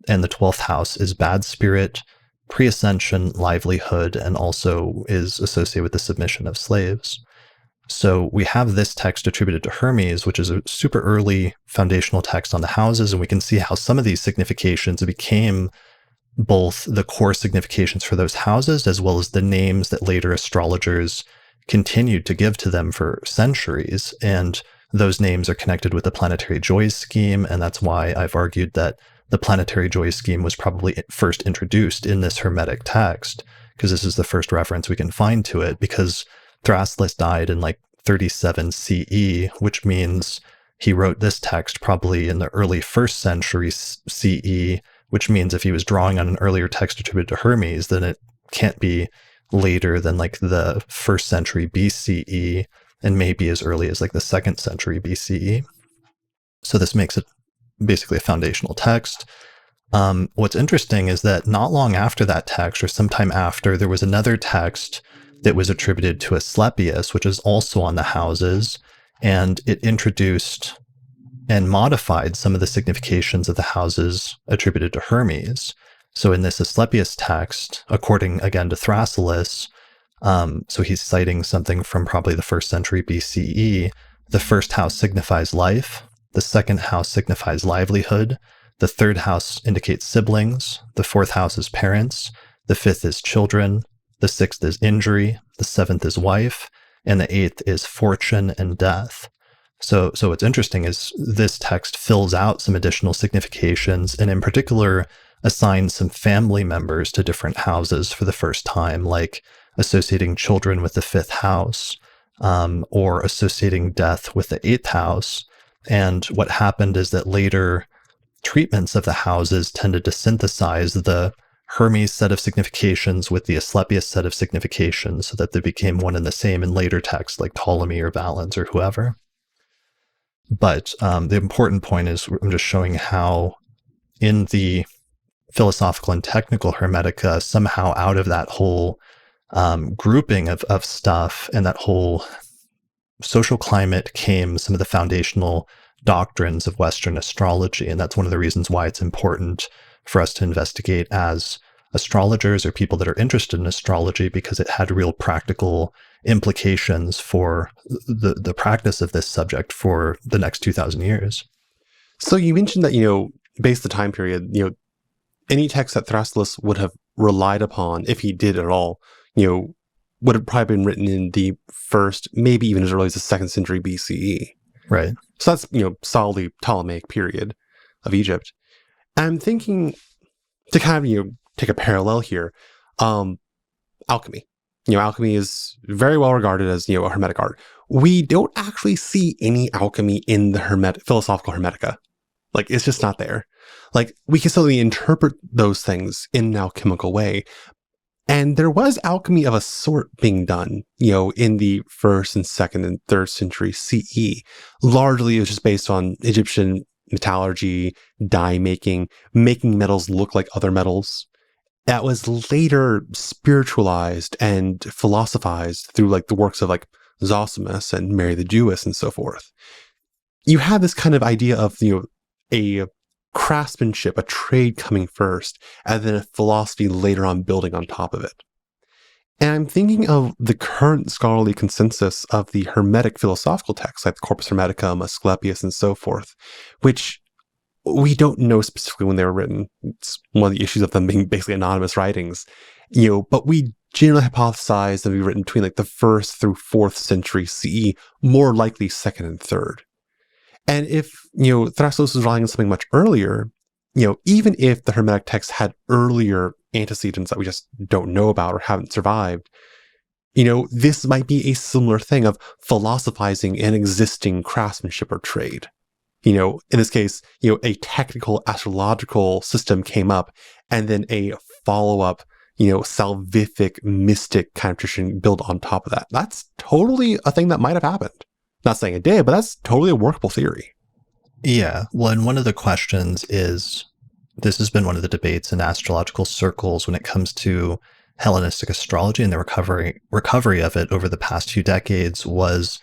and the 12th house is bad spirit, pre-ascension, livelihood, and also is associated with the submission of slaves. So we have this text attributed to Hermes, which is a super early foundational text on the houses, and we can see how some of these significations became both the core significations for those houses, as well as the names that later astrologers continued to give to them for centuries. And those names are connected with the planetary joys scheme, and that's why I've argued that the planetary joys scheme was probably first introduced in this Hermetic text, because this is the first reference we can find to it, because Thrasyllus died in like 37 CE, which means he wrote this text probably in the early 1st century CE, which means if he was drawing on an earlier text attributed to Hermes, then it can't be later than like the 1st century BCE, and maybe as early as like the 2nd century BCE. So this makes it basically a foundational text. What's interesting is that not long after that text, or sometime after, there was another text that was attributed to Asclepius, which is also on the houses, and it introduced and modified some of the significations of the houses attributed to Hermes. So in this Asclepius text, according again to Thrasyllus, so he's citing something from probably the 1st century BCE, the first house signifies life, the second house signifies livelihood, the third house indicates siblings, the fourth house is parents, the fifth is children, the sixth is injury, the seventh is wife, and the eighth is fortune and death. So what's interesting is this text fills out some additional significations, and in particular assigns some family members to different houses for the first time, like associating children with the fifth house, or associating death with the eighth house. And what happened is that later treatments of the houses tended to synthesize the Hermes set of significations with the Asclepius set of significations so that they became one and the same in later texts like Ptolemy or Valens or whoever. But the important point is I'm just showing how in the philosophical and technical Hermetica, somehow out of that whole grouping of stuff and that whole social climate came some of the foundational doctrines of Western astrology. And that's one of the reasons why it's important for us to investigate as astrologers or people that are interested in astrology, because it had real practical implications for the practice of this subject for the next 2,000 years. So you mentioned that, based the time period, any text that Thrasyllus would have relied upon, if he did at all, would have probably been written in the 1st, maybe even as early as the 2nd century BCE. Right. So that's, solidly Ptolemaic period of Egypt. I'm thinking to kind of, take a parallel here, alchemy. Alchemy is very well regarded as, a Hermetic art. We don't actually see any alchemy in the philosophical Hermetica. Like, it's just not there. Like, we can certainly interpret those things in an alchemical way. And there was alchemy of a sort being done, in the 1st and 2nd and 3rd century CE. Largely, it was just based on Egyptian metallurgy, dye making metals look like other metals. That was later spiritualized and philosophized through like the works of like Zosimos and Mary the Jewess and so forth. You have this kind of idea of, a craftsmanship, a trade coming first, and then a philosophy later on building on top of it. And I'm thinking of the current scholarly consensus of the Hermetic philosophical texts, like the Corpus Hermeticum, Asclepius, and so forth, which we don't know specifically when they were written. It's one of the issues of them being basically anonymous writings, but we generally hypothesize them to be written between like the 1st through 4th century CE, more likely 2nd and 3rd. And if, Thrasyllus was relying on something much earlier, even if the Hermetic text had earlier antecedents that we just don't know about or haven't survived, this might be a similar thing of philosophizing an existing craftsmanship or trade. In this case, a technical astrological system came up and then a follow-up, salvific mystic kind of tradition built on top of that. That's totally a thing that might have happened. Not saying it did, but that's totally a workable theory. Yeah. Well, and one of the questions is, this has been one of the debates in astrological circles when it comes to Hellenistic astrology and the recovery of it over the past few decades was,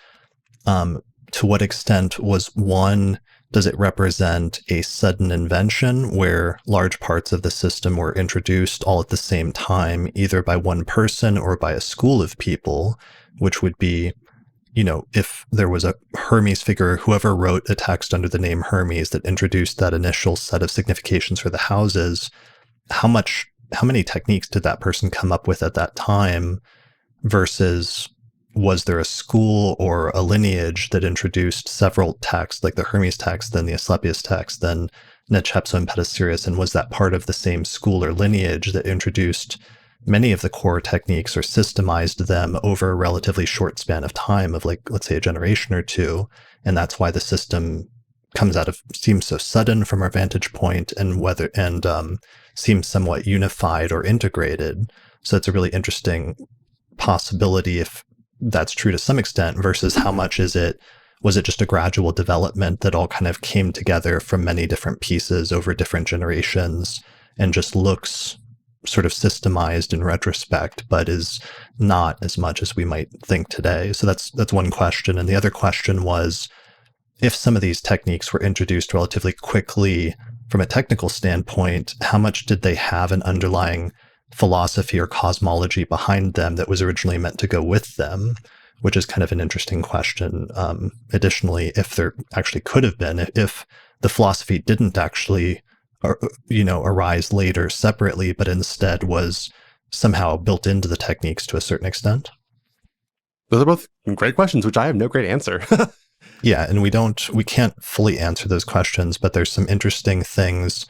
to what extent was one, does it represent a sudden invention where large parts of the system were introduced all at the same time, either by one person or by a school of people, which would be, if there was a Hermes figure, whoever wrote a text under the name Hermes that introduced that initial set of significations for the houses, how many techniques did that person come up with at that time versus was there a school or a lineage that introduced several texts, like the Hermes text, then the Asclepius text, then Netshepso and Petasiris, and was that part of the same school or lineage that introduced many of the core techniques or systemized them over a relatively short span of time of like, let's say a generation or two. And that's why the system seems so sudden from our vantage point and seems somewhat unified or integrated. So it's a really interesting possibility if that's true to some extent versus how much is it was it just a gradual development that all kind of came together from many different pieces over different generations and just looks sort of systemized in retrospect, but is not as much as we might think today? So that's one question. And the other question was, if some of these techniques were introduced relatively quickly from a technical standpoint, how much did they have an underlying philosophy or cosmology behind them that was originally meant to go with them? Which is kind of an interesting question. Additionally, if there actually could have been, if the philosophy didn't actually, arise later separately, but instead was somehow built into the techniques to a certain extent. Those are both great questions, which I have no great answer. Yeah, and we can't fully answer those questions, but there's some interesting things.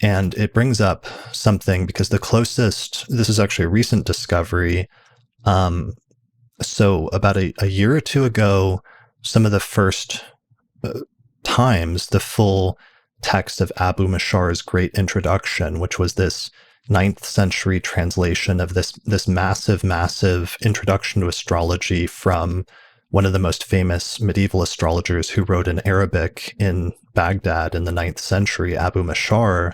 And it brings up something because this is actually a recent discovery. So about a year or two ago, some of the first times, the full text of Abu Mashar's Great Introduction, which was this 9th century translation of this massive introduction to astrology from one of the most famous medieval astrologers who wrote in Arabic in Baghdad in the 9th century, Abu Mashar.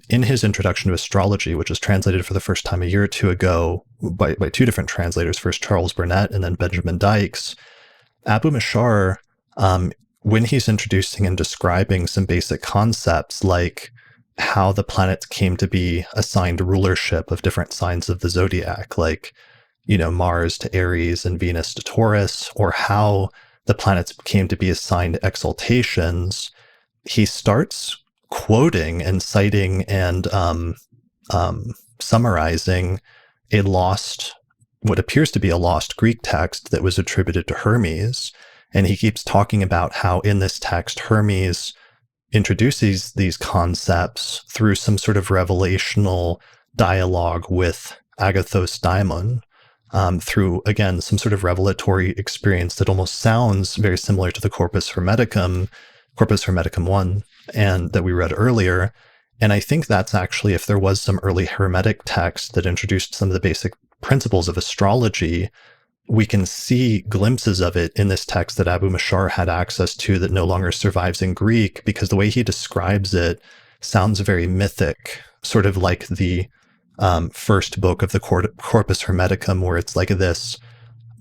In his introduction to astrology, which was translated for the first time a year or two ago by two different translators, first Charles Burnett and then Benjamin Dykes, Abu Mashar, when he's introducing and describing some basic concepts like how the planets came to be assigned rulership of different signs of the zodiac, like, Mars to Aries and Venus to Taurus, or how the planets came to be assigned exaltations, he starts quoting and citing and summarizing what appears to be a lost Greek text that was attributed to Hermes. And he keeps talking about how in this text, Hermes introduces these concepts through some sort of revelational dialogue with Agathos Daimon, through, again, some sort of revelatory experience that almost sounds very similar to the Corpus Hermeticum 1, and that we read earlier. And I think that's actually, if there was some early Hermetic text that introduced some of the basic principles of astrology, we can see glimpses of it in this text that Abu Mashar had access to that no longer survives in Greek, because the way he describes it sounds very mythic, sort of like the first book of the Corpus Hermeticum, where it's like this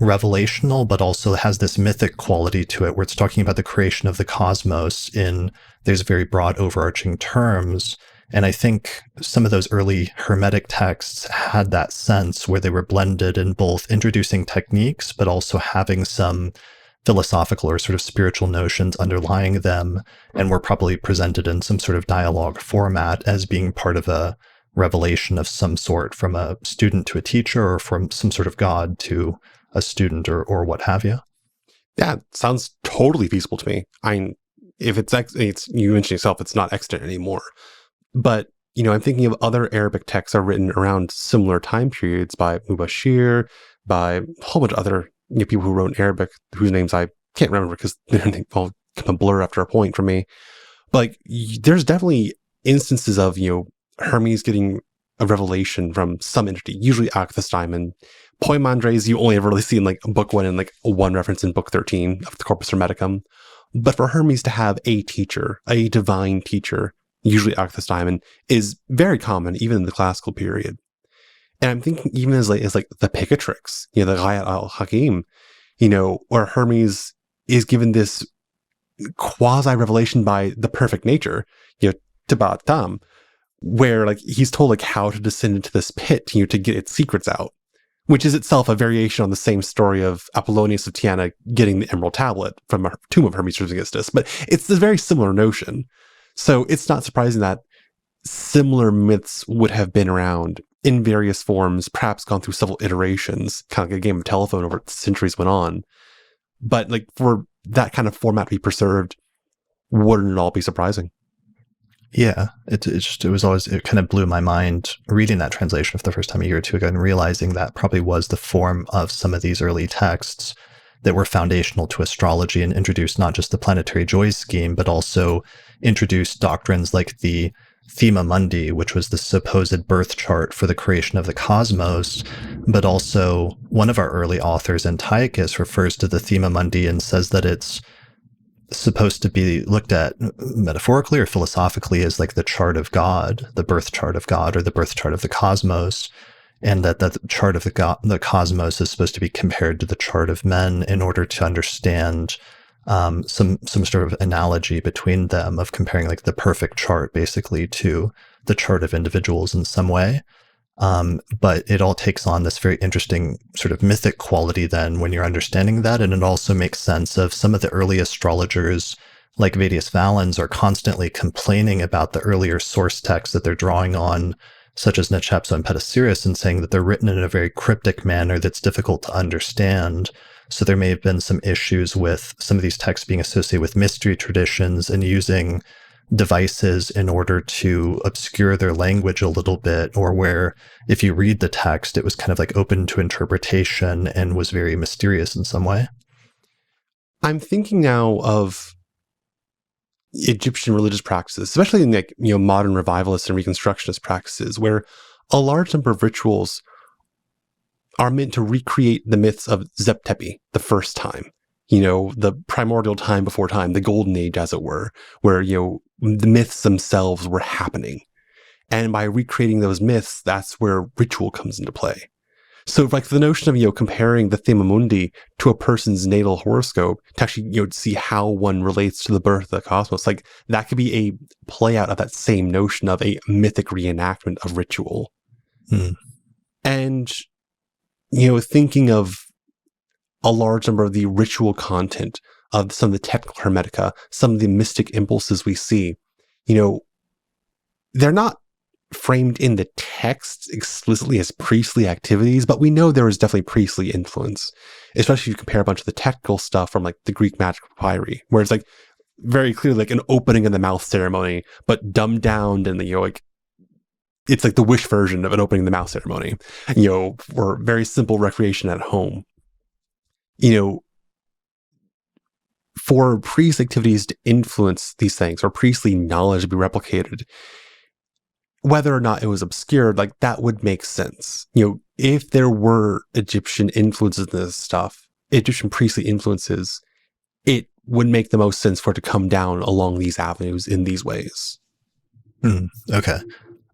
revelational, but also has this mythic quality to it, where it's talking about the creation of the cosmos in these very broad overarching terms. And I think some of those early Hermetic texts had that sense where they were blended in both introducing techniques, but also having some philosophical or sort of spiritual notions underlying them, and were probably presented in some sort of dialogue format as being part of a revelation of some sort from a student to a teacher, or from some sort of god to a student, or what have you. Yeah, sounds totally feasible to me. If it's you mentioned yourself, it's not extant anymore. But, I'm thinking of other Arabic texts are written around similar time periods by Mubashir, by a whole bunch of other people who wrote in Arabic, whose names I can't remember because they're all kind of blur after a point for me. But there's definitely instances of, Hermes getting a revelation from some entity, usually Agathos Daimon. Poimandres, you only ever really see in like book 1 and like one reference in book 13 of the Corpus Hermeticum. But for Hermes to have a teacher, a divine teacher, usually Agathos Daimon, is very common even in the classical period. And I'm thinking even as late as like the Picatrix, the Ghayat al-Hakim, where Hermes is given this quasi-revelation by the perfect nature, Tabat Tam, where like he's told like how to descend into this pit, to get its secrets out, which is itself a variation on the same story of Apollonius of Tyana getting the Emerald Tablet from a tomb of Hermes Trismegistus. But it's a very similar notion. So it's not surprising that similar myths would have been around in various forms, perhaps gone through several iterations, kind of like a game of telephone over centuries went on. But like for that kind of format to be preserved, wouldn't it all be surprising? Yeah, it kind of blew my mind reading that translation for the first time a year or two ago and realizing that probably was the form of some of these early texts that were foundational to astrology and introduced not just the planetary joy scheme, but also introduced doctrines like the Thema Mundi, which was the supposed birth chart for the creation of the cosmos. But also, one of our early authors, Antiochus, refers to the Thema Mundi and says that it's supposed to be looked at metaphorically or philosophically as like the chart of God, the birth chart of God, or the birth chart of the cosmos, and that the chart of the cosmos is supposed to be compared to the chart of men in order to understand some sort of analogy between them, of comparing like the perfect chart basically to the chart of individuals in some way. But it all takes on this very interesting sort of mythic quality then when you're understanding that. And it also makes sense of some of the early astrologers like Vettius Valens are constantly complaining about the earlier source texts that they're drawing on, such as Neccepso and Petasiris, and saying that they're written in a very cryptic manner that's difficult to understand. So there may have been some issues with some of these texts being associated with mystery traditions and using devices in order to obscure their language a little bit, or where if you read the text, it was kind of like open to interpretation and was very mysterious in some way. I'm thinking now of Egyptian religious practices, especially in like, modern revivalist and reconstructionist practices, where a large number of rituals are meant to recreate the myths of Zep-Tepi, the first time, the primordial time before time, the golden age, as it were, where, the myths themselves were happening. And by recreating those myths, that's where ritual comes into play. So like the notion of, comparing the Thema Mundi to a person's natal horoscope to actually, see how one relates to the birth of the cosmos, like that could be a play out of that same notion of a mythic reenactment of ritual. And, thinking of a large number of the ritual content of some of the technical Hermetica, some of the mystic impulses we see, they're not framed in the text explicitly as priestly activities, but we know there is definitely priestly influence, especially if you compare a bunch of the technical stuff from like the Greek magic papyri, where it's like very clearly like an opening in the mouth ceremony, but dumbed down and like it's like the wish version of an opening in the mouth ceremony, for very simple recreation at home. For priest activities to influence these things, or priestly knowledge to be replicated, whether or not it was obscured, like that would make sense. If there were Egyptian influences in this stuff, Egyptian priestly influences, it would make the most sense for it to come down along these avenues in these ways. Okay.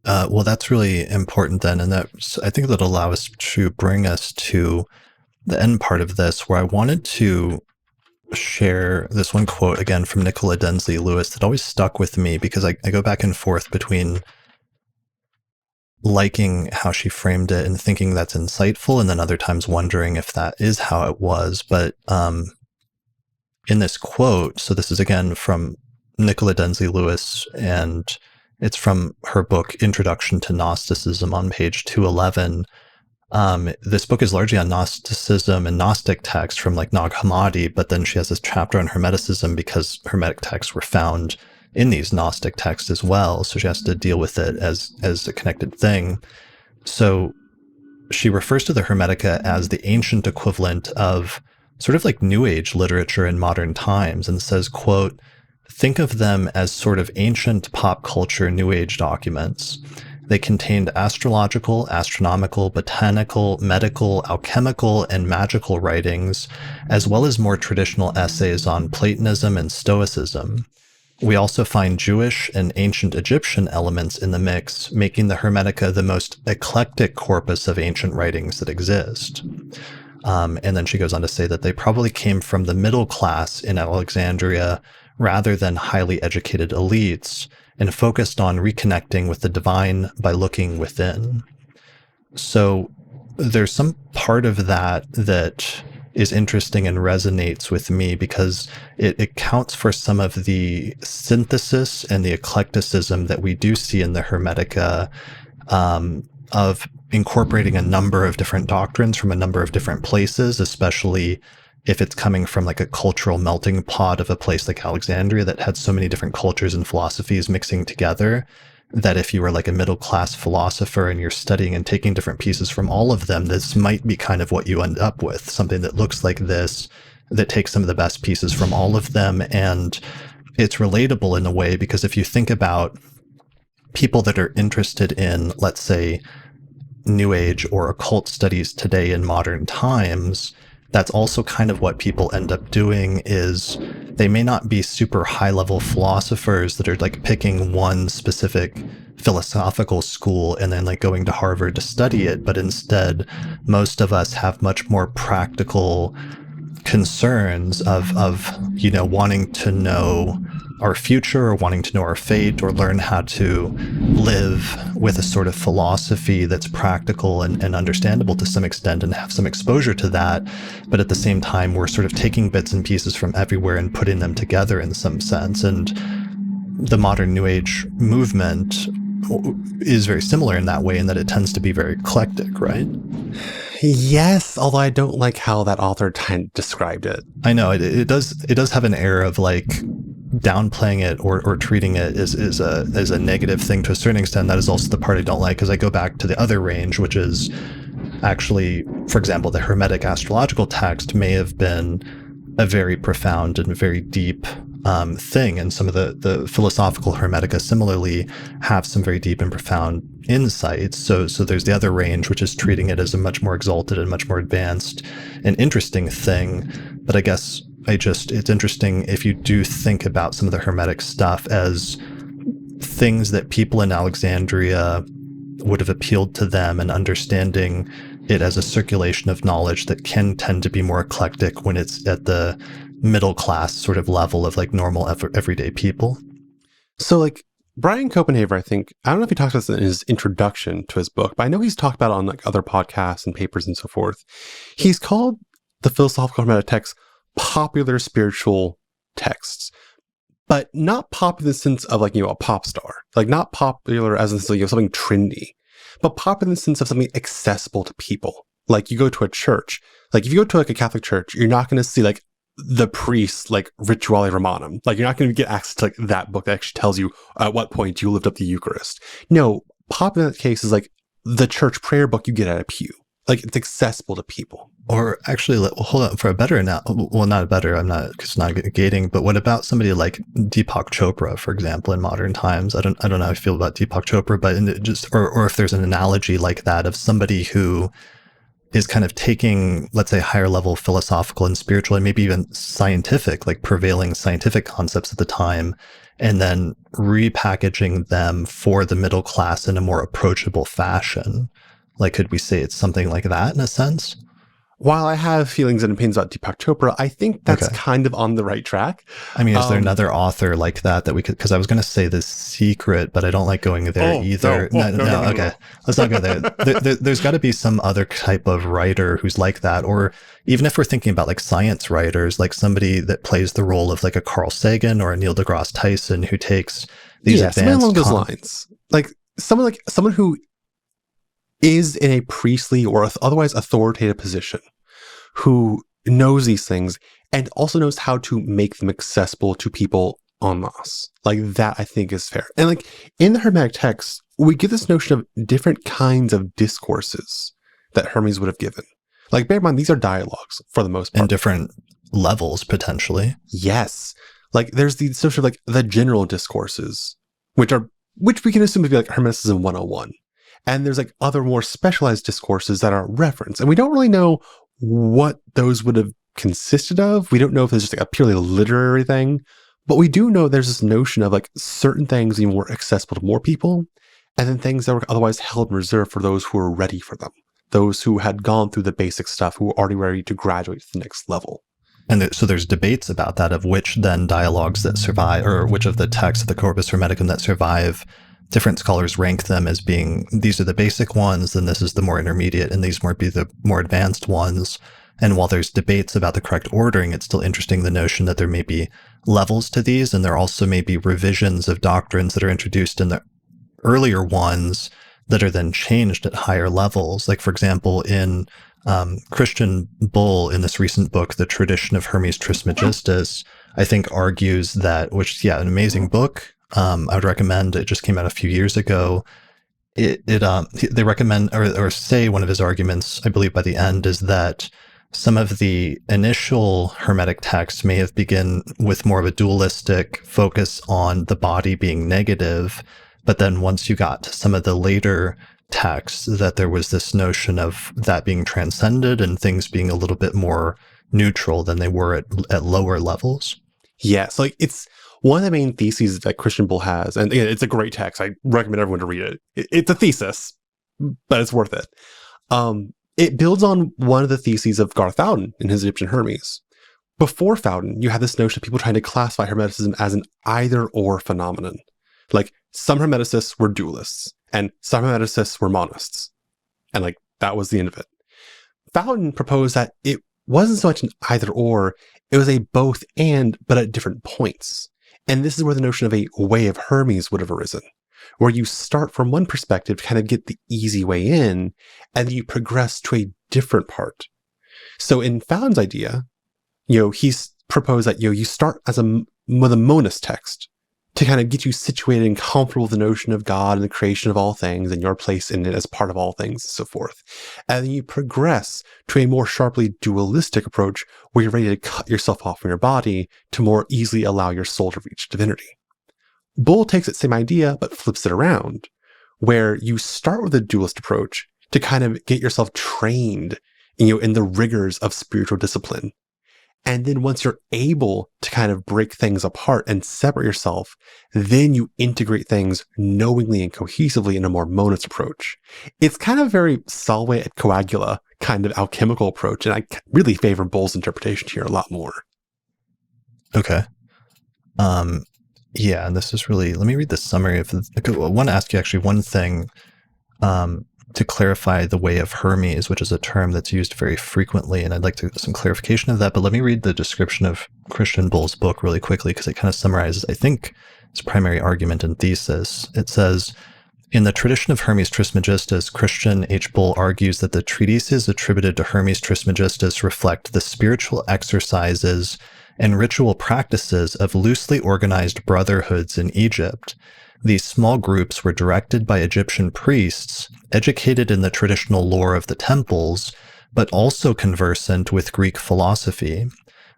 Well, that's really important then. And I think that'll allow us to bring us to the end part of this, where I wanted to share this one quote again from Nicola Densley Lewis that always stuck with me, because I go back and forth between liking how she framed it and thinking that's insightful, and then other times wondering if that is how it was. But in this quote, so this is again from Nicola Densley Lewis, and it's from her book Introduction to Gnosticism on page 211. This book is largely on Gnosticism and Gnostic texts from like Nag Hammadi, but then she has this chapter on Hermeticism because Hermetic texts were found in these Gnostic texts as well. So she has to deal with it as a connected thing. So she refers to the Hermetica as the ancient equivalent of sort of like New Age literature in modern times, and says, quote, "Think of them as sort of ancient pop culture New Age documents. They contained astrological, astronomical, botanical, medical, alchemical, and magical writings, as well as more traditional essays on Platonism and Stoicism. We also find Jewish and ancient Egyptian elements in the mix, making the Hermetica the most eclectic corpus of ancient writings that exist." And then she goes on to say that they probably came from the middle class in Alexandria rather than highly educated elites, and focused on reconnecting with the divine by looking within. So there's some part of that is interesting and resonates with me, because it accounts for some of the synthesis and the eclecticism that we do see in the Hermetica, of incorporating a number of different doctrines from a number of different places, especially if it's coming from like a cultural melting pot of a place like Alexandria that had so many different cultures and philosophies mixing together, that if you were like a middle class philosopher and you're studying and taking different pieces from all of them, this might be kind of what you end up with, something that looks like this, that takes some of the best pieces from all of them. And it's relatable in a way, because if you think about people that are interested in, let's say, New Age or occult studies today in modern times, that's also kind of what people end up doing. Is they may not be super high level philosophers that are like picking one specific philosophical school and then like going to Harvard to study it, but instead most of us have much more practical concerns of wanting to know our future, or wanting to know our fate, or learn how to live with a sort of philosophy that's practical and understandable to some extent, and have some exposure to that. But at the same time, we're sort of taking bits and pieces from everywhere and putting them together in some sense. And the modern New Age movement is very similar in that way, in that it tends to be very eclectic, right? Yes, although I don't like how that author described it. I know it does have an air of like downplaying it or treating it as a negative thing to a certain extent. That is also the part I don't like, because I go back to the other range, which is actually, for example, the Hermetic astrological text may have been a very profound and very deep thing, and some of the philosophical Hermetica similarly have some very deep and profound insights. So there's the other range, which is treating it as a much more exalted and much more advanced and interesting thing. But I guess it's interesting if you do think about some of the Hermetic stuff as things that people in Alexandria would have appealed to them, and understanding it as a circulation of knowledge that can tend to be more eclectic when it's at the middle class sort of level of like normal everyday people. So like Brian Copenhaver, I don't know if he talks about this in his introduction to his book, but I know he's talked about it on like other podcasts and papers and so forth. He's called the philosophical Hermetic texts popular spiritual texts, but not popular in the sense of like, a pop star, like not popular as in something trendy, but popular in the sense of something accessible to people. Like you go to a church, like if you go to like a Catholic church, you're not going to see like the priest, like Rituale Romanum. Like you're not going to get access to like that book that actually tells you at what point you lift up the Eucharist. No, popular in that case is like the church prayer book you get at a pew. Like it's accessible to people. Or actually, hold on, for a better not a better, it's not gating, but what about somebody like Deepak Chopra, for example, in modern times? I don't know how I feel about Deepak Chopra, but or if there's an analogy like that of somebody who is kind of taking, let's say, higher level philosophical and spiritual and maybe even scientific, like prevailing scientific concepts at the time, and then repackaging them for the middle class in a more approachable fashion. Like, could we say it's something like that in a sense? While I have feelings and opinions about Deepak Chopra, I think that's kind of on the right track. I mean, is there another author like that we could, because I was going to say The Secret, but I don't like going there either. No, okay. Let's not go there. There's got to be some other type of writer who's like that. Or even if we're thinking about like science writers, like somebody that plays the role of like a Carl Sagan or a Neil deGrasse Tyson, who takes these advanced... along those lines. Like someone who is in a priestly or otherwise authoritative position, who knows these things and also knows how to make them accessible to people en masse. Like that, I think, is fair. And like in the Hermetic text, we get this notion of different kinds of discourses that Hermes would have given. Like, bear in mind, these are dialogues for the most part. And different levels, potentially. Yes. Like there's the notion of like the general discourses, which we can assume to be like Hermeticism 101. And there's like other more specialized discourses that are referenced. And we don't really know what those would have consisted of. We don't know if it's just like a purely literary thing, but we do know there's this notion of like certain things being more accessible to more people, and then things that were otherwise held in reserve for those who were ready for them, those who had gone through the basic stuff, who were already ready to graduate to the next level. And so there's debates about that, of which then dialogues that survive, or which of the texts of the Corpus Hermeticum that survive. Different scholars rank them as being, these are the basic ones, then this is the more intermediate, and these might be the more advanced ones. And while there's debates about the correct ordering, it's still interesting, the notion that there may be levels to these, and there also may be revisions of doctrines that are introduced in the earlier ones that are then changed at higher levels. Like, for example, in Christian Bull, in this recent book, The Tradition of Hermes Trismegistus, I think argues that, an amazing book. I would recommend. It just came out a few years ago. They recommend or say one of his arguments, I believe by the end, is that some of the initial Hermetic texts may have begun with more of a dualistic focus on the body being negative, But then once you got to some of the later texts, that there was this notion of that being transcended and things being a little bit more neutral than they were at lower levels. Yeah, so like it's one of the main theses that Christian Bull has, and again, it's a great text. I recommend everyone to read it. It's a thesis, but it's worth it. It builds on one of the theses of Garth Fowden in his Egyptian Hermes. Before Fowden, you had this notion of people trying to classify Hermeticism as an either-or phenomenon. Like, some Hermeticists were dualists, and some Hermeticists were monists. And like, that was the end of it. Fowden proposed that it wasn't so much an either-or, it was a both and, but at different points. And this is where the notion of a Way of Hermes would have arisen, where you start from one perspective to kind of get the easy way in, and then you progress to a different part. So in Fowden's idea, he's proposed that, you start with a monist text to kind of get you situated and comfortable with the notion of God and the creation of all things and your place in it as part of all things and so forth. And then you progress to a more sharply dualistic approach where you're ready to cut yourself off from your body to more easily allow your soul to reach divinity. Bull takes that same idea, but flips it around, where you start with a dualist approach to kind of get yourself trained, in the rigors of spiritual discipline. And then once you're able to kind of break things apart and separate yourself, then you integrate things knowingly and cohesively in a more monist approach. It's kind of very Salve et Coagula kind of alchemical approach, and I really favor Bull's interpretation here a lot more. Okay. Yeah, and this is really, let me read the summary of I want to ask you actually one thing to clarify the Way of Hermes, which is a term that's used very frequently, and I'd like to get some clarification of that. But let me read the description of Christian Bull's book really quickly, because it kind of summarizes, I think, his primary argument and thesis. It says, in the tradition of Hermes Trismegistus, Christian H. Bull argues that the treatises attributed to Hermes Trismegistus reflect the spiritual exercises and ritual practices of loosely organized brotherhoods in Egypt. These small groups were directed by Egyptian priests, educated in the traditional lore of the temples, but also conversant with Greek philosophy.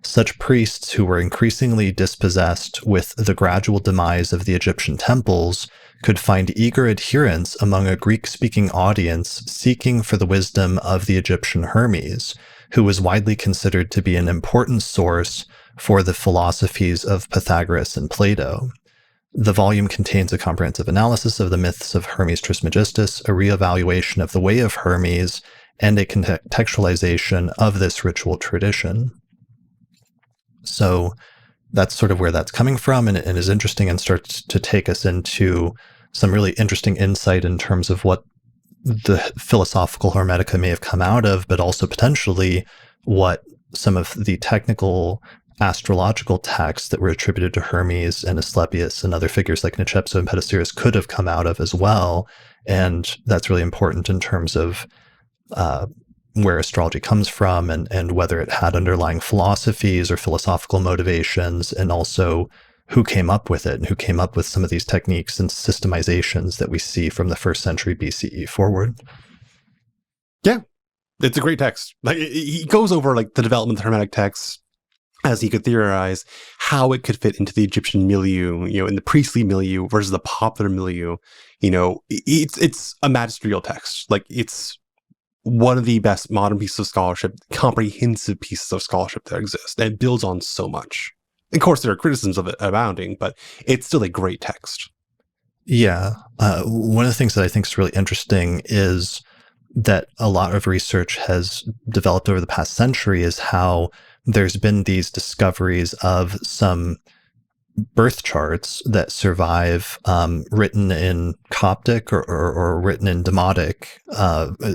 Such priests, who were increasingly dispossessed with the gradual demise of the Egyptian temples, could find eager adherents among a Greek-speaking audience seeking for the wisdom of the Egyptian Hermes, who was widely considered to be an important source for the philosophies of Pythagoras and Plato. The volume contains a comprehensive analysis of the myths of Hermes Trismegistus, a reevaluation of the Way of Hermes, and a contextualization of this ritual tradition. So that's sort of where that's coming from, and it is interesting and starts to take us into some really interesting insight in terms of what the philosophical Hermetica may have come out of, but also potentially what some of the technical astrological texts that were attributed to Hermes and Asclepius and other figures like Nicepso and Pedicurus could have come out of as well. And that's really important in terms of where astrology comes from and whether it had underlying philosophies or philosophical motivations, and also who came up with it and who came up with some of these techniques and systemizations that we see from the 1st century BCE forward. Yeah, it's a great text. Like, he goes over like the development of the Hermetic texts, as he could theorize how it could fit into the Egyptian milieu, in the priestly milieu versus the popular milieu. It's a magisterial text. Like, it's one of the best modern pieces of scholarship, comprehensive pieces of scholarship that exist. And it builds on so much. Of course, there are criticisms of it abounding, but it's still a great text. Yeah. One of the things that I think is really interesting is that a lot of research has developed over the past century is how there's been these discoveries of some birth charts that survive, written in Coptic or written in Demotic,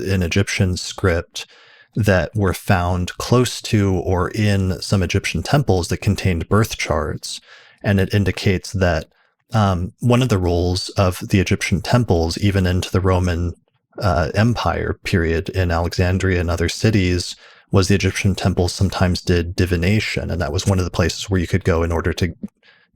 in Egyptian script, that were found close to or in some Egyptian temples that contained birth charts. And it indicates that one of the roles of the Egyptian temples, even into the Roman Empire period in Alexandria and other cities, was the Egyptian temples sometimes did divination. And that was one of the places where you could go in order to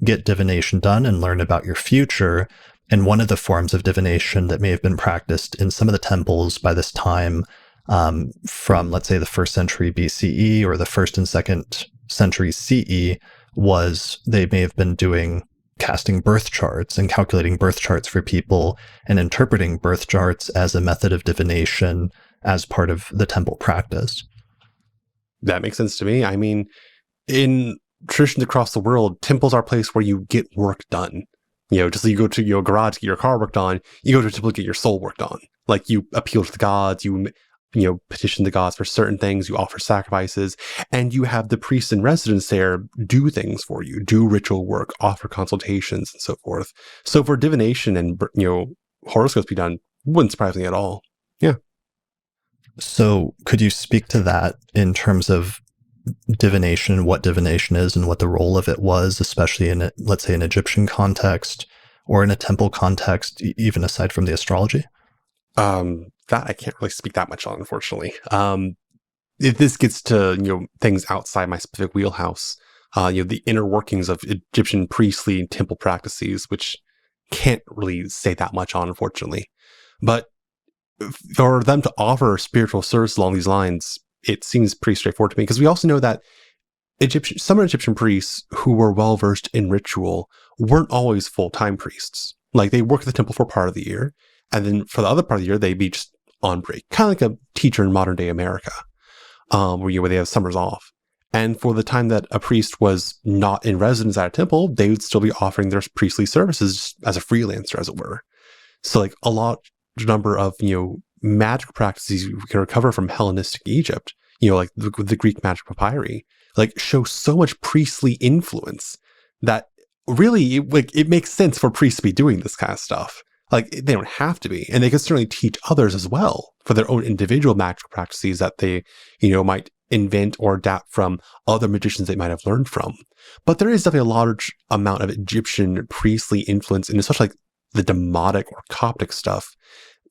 get divination done and learn about your future. And one of the forms of divination that may have been practiced in some of the temples by this time, from, let's say, the 1st century BCE or the 1st and 2nd century CE, was they may have been doing casting birth charts and calculating birth charts for people and interpreting birth charts as a method of divination as part of the temple practice. That makes sense to me. I mean, in traditions across the world, temples are a place where you get work done. Just like you go to your garage to get your car worked on, you go to a temple to get your soul worked on. Like you appeal to the gods, you petition the gods for certain things, you offer sacrifices, and you have the priests in residence there do things for you, do ritual work, offer consultations, and so forth. So for divination and horoscopes to be done, wouldn't surprise me at all. Yeah. So could you speak to that in terms of divination, what divination is and what the role of it was, especially in, let's say, an Egyptian context or in a temple context, even aside from the astrology? That I can't really speak that much on, unfortunately. If this gets to, things outside my specific wheelhouse, the inner workings of Egyptian priestly temple practices, which can't really say that much on, unfortunately. But for them to offer spiritual service along these lines, it seems pretty straightforward to me, because we also know that some Egyptian priests who were well versed in ritual weren't always full-time priests. Like they work at the temple for part of the year, and then for the other part of the year, they'd be just on break, kind of like a teacher in modern day America, where they have summers off. And for the time that a priest was not in residence at a temple, they would still be offering their priestly services as a freelancer, as it were. So like a large number of, magic practices we can recover from Hellenistic Egypt, like the Greek magic papyri, like show so much priestly influence that really it makes sense for priests to be doing this kind of stuff. Like they don't have to be, and they can certainly teach others as well for their own individual magical practices that they, might invent or adapt from other magicians they might have learned from. But there is definitely a large amount of Egyptian priestly influence, and especially like the Demotic or Coptic stuff,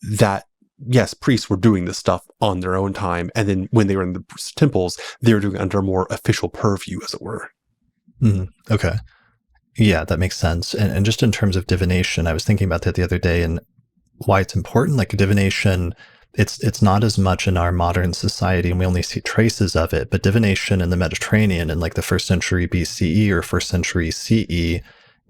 that yes, priests were doing this stuff on their own time, and then when they were in the temples, they were doing it under a more official purview, as it were. Okay. Yeah, that makes sense. And just in terms of divination, I was thinking about that the other day and why it's important. Like divination, it's not as much in our modern society, and we only see traces of it, but divination in the Mediterranean in like the 1st century BCE or 1st century CE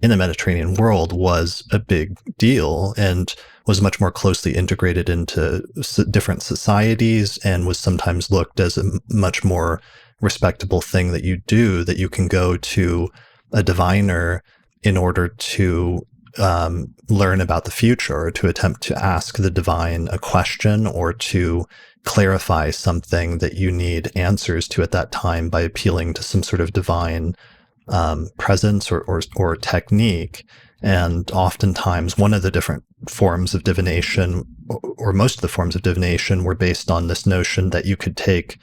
in the Mediterranean world was a big deal and was much more closely integrated into different societies, and was sometimes looked as a much more respectable thing that you can go to a diviner in order to learn about the future, or to attempt to ask the divine a question, or to clarify something that you need answers to at that time by appealing to some sort of divine presence or technique. And oftentimes one of the different forms of divination, or most of the forms of divination, were based on this notion that you could take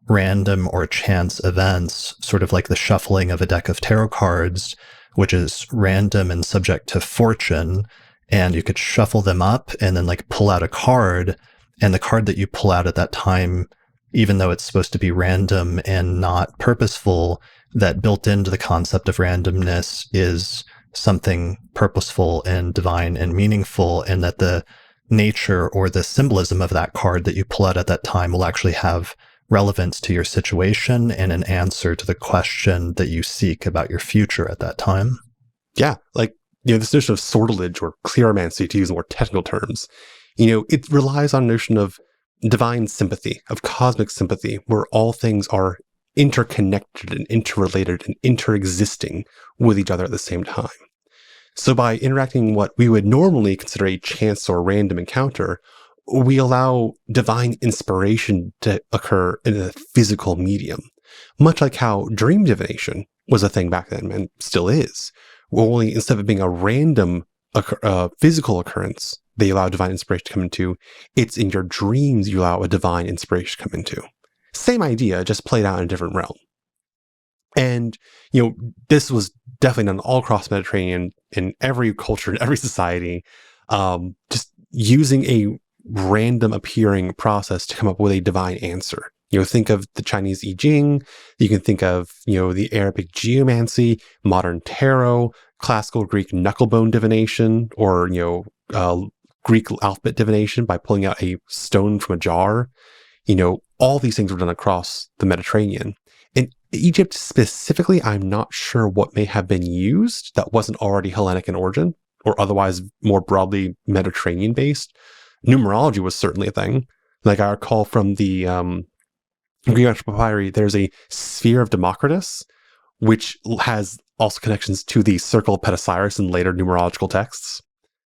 random or chance events, sort of like the shuffling of a deck of tarot cards, which is random and subject to fortune, and you could shuffle them up and then like pull out a card, and the card that you pull out at that time, even though it's supposed to be random and not purposeful, that built into the concept of randomness is something purposeful and divine and meaningful, and that the nature or the symbolism of that card that you pull out at that time will actually have relevance to your situation and an answer to the question that you seek about your future at that time. Yeah, like, this notion of sortilege or cleromancy, to use more technical terms, it relies on a notion of divine sympathy, of cosmic sympathy, where all things are interconnected and interrelated and interexisting with each other at the same time. So by interacting what we would normally consider a chance or random encounter, we allow divine inspiration to occur in a physical medium, much like how dream divination was a thing back then and still is. Only instead of it being a random physical occurrence they allow divine inspiration to come into, it's in your dreams you allow a divine inspiration to come into. Same idea, just played out in a different realm. And, this was definitely done all across the Mediterranean, in every culture, in every society, just using a random appearing process to come up with a divine answer. Think of the Chinese I Ching, you can think of, the Arabic geomancy, modern tarot, classical Greek knucklebone divination, or, Greek alphabet divination by pulling out a stone from a jar. All these things were done across the Mediterranean. And Egypt specifically, I'm not sure what may have been used that wasn't already Hellenic in origin or otherwise more broadly Mediterranean based. Numerology was certainly a thing. Like I recall from the Greek papyri, there's a sphere of Democritus, which has also connections to the circle of Petasiris in later numerological texts,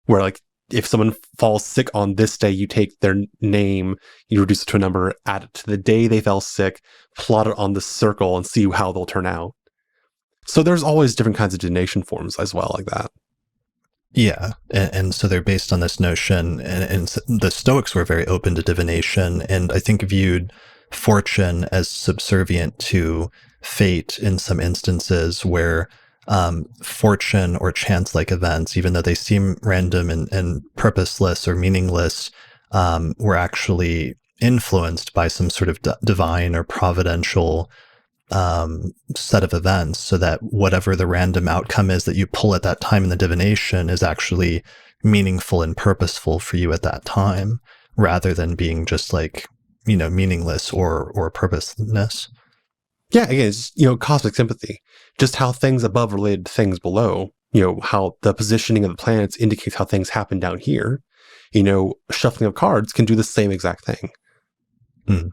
where like if someone falls sick on this day, you take their name, you reduce it to a number, add it to the day they fell sick, plot it on the circle, and see how they'll turn out. So there's always different kinds of divination forms as well, like that. Yeah, and so they're based on this notion, and the Stoics were very open to divination, and I think viewed fortune as subservient to fate in some instances where fortune or chance-like events, even though they seem random and purposeless or meaningless, were actually influenced by some sort of divine or providential set of events, so that whatever the random outcome is that you pull at that time in the divination is actually meaningful and purposeful for you at that time, rather than being just like, meaningless or purposeless. Yeah, again, it's, cosmic sympathy. Just how things above related to things below. How the positioning of the planets indicates how things happen down here. Shuffling of cards can do the same exact thing. Mm.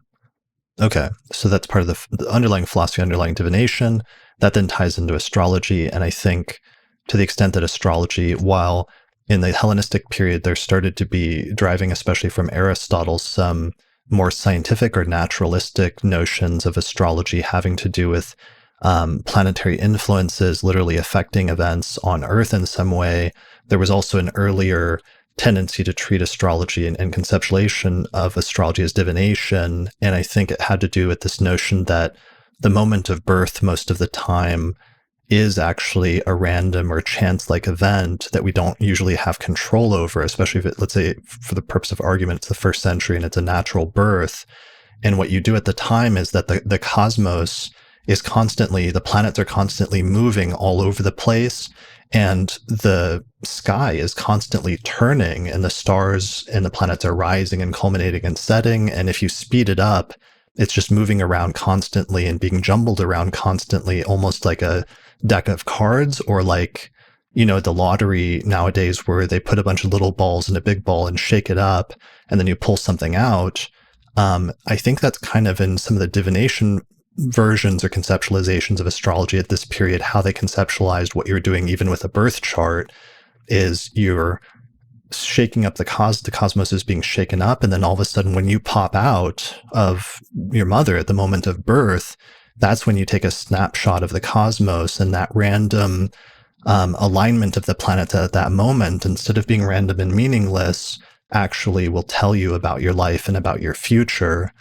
Okay, so that's part of the underlying philosophy, underlying divination. That then ties into astrology. And I think to the extent that astrology, while in the Hellenistic period, there started to be, driving especially from Aristotle, some more scientific or naturalistic notions of astrology having to do with planetary influences literally affecting events on Earth in some way. There was also an earlier tendency to treat astrology and conceptualization of astrology as divination. And I think it had to do with this notion that the moment of birth most of the time is actually a random or chance-like event that we don't usually have control over, especially if let's say, for the purpose of argument, it's the first century and it's a natural birth. And what you do at the time is that the cosmos is constantly, the planets are constantly moving all over the place, and the sky is constantly turning, and the stars and the planets are rising and culminating and setting. And if you speed it up, it's just moving around constantly and being jumbled around constantly, almost like a deck of cards, or like, the lottery nowadays where they put a bunch of little balls in a big ball and shake it up, and then you pull something out. I think that's kind of in some of the divination versions or conceptualizations of astrology at this period, how they conceptualized what you're doing even with a birth chart is you're shaking up the cosmos is being shaken up, and then all of a sudden when you pop out of your mother at the moment of birth, that's when you take a snapshot of the cosmos, and that random alignment of the planets at that moment, instead of being random and meaningless, actually will tell you about your life and about your future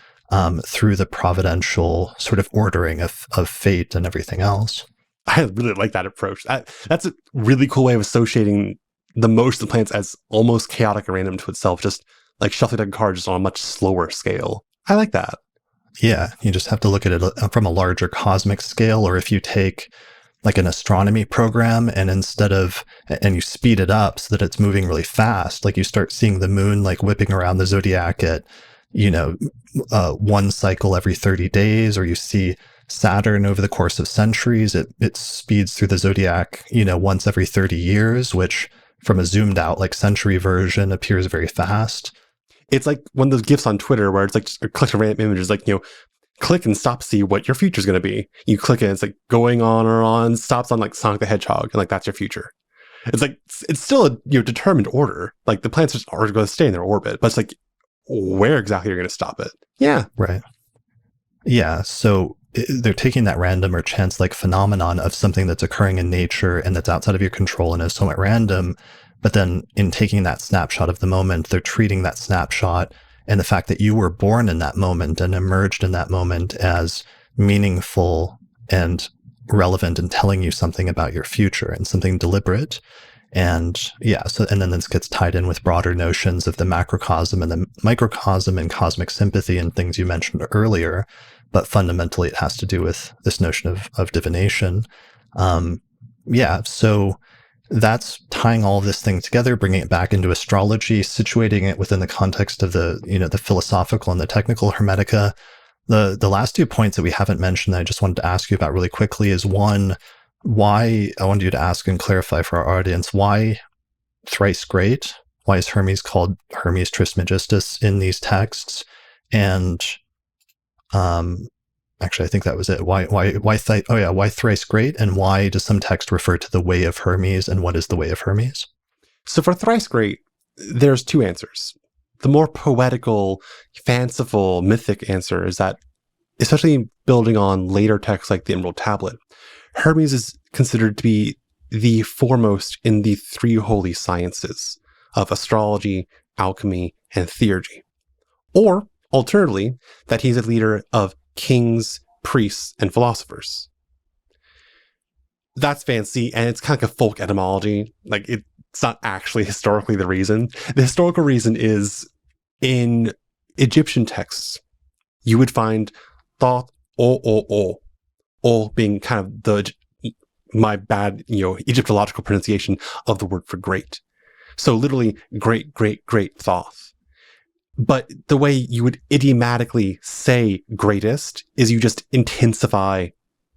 through the providential sort of ordering of fate and everything else. I really like that approach. That's a really cool way of associating the motion of the planets as almost chaotic and random to itself, just like shuffling deck cards just on a much slower scale. I like that. Yeah, you just have to look at it from a larger cosmic scale, or if you take like an astronomy program and you speed it up so that it's moving really fast, like you start seeing the moon like whipping around the zodiac at, one cycle every 30 days, or you see Saturn over the course of centuries, it speeds through the zodiac, once every 30 years, which from a zoomed out like century version appears very fast. It's like one of those GIFs on Twitter where it's like just a collection of random images, like, click and stop, see what your future is going to be. You click it, and it's like going on or on, stops on like Sonic the Hedgehog, and like that's your future. It's like, it's still a determined order. Like the planets are going to stay in their orbit, but it's like, where exactly you're going to stop it. Yeah. Right. Yeah. So they're taking that random or chance-like phenomenon of something that's occurring in nature and that's outside of your control and is somewhat random. But then in taking that snapshot of the moment, they're treating that snapshot and the fact that you were born in that moment and emerged in that moment as meaningful and relevant and telling you something about your future and something deliberate. And yeah, and then this gets tied in with broader notions of the macrocosm and the microcosm and cosmic sympathy and things you mentioned earlier. But fundamentally, it has to do with this notion of divination. So that's tying all of this thing together, bringing it back into astrology, situating it within the context of the philosophical and the technical Hermetica. The last 2 points that we haven't mentioned that I just wanted to ask you about really quickly is one, why I wanted you to ask and clarify for our audience, why thrice great? Why is Hermes called Hermes Trismegistus in these texts? And actually, I think that was it. Why thrice great? And why does some text refer to the Way of Hermes? And what is the Way of Hermes? So for thrice great, there's 2 answers. The more poetical, fanciful, mythic answer is that, especially building on later texts like the Emerald Tablet, Hermes is considered to be the foremost in the 3 holy sciences of astrology, alchemy, and theurgy. Or, alternatively, that he's a leader of kings, priests, and philosophers. That's fancy, and it's kind of like a folk etymology. Like, it's not actually historically the reason. The historical reason is, in Egyptian texts, you would find Thoth, o being kind of my bad, Egyptological pronunciation of the word for great. So literally, great, great, great Thoth. But the way you would idiomatically say greatest is you just intensify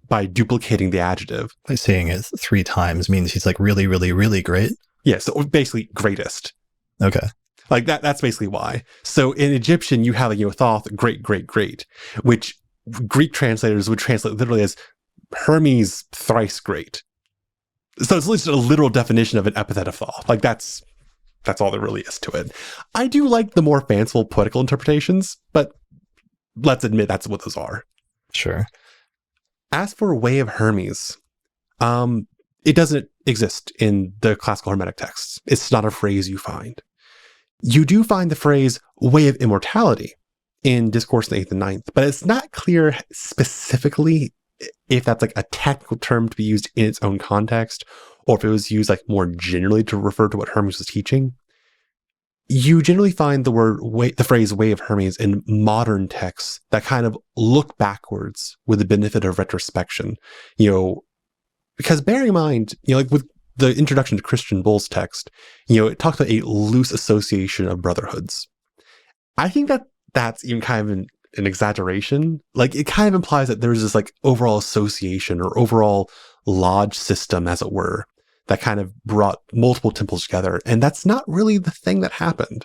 by duplicating the adjective. By saying it 3 times means he's like really, really, really great? Yeah, so basically greatest. Okay. Like that's basically why. So in Egyptian, you have, Thoth, great, great, great, which Greek translators would translate literally as Hermes thrice great. So it's just a literal definition of an epithet of Thoth. Like that's all there really is to it. I do like the more fanciful poetical interpretations, but let's admit that's what those are. Sure. As for Way of Hermes, it doesn't exist in the classical Hermetic texts. It's not a phrase you find. You do find the phrase Way of Immortality in Discourse in the 8th and 9th, but it's not clear specifically if that's like a technical term to be used in its own context, or if it was used like more generally to refer to what Hermes was teaching. You generally find the phrase Way of Hermes in modern texts that kind of look backwards with the benefit of retrospection, because bearing in mind, like with the introduction to Christian Bull's text, it talks about a loose association of brotherhoods. I think that's even kind of an exaggeration. Like it kind of implies that there's this like overall association or overall lodge system, as it were, that kind of brought multiple temples together. And that's not really the thing that happened.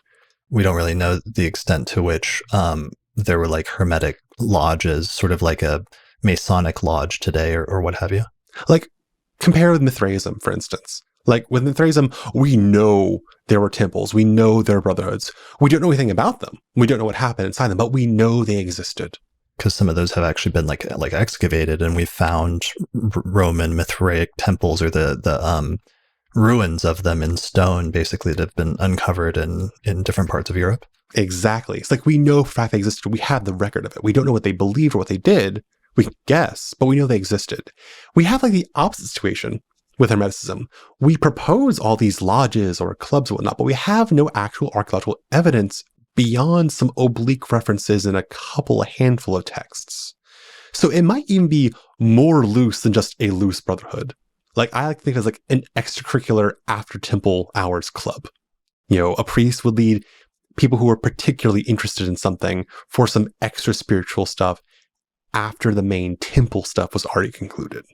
We don't really know the extent to which there were like Hermetic lodges, sort of like a Masonic lodge today or what have you. Like compare with Mithraism, for instance. Like with Mithraism, we know there were temples. We know there were brotherhoods. We don't know anything about them. We don't know what happened inside them, but we know they existed. Because some of those have actually been like excavated, and we found Roman Mithraic temples or the ruins of them in stone, basically, that have been uncovered in different parts of Europe. Exactly. It's like we know for a fact they existed. We have the record of it. We don't know what they believed or what they did. We can guess, but we know they existed. We have like the opposite situation with Hermeticism. We propose all these lodges or clubs and whatnot, but we have no actual archaeological evidence beyond some oblique references in a handful of texts. So it might even be more loose than just a loose brotherhood. Like I like to think of it as like an extracurricular after temple hours club. A priest would lead people who were particularly interested in something for some extra spiritual stuff after the main temple stuff was already concluded.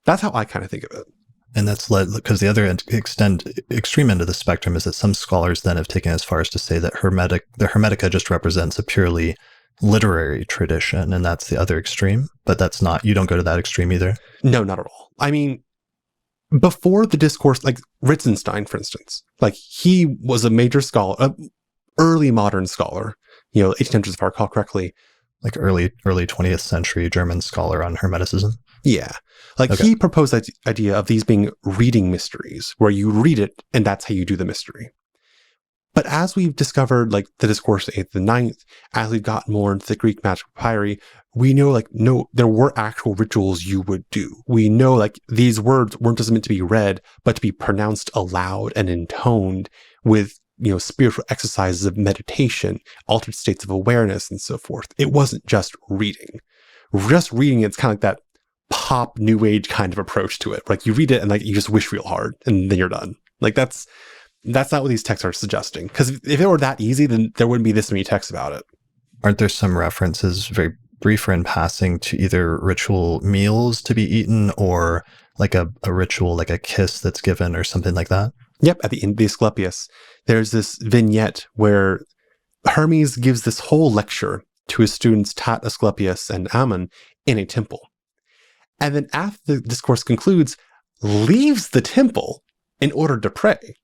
That's how I kind of think of it. And that's led, because the other extreme end of the spectrum is that some scholars then have taken as far as to say that the Hermetica just represents a purely literary tradition, and that's the other extreme. But that's not, you don't go to that extreme either? No, not at all. I mean, before the discourse, like Ritzenstein, for instance, like he was a major scholar, early modern scholar, 1800s if I recall correctly. Like early 20th century German scholar on Hermeticism? Yeah. Like he proposed that idea of these being reading mysteries, where you read it and that's how you do the mystery. But as we've discovered, like the discourse of the 8th and 9th, as we've gotten more into the Greek magical papyri, we know like, no, there were actual rituals you would do. We know like these words weren't just meant to be read, but to be pronounced aloud and intoned with, spiritual exercises of meditation, altered states of awareness, and so forth. It wasn't just reading. Just reading, it's kind of like that pop new age kind of approach to it. Like you read it and like you just wish real hard and then you're done. Like that's not what these texts are suggesting. Because if it were that easy, then there wouldn't be this many texts about it. Aren't there some references, very briefer in passing to either ritual meals to be eaten or like a ritual, like a kiss that's given or something like that. Yep, at the end of the Asclepius, there's this vignette where Hermes gives this whole lecture to his students Tat, Asclepius, and Ammon in a temple. And then after the discourse concludes, leaves the temple in order to pray.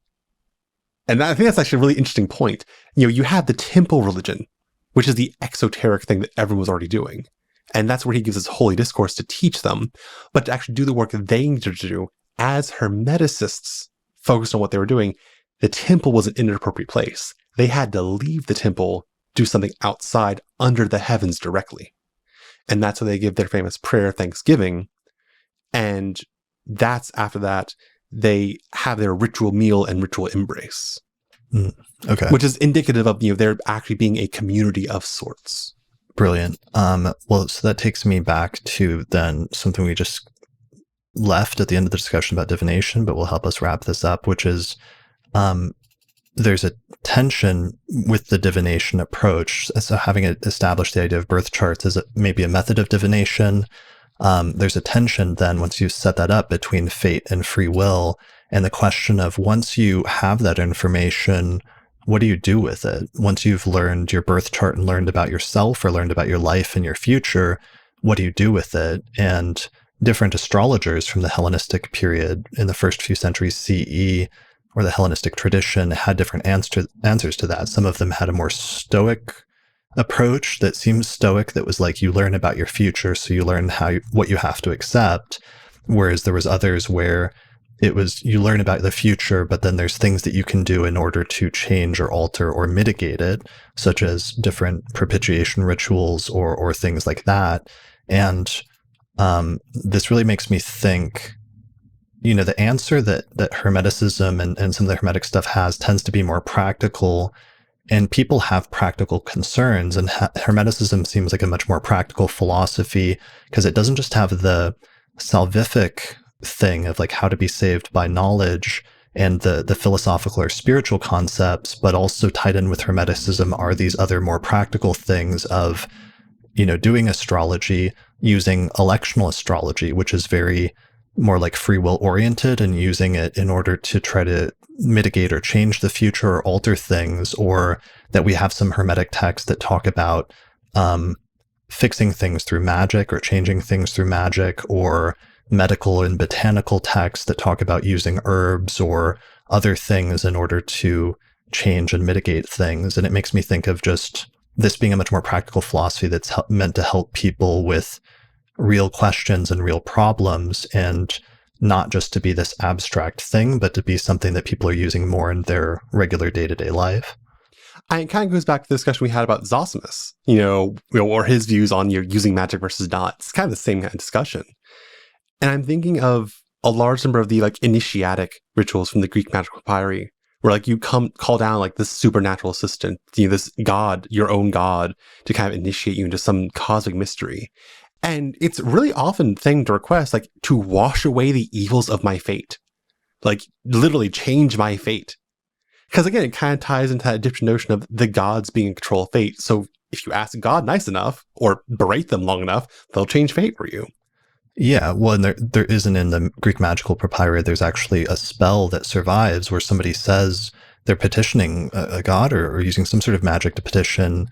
And I think that's actually a really interesting point. You have the temple religion, which is the exoteric thing that everyone was already doing. And that's where he gives his holy discourse to teach them, but to actually do the work that they needed to do as Hermeticists focused on what they were doing. The temple was an inappropriate place. They had to leave the temple, do something outside under the heavens directly. And that's how they give their famous prayer, Thanksgiving. And that's after that, they have their ritual meal and ritual embrace. Okay. Which is indicative of, there actually being a community of sorts. Brilliant. Well, so that takes me back to then something we just left at the end of the discussion about divination, but will help us wrap this up, which is there's a tension with the divination approach. So having established the idea of birth charts as maybe a method of divination, there's a tension then once you set that up between fate and free will, and the question of once you have that information, what do you do with it? Once you've learned your birth chart and learned about yourself or learned about your life and your future, what do you do with it? And different astrologers from the Hellenistic period in the first few centuries CE, or the Hellenistic tradition, had different answers to that. Some of them had a more Stoic approach that seems Stoic, that was like you learn about your future, so you learn what you have to accept. Whereas there was others where it was you learn about the future, but then there's things that you can do in order to change or alter or mitigate it, such as different propitiation rituals or things like that. And this really makes me think, the answer that Hermeticism and some of the Hermetic stuff tends to be more practical, and people have practical concerns. And Hermeticism seems like a much more practical philosophy because it doesn't just have the salvific thing of like how to be saved by knowledge and the philosophical or spiritual concepts, but also tied in with Hermeticism are these other more practical things of, doing astrology, using electional astrology, which is very more like free will oriented, and using it in order to try to mitigate or change the future or alter things, or that we have some Hermetic texts that talk about fixing things through magic or changing things through magic, or medical and botanical texts that talk about using herbs or other things in order to change and mitigate things. And it makes me think of just this being a much more practical philosophy that's meant to help people with real questions and real problems, and not just to be this abstract thing, but to be something that people are using more in their regular day-to-day life. And it kind of goes back to the discussion we had about Zosimos, or his views on using magic versus not. It's kind of the same kind of discussion. And I'm thinking of a large number of the initiatic rituals from the Greek magical papyri, where you call down this supernatural assistant, this god, your own god, to kind of initiate you into some cosmic mystery. And it's really often thing to request, to wash away the evils of my fate. Literally change my fate. Because again, it kind of ties into that Egyptian notion of the gods being in control of fate. So if you ask God nice enough, or berate them long enough, they'll change fate for you. Yeah, well, and there isn't in the Greek magical papyri, there's actually a spell that survives where somebody says they're petitioning a god or using some sort of magic to petition,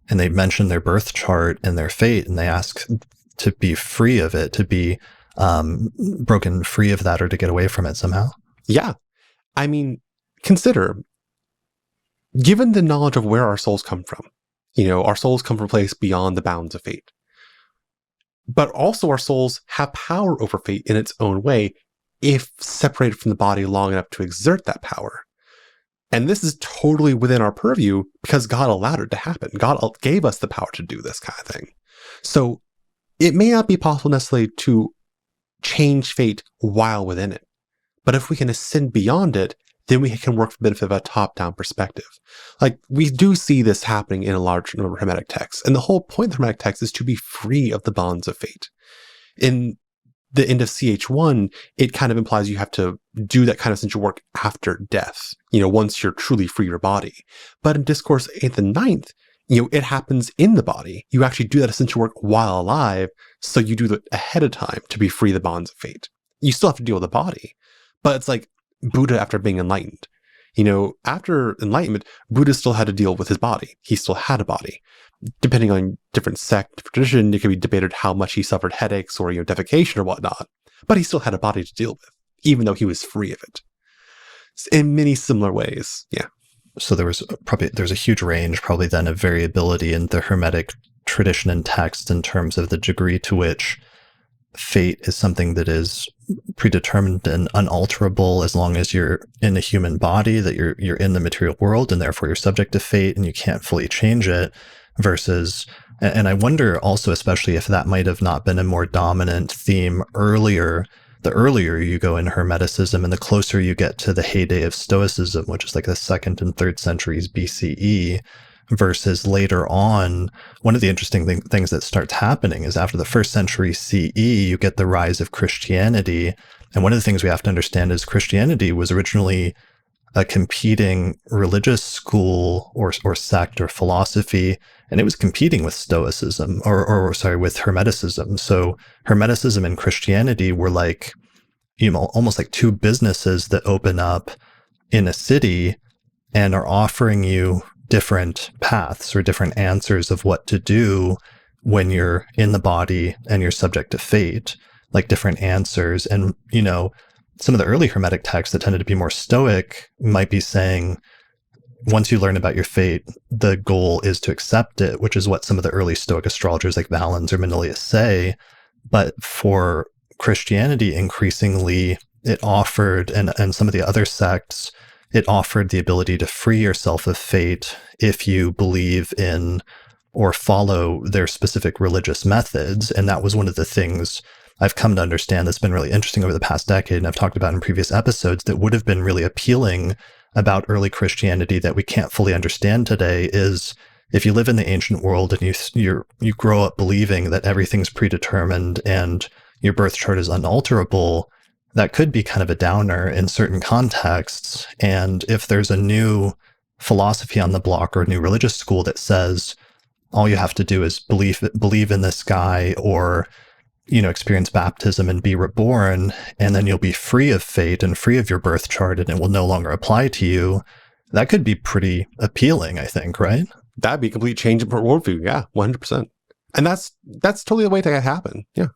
and they mention their birth chart and their fate, and they ask to be free of it, to be broken free of that, or to get away from it somehow. Yeah. I mean, consider, given the knowledge of where our souls come from, our souls come from a place beyond the bounds of fate. But also our souls have power over fate in its own way if separated from the body long enough to exert that power. And this is totally within our purview because God allowed it to happen. God gave us the power to do this kind of thing. So it may not be possible necessarily to change fate while within it. But if we can ascend beyond it, then we can work for the benefit of a top-down perspective. We do see this happening in a large number of Hermetic texts. And the whole point of the Hermetic text is to be free of the bonds of fate. In the end of CH1, it kind of implies you have to do that kind of essential work after death, once you're truly free your body. But in Discourse 8th and 9th, it happens in the body. You actually do that essential work while alive, so you do it ahead of time to be free of the bonds of fate. You still have to deal with the body, but it's like Buddha after being enlightened. After enlightenment, Buddha still had to deal with his body. He still had a body. Depending on different sect, tradition, it could be debated how much he suffered headaches or defecation or whatnot, but he still had a body to deal with, even though he was free of it. In many similar ways, yeah. So there's a huge range probably then of variability in the Hermetic tradition and text in terms of the degree to which fate is something that is predetermined and unalterable as long as you're in a human body, that you're in the material world and therefore you're subject to fate and you can't fully change it, versus, and I wonder also especially if that might have not been a more dominant theme earlier. The earlier you go in Hermeticism and the closer you get to the heyday of Stoicism, which is like the 2nd and 3rd centuries BCE, versus later on. One of the interesting things that starts happening is after the 1st century CE, you get the rise of Christianity. And one of the things we have to understand is Christianity was originally a competing religious school or sect or philosophy, and it was competing with Stoicism with Hermeticism. So Hermeticism and Christianity were like, almost like two businesses that open up in a city and are offering you different paths or different answers of what to do when you're in the body and you're subject to fate, like different answers. And, some of the early Hermetic texts that tended to be more Stoic might be saying, once you learn about your fate, the goal is to accept it, which is what some of the early Stoic astrologers like Valens or Manilius say. But for Christianity, increasingly, it offered, and some of the other sects, it offered the ability to free yourself of fate if you believe in or follow their specific religious methods. And that was one of the things I've come to understand that's been really interesting over the past decade, and I've talked about in previous episodes, that would have been really appealing about early Christianity that we can't fully understand today, is if you live in the ancient world and you grow up believing that everything's predetermined and your birth chart is unalterable, that could be kind of a downer in certain contexts. And if there's a new philosophy on the block or a new religious school that says all you have to do is believe in this guy, or experience baptism and be reborn, and then you'll be free of fate and free of your birth chart and it will no longer apply to you, that could be pretty appealing, I think, right? That'd be a complete change in worldview. Yeah, 100%. And that's totally the way that happen. Yeah.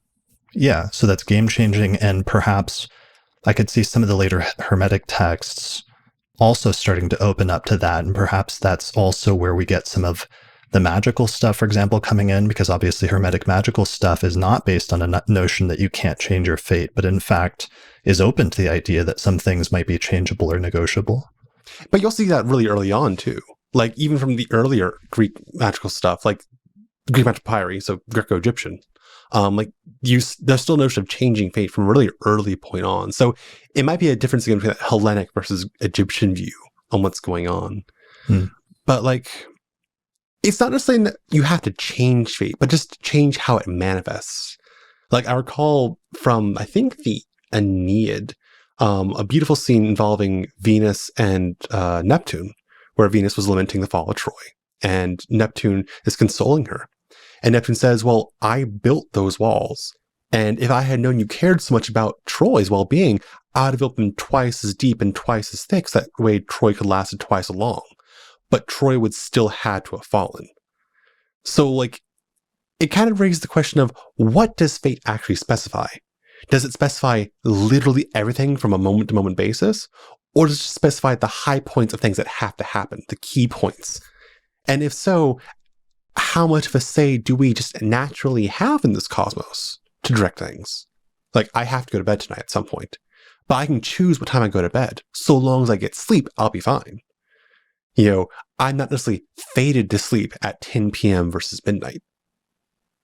Yeah, so that's game changing. And perhaps I could see some of the later Hermetic texts also starting to open up to that. And perhaps that's also where we get some of the magical stuff, for example, coming in, because obviously Hermetic magical stuff is not based on a notion that you can't change your fate, but in fact is open to the idea that some things might be changeable or negotiable. But you'll see that really early on too. Like even from the earlier Greek magical stuff, like Greek magic papyri, so Greco-Egyptian, there's still a notion of changing fate from a really early point on. So it might be a difference again between that Hellenic versus Egyptian view on what's going on. But it's not necessarily that you have to change fate, but just change how it manifests. Like I recall from, I think, the Aeneid, a beautiful scene involving Venus and Neptune, where Venus was lamenting the fall of Troy, and Neptune is consoling her. And Neptune says, well, I built those walls, and if I had known you cared so much about Troy's well-being, I would have built them twice as deep and twice as thick, so that way Troy could last twice as long. But Troy would still have to have fallen. So, it kind of raises the question of, what does fate actually specify? Does it specify literally everything from a moment-to-moment basis? Or does it specify the high points of things that have to happen, the key points? And if so, how much of a say do we just naturally have in this cosmos to direct things? I have to go to bed tonight at some point, but I can choose what time I go to bed. So long as I get sleep, I'll be fine. I'm not necessarily fated to sleep at 10 p.m. versus midnight.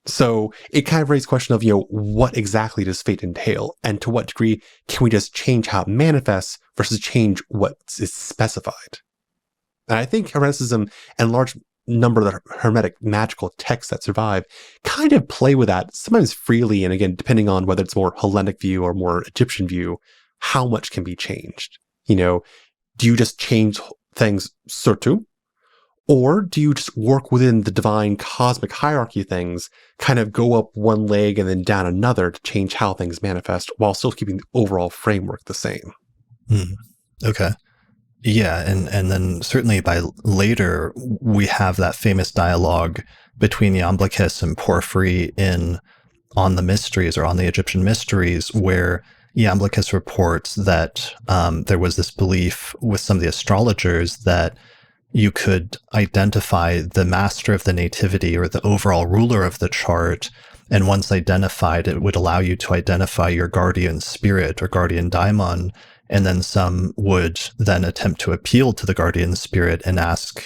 So it kind of raises the question of, what exactly does fate entail? And to what degree can we just change how it manifests versus change what is specified? And I think Hermeticism and large number of the Hermetic magical texts that survive kind of play with that, sometimes freely. And again, depending on whether it's more Hellenic view or more Egyptian view, how much can be changed? Do you just change things surtout? Or do you just work within the divine cosmic hierarchy of things, kind of go up one leg and then down another to change how things manifest while still keeping the overall framework the same? Okay. Yeah, and then certainly by later, we have that famous dialogue between Iamblichus and Porphyry in On the Mysteries or on the Egyptian Mysteries, where Iamblichus reports that there was this belief with some of the astrologers that you could identify the master of the nativity or the overall ruler of the chart. And once identified, it would allow you to identify your guardian spirit or guardian daimon. And then some would then attempt to appeal to the guardian spirit and ask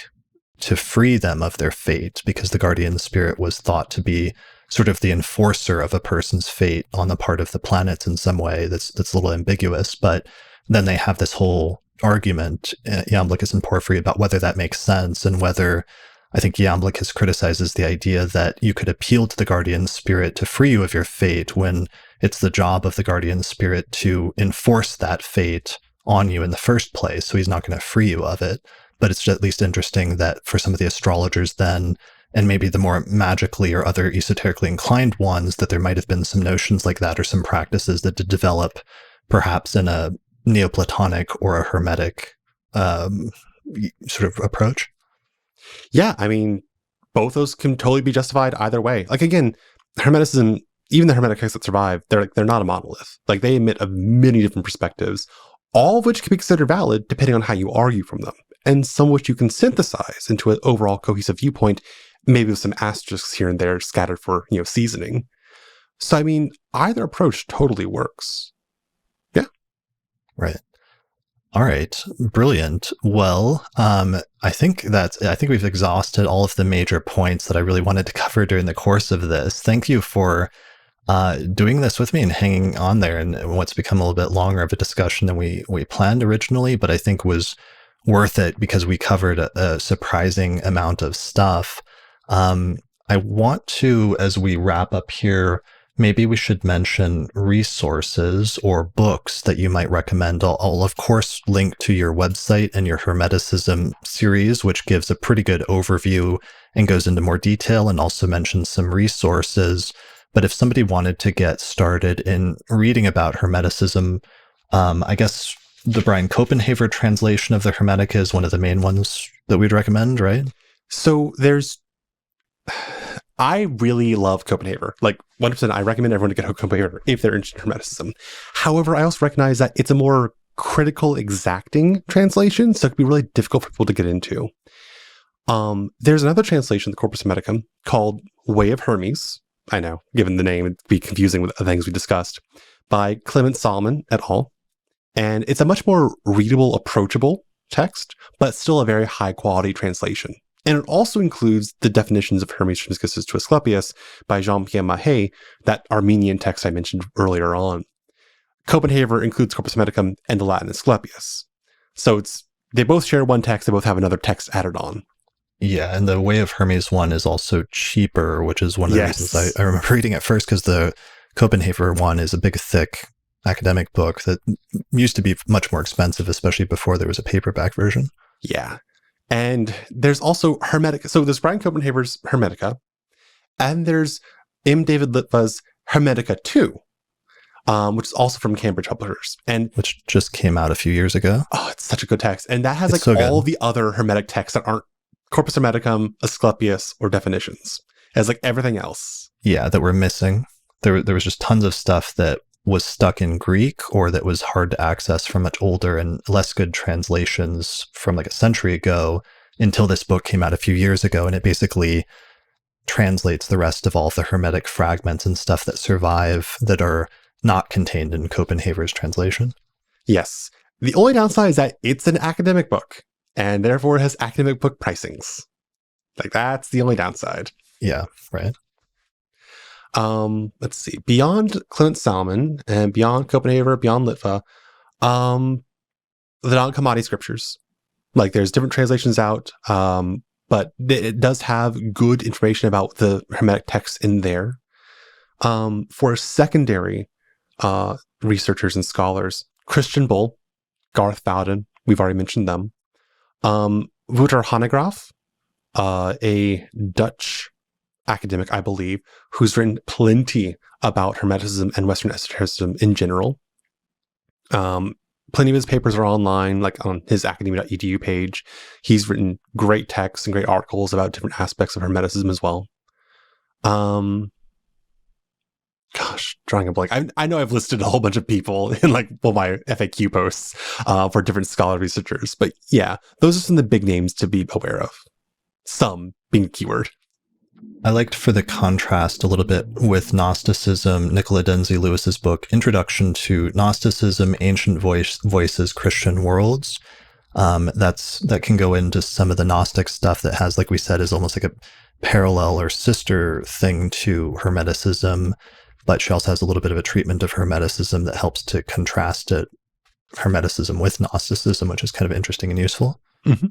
to free them of their fate, because the guardian spirit was thought to be sort of the enforcer of a person's fate on the part of the planets in some way that's a little ambiguous. But then they have this whole argument, Iamblichus and Porphyry, about whether that makes sense, and whether, I think Iamblichus criticizes the idea that you could appeal to the guardian spirit to free you of your fate when it's the job of the guardian spirit to enforce that fate on you in the first place. So he's not going to free you of it. But it's at least interesting that for some of the astrologers then, and maybe the more magically or other esoterically inclined ones, that there might have been some notions like that or some practices that did develop perhaps in a Neoplatonic or a Hermetic sort of approach. Yeah, I mean, both those can totally be justified either way. Like, again, Hermeticism, even the Hermetic texts that survive, they're not a monolith. Like, they emit of many different perspectives, all of which can be considered valid depending on how you argue from them, and some of which you can synthesize into an overall cohesive viewpoint, maybe with some asterisks here and there scattered for, seasoning. So, I mean, either approach totally works. Yeah. Right. All right. Brilliant. Well, I think we've exhausted all of the major points that I really wanted to cover during the course of this. Thank you for doing this with me and hanging on there, and what's become a little bit longer of a discussion than we planned originally, but I think was worth it because we covered a surprising amount of stuff. I want to, as we wrap up here, maybe we should mention resources or books that you might recommend. I'll of course link to your website and your Hermeticism series, which gives a pretty good overview and goes into more detail, and also mentions some resources. But if somebody wanted to get started in reading about Hermeticism, I guess the Brian Copenhaver translation of the Hermetica is one of the main ones that we'd recommend, right? So I really love Copenhaver. Like, 100%, I recommend everyone to get Copenhaver if they're interested in Hermeticism. However, I also recognize that it's a more critical, exacting translation, so it can be really difficult for people to get into. There's another translation, the Corpus Hermeticum, called Way of Hermes. I know, given the name, it'd be confusing with the things we discussed, by Clement Solomon et al. And it's a much more readable, approachable text, but still a very high quality translation. And it also includes the definitions of Hermes Trismegistus to Asclepius by Jean-Pierre Mahe, that Armenian text I mentioned earlier on. Copenhaver includes Corpus Hermeticum and the Latin Asclepius. So they both share one text, they both have another text added on. Yeah, and the Way of Hermes one is also cheaper, which is one of the reasons I remember reading it first, because the Copenhaver one is a big, thick academic book that used to be much more expensive, especially before there was a paperback version. Yeah. And there's also Hermetica. So there's Brian Copenhaver's Hermetica, and there's M. David Litva's Hermetica 2, which is also from Cambridge Publishers. And which just came out a few years ago. Oh, it's such a good text. And that has all the other Hermetic texts that aren't Corpus Hermeticum, Asclepius, or definitions. It has everything else. Yeah, that we're missing. There was just tons of stuff that was stuck in Greek or that was hard to access from much older and less good translations from a century ago, until this book came out a few years ago, and it basically translates the rest of all the Hermetic fragments and stuff that survive that are not contained in Copenhaver's translation. Yes. The only downside is that it's an academic book, and therefore it has academic book pricings. That's the only downside. Yeah, right. Let's see. Beyond Clement Salmon and beyond Copenhaver, beyond Litva, the non-commodity scriptures. There's different translations out, but it does have good information about the Hermetic texts in there. For secondary researchers and scholars, Christian Bull, Garth Bowden, we've already mentioned them. Wouter Hanegraaff, a Dutch academic, I believe, who's written plenty about Hermeticism and Western esotericism in general. Plenty of his papers are online, like on his academia.edu page. He's written great texts and great articles about different aspects of Hermeticism as well. Drawing a blank. I know I've listed a whole bunch of people in like my FAQ posts for different scholar researchers, but yeah, those are some of the big names to be aware of. Some being a keyword. I liked, for the contrast a little bit with Gnosticism, Nicola Denzi Lewis's book, Introduction to Gnosticism, Ancient Voices, Christian Worlds. That can go into some of the Gnostic stuff that has, like we said, is almost like a parallel or sister thing to Hermeticism, but she also has a little bit of a treatment of Hermeticism that helps to contrast it, Hermeticism with Gnosticism, which is kind of interesting and useful. Mm-hmm.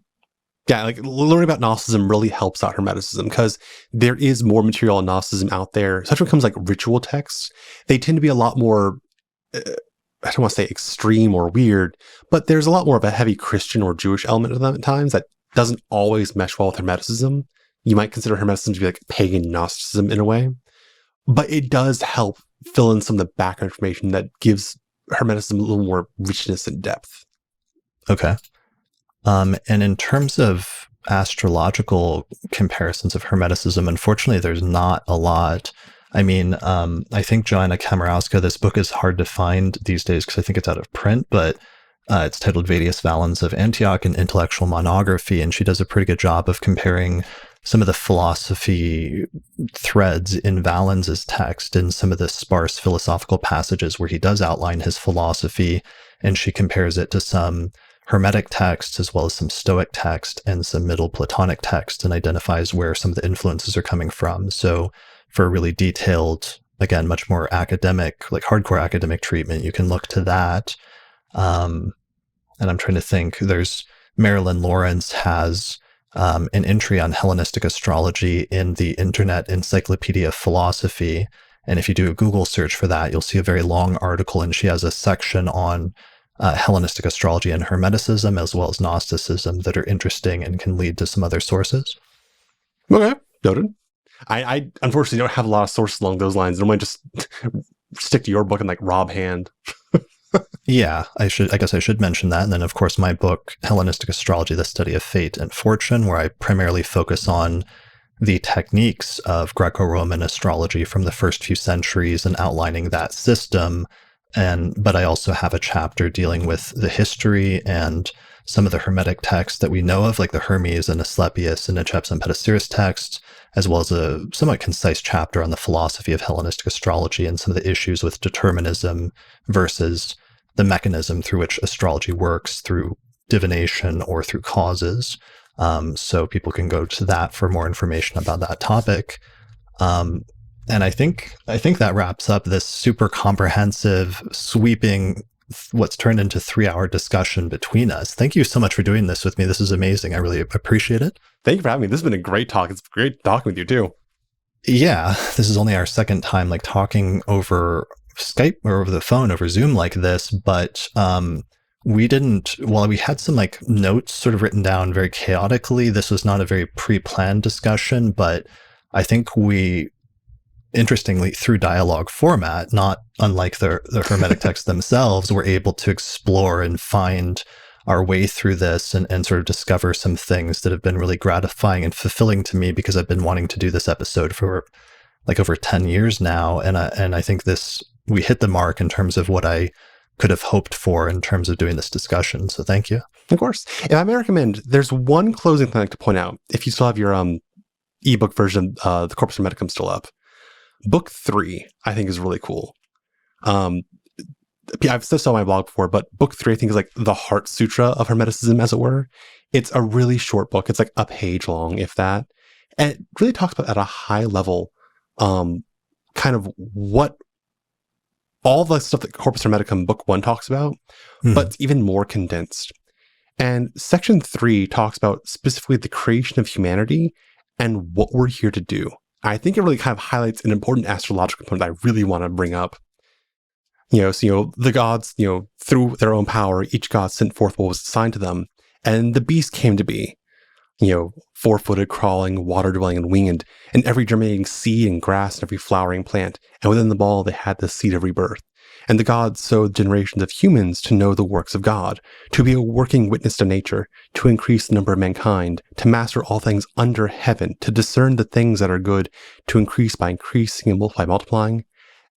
Yeah, like learning about Gnosticism really helps out Hermeticism because there is more material on Gnosticism out there, especially when it comes like ritual texts. They tend to be a lot more, I don't want to say extreme or weird, but there's a lot more of a heavy Christian or Jewish element of them at times that doesn't always mesh well with Hermeticism. You might consider Hermeticism to be like pagan Gnosticism in a way, but it does help fill in some of the background information that gives Hermeticism a little more richness and depth. Okay. And in terms of astrological comparisons of Hermeticism, unfortunately, there's not a lot. I mean, I think Joanna Kamarowska, this book is hard to find these days because I think it's out of print, but it's titled Vettius Valens of Antioch, an Intellectual Monography, and she does a pretty good job of comparing some of the philosophy threads in Valens's text and some of the sparse philosophical passages where he does outline his philosophy, and she compares it to some Hermetic texts as well as some Stoic text and some Middle Platonic text, and identifies where some of the influences are coming from. So for a really detailed, again, much more academic, like hardcore academic treatment, you can look to that. And I'm trying to think, there's Marilyn Lawrence has an entry on Hellenistic astrology in the Internet Encyclopedia of Philosophy. And if you do a Google search for that, you'll see a very long article, and she has a section on Hellenistic astrology and Hermeticism as well as Gnosticism that are interesting and can lead to some other sources. Okay, noted. I unfortunately don't have a lot of sources along those lines. I might just stick to your book and like Rob Hand. Yeah, I guess I should mention that. And then, of course, my book, Hellenistic Astrology, The Study of Fate and Fortune, where I primarily focus on the techniques of Greco-Roman astrology from the first few centuries and outlining that system. But I also have a chapter dealing with the history and some of the Hermetic texts that we know of, like the Hermes and Asclepius and Nicephs and Petasiris texts, as well as a somewhat concise chapter on the philosophy of Hellenistic astrology and some of the issues with determinism versus the mechanism through which astrology works, through divination or through causes. So people can go to that for more information about that topic. And I think that wraps up this super comprehensive, sweeping, what's turned into 3-hour discussion between us. Thank you so much for doing this with me. This is amazing. I really appreciate it. Thank you for having me. This has been a great talk. It's great talking with you too. Yeah, this is only our second time like talking over Skype or over the phone, over Zoom like this, but we had some like notes sort of written down very chaotically. This was not a very pre-planned discussion, but I think we, interestingly, through dialogue format, not unlike the Hermetic texts themselves, we're able to explore and find our way through this and sort of discover some things that have been really gratifying and fulfilling to me, because I've been wanting to do this episode for like over 10 years now. And I think we hit the mark in terms of what I could have hoped for in terms of doing this discussion. So thank you. Of course. If I may recommend, there's one closing thing I'd like to point out. If you still have your ebook version, the Corpus Hermeticum still up. Book 3, I think, is really cool. I've said so on my blog before, but book 3, I think, is like the Heart Sutra of Hermeticism, as it were. It's a really short book. It's like a page long, if that. And it really talks about, at a high level, kind of what all the stuff that Corpus Hermeticum book 1 talks about, but it's even more condensed. And section 3 talks about specifically the creation of humanity and what we're here to do. I think it really kind of highlights an important astrological component that I really want to bring up. The gods, through their own power, each god sent forth what was assigned to them, and the beast came to be. 4-footed, crawling, water-dwelling, and winged, and every germinating seed and grass and every flowering plant. And within them all they had the seed of rebirth. And the gods sowed generations of humans to know the works of God, to be a working witness to nature, to increase the number of mankind, to master all things under heaven, to discern the things that are good, to increase by increasing and multiply by multiplying.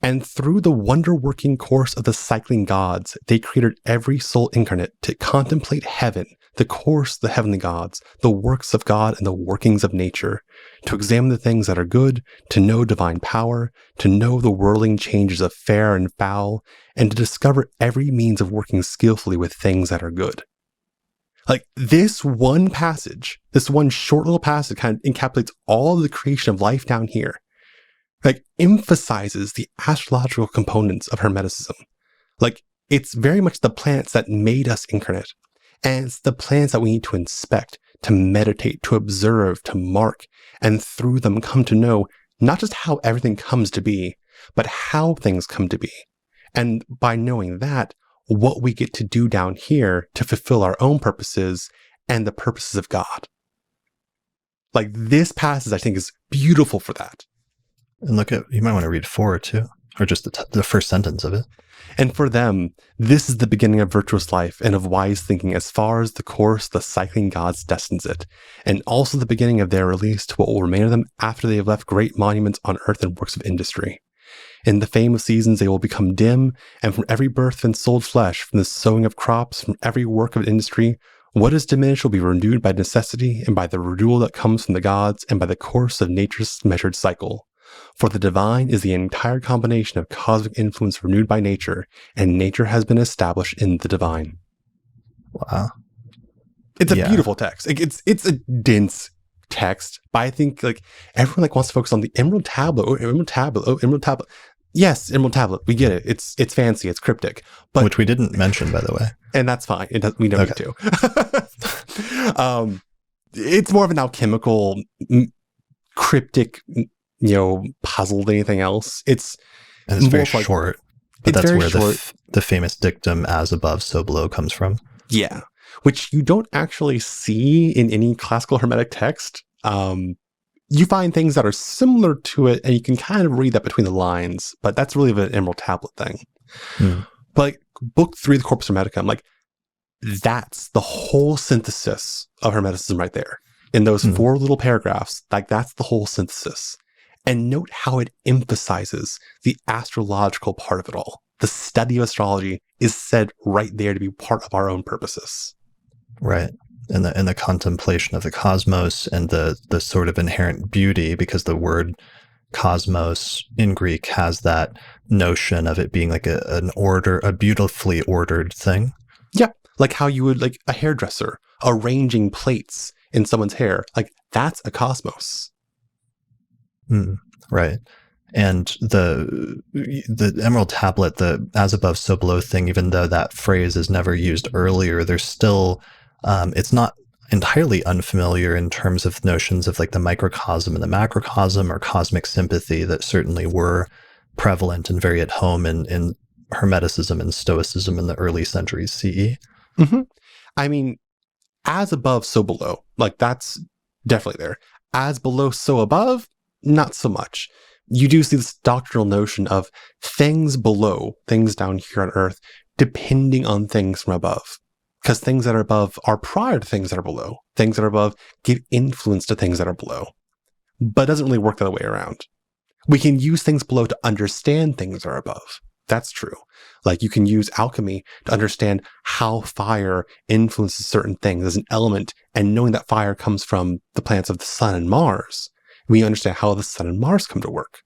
And through the wonder-working course of the cycling gods, they created every soul incarnate to contemplate heaven, the course of the heavenly gods, the works of God and the workings of nature, to examine the things that are good, to know divine power, to know the whirling changes of fair and foul, and to discover every means of working skillfully with things that are good. Like this one passage, this one short little passage kind of encapsulates all of the creation of life down here. Like emphasizes the astrological components of Hermeticism. Like it's very much the planets that made us incarnate. And it's the planets that we need to inspect, to meditate, to observe, to mark, and through them come to know not just how everything comes to be, but how things come to be. And by knowing that, what we get to do down here to fulfill our own purposes and the purposes of God. Like this passage, I think, is beautiful for that. And you might want to read 4 too, or just the first sentence of it. And for them, this is the beginning of virtuous life and of wise thinking as far as the course the cycling gods destines it, and also the beginning of their release to what will remain of them after they have left great monuments on earth and works of industry. In the fame of seasons they will become dim, and from every birth and sold flesh, from the sowing of crops, from every work of industry, what is diminished will be renewed by necessity, and by the renewal that comes from the gods, and by the course of nature's measured cycle. For the divine is the entire combination of cosmic influence renewed by nature, and nature has been established in the divine. Wow. It's a beautiful text. It's a dense text, but I think like everyone wants to focus on the Emerald Tablet. Oh, Emerald Tablet. Oh, Emerald Tablet. Yes, Emerald Tablet. We get it. It's fancy. It's cryptic. But which we didn't mention, by the way. And that's fine. We don't need to. It's more of an alchemical, cryptic, puzzle than anything else. It's very short. But that's where the famous dictum, as above, so below, comes from. Yeah. Which you don't actually see in any classical Hermetic text. You find things that are similar to it, and you can kind of read that between the lines, but that's really an Emerald Tablet thing. But like, book 3 of the Corpus Hermeticum, like, that's the whole synthesis of Hermeticism right there. In those 4 little paragraphs, like, that's the whole synthesis. And note how it emphasizes the astrological part of it all. The study of astrology is said right there to be part of our own purposes. Right. And the contemplation of the cosmos and the sort of inherent beauty, because the word cosmos in Greek has that notion of it being like a beautifully ordered thing. Yeah. Like how you would, like a hairdresser arranging plaits in someone's hair. Like that's a cosmos. Right. And the Emerald Tablet, the as above, so below thing, even though that phrase is never used earlier, there's still, it's not entirely unfamiliar in terms of notions of like the microcosm and the macrocosm or cosmic sympathy that certainly were prevalent and very at home in Hermeticism and Stoicism in the early centuries CE. I mean, as above, so below. Like that's definitely there. As below, so above, not so much. You do see this doctrinal notion of things below, things down here on Earth, depending on things from above. Because things that are above are prior to things that are below. Things that are above give influence to things that are below. But it doesn't really work the other way around. We can use things below to understand things that are above. That's true. Like you can use alchemy to understand how fire influences certain things as an element, and knowing that fire comes from the planets of the Sun and Mars, we understand how the Sun and Mars come to work.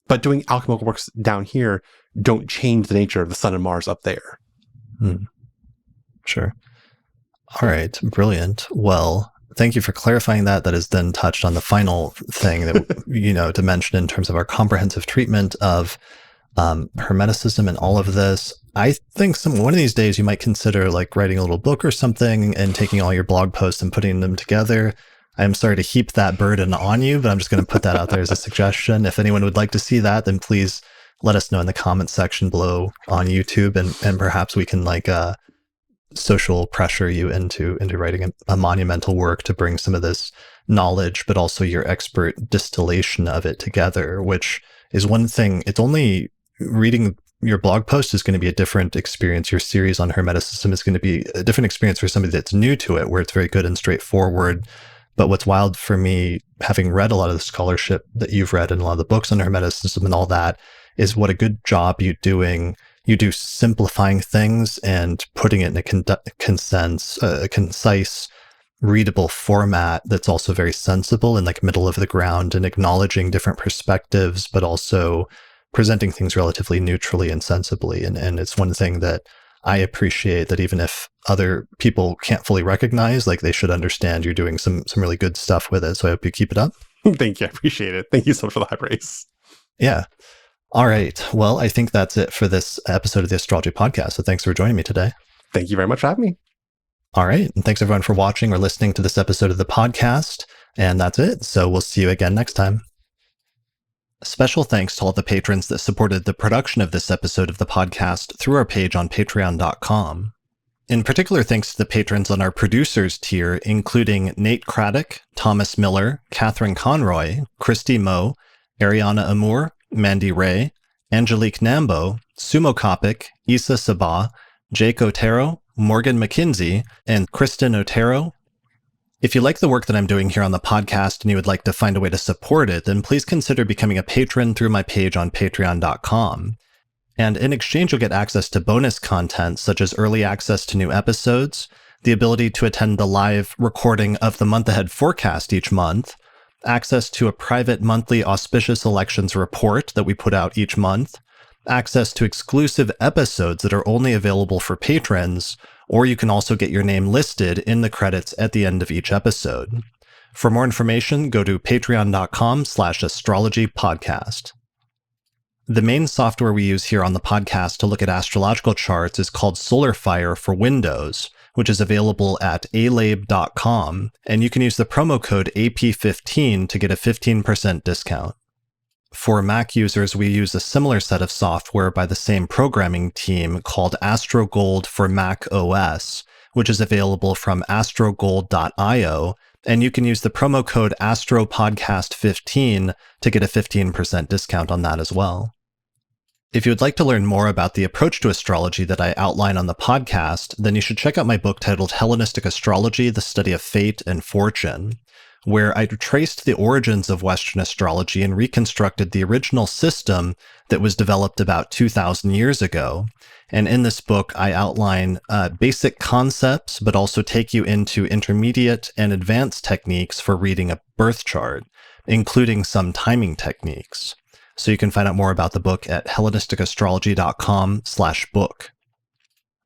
But doing alchemical works down here don't change the nature of the Sun and Mars up there. Sure. All right. Brilliant. Well, thank you for clarifying that. That is then touched on the final thing that, to mention in terms of our comprehensive treatment of Hermeticism and all of this. I think one of these days you might consider like writing a little book or something and taking all your blog posts and putting them together. I'm sorry to heap that burden on you, but I'm just going to put that out there as a suggestion. If anyone would like to see that, then please let us know in the comments section below on YouTube, and perhaps we can social pressure you into writing a monumental work to bring some of this knowledge, but also your expert distillation of it together, which is one thing. It's only reading your blog post is going to be a different experience. Your series on Hermeticism is going to be a different experience for somebody that's new to it, where it's very good and straightforward. But what's wild for me, having read a lot of the scholarship that you've read and a lot of the books on Hermeticism and all that, is what a good job you do simplifying things and putting it in a concise, readable format that's also very sensible and like middle of the ground, and acknowledging different perspectives, but also presenting things relatively neutrally and sensibly. And it's one thing that I appreciate, that even if other people can't fully recognize, like, they should understand you're doing some really good stuff with it. So I hope you keep it up. Thank you. I appreciate it. Thank you so much for the high praise. Yeah. All right. Well, I think that's it for this episode of the Astrology Podcast. So thanks for joining me today. Thank you very much for having me. All right. And thanks everyone for watching or listening to this episode of the podcast. And that's it. So we'll see you again next time. Special thanks to all the patrons that supported the production of this episode of the podcast through our page on patreon.com. In particular, thanks to the patrons on our producers tier, including Nate Craddock, Thomas Miller, Catherine Conroy, Christy Moe, Ariana Amour, Mandy Ray, Angelique Nambo, Sumo Kopic, Issa Sabah, Jake Otero, Morgan McKinsey, and Kristen Otero. If you like the work that I'm doing here on the podcast and you would like to find a way to support it, then please consider becoming a patron through my page on patreon.com. And in exchange, you'll get access to bonus content such as early access to new episodes, the ability to attend the live recording of the month ahead forecast each month, access to a private monthly auspicious elections report that we put out each month, access to exclusive episodes that are only available for patrons, or you can also get your name listed in the credits at the end of each episode. For more information, go to patreon.com/astrologypodcast. The main software we use here on the podcast to look at astrological charts is called SolarFire for Windows, which is available at alabe.com, and you can use the promo code AP15 to get a 15% discount. For Mac users, we use a similar set of software by the same programming team called AstroGold for Mac OS, which is available from astrogold.io, and you can use the promo code AstroPodcast15 to get a 15% discount on that as well. If you would like to learn more about the approach to astrology that I outline on the podcast, then you should check out my book titled Hellenistic Astrology, The Study of Fate and Fortune, where I traced the origins of Western astrology and reconstructed the original system that was developed about 2,000 years ago. And in this book, I outline basic concepts, but also take you into intermediate and advanced techniques for reading a birth chart, including some timing techniques. So you can find out more about the book at hellenisticastrology.com/book.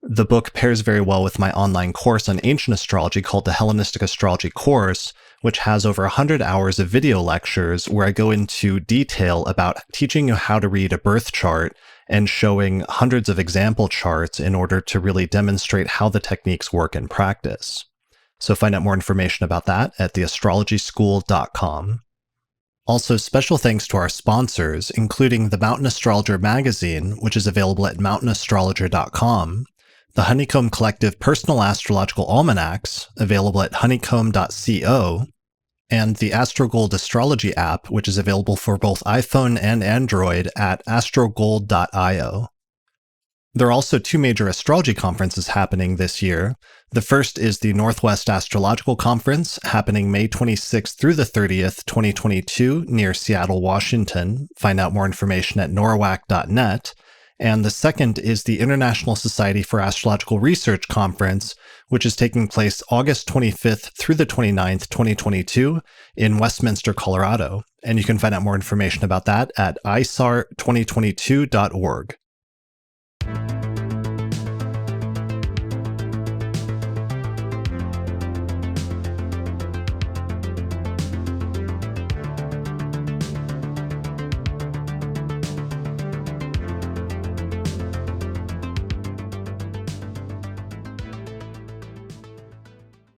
The book pairs very well with my online course on ancient astrology called the Hellenistic Astrology Course, which has over 100 hours of video lectures where I go into detail about teaching you how to read a birth chart and showing hundreds of example charts in order to really demonstrate how the techniques work in practice. So find out more information about that at theastrologyschool.com. Also, special thanks to our sponsors, including the Mountain Astrologer magazine, which is available at mountainastrologer.com, the Honeycomb Collective Personal Astrological Almanacs, available at honeycomb.co, and the AstroGold Astrology app, which is available for both iPhone and Android at astrogold.io. There are also two major astrology conferences happening this year. The first is the Northwest Astrological Conference, happening May 26th through the 30th, 2022, near Seattle, Washington. Find out more information at norwac.net. And the second is the International Society for Astrological Research Conference, which is taking place August 25th through the 29th, 2022, in Westminster, Colorado. And you can find out more information about that at isar2022.org.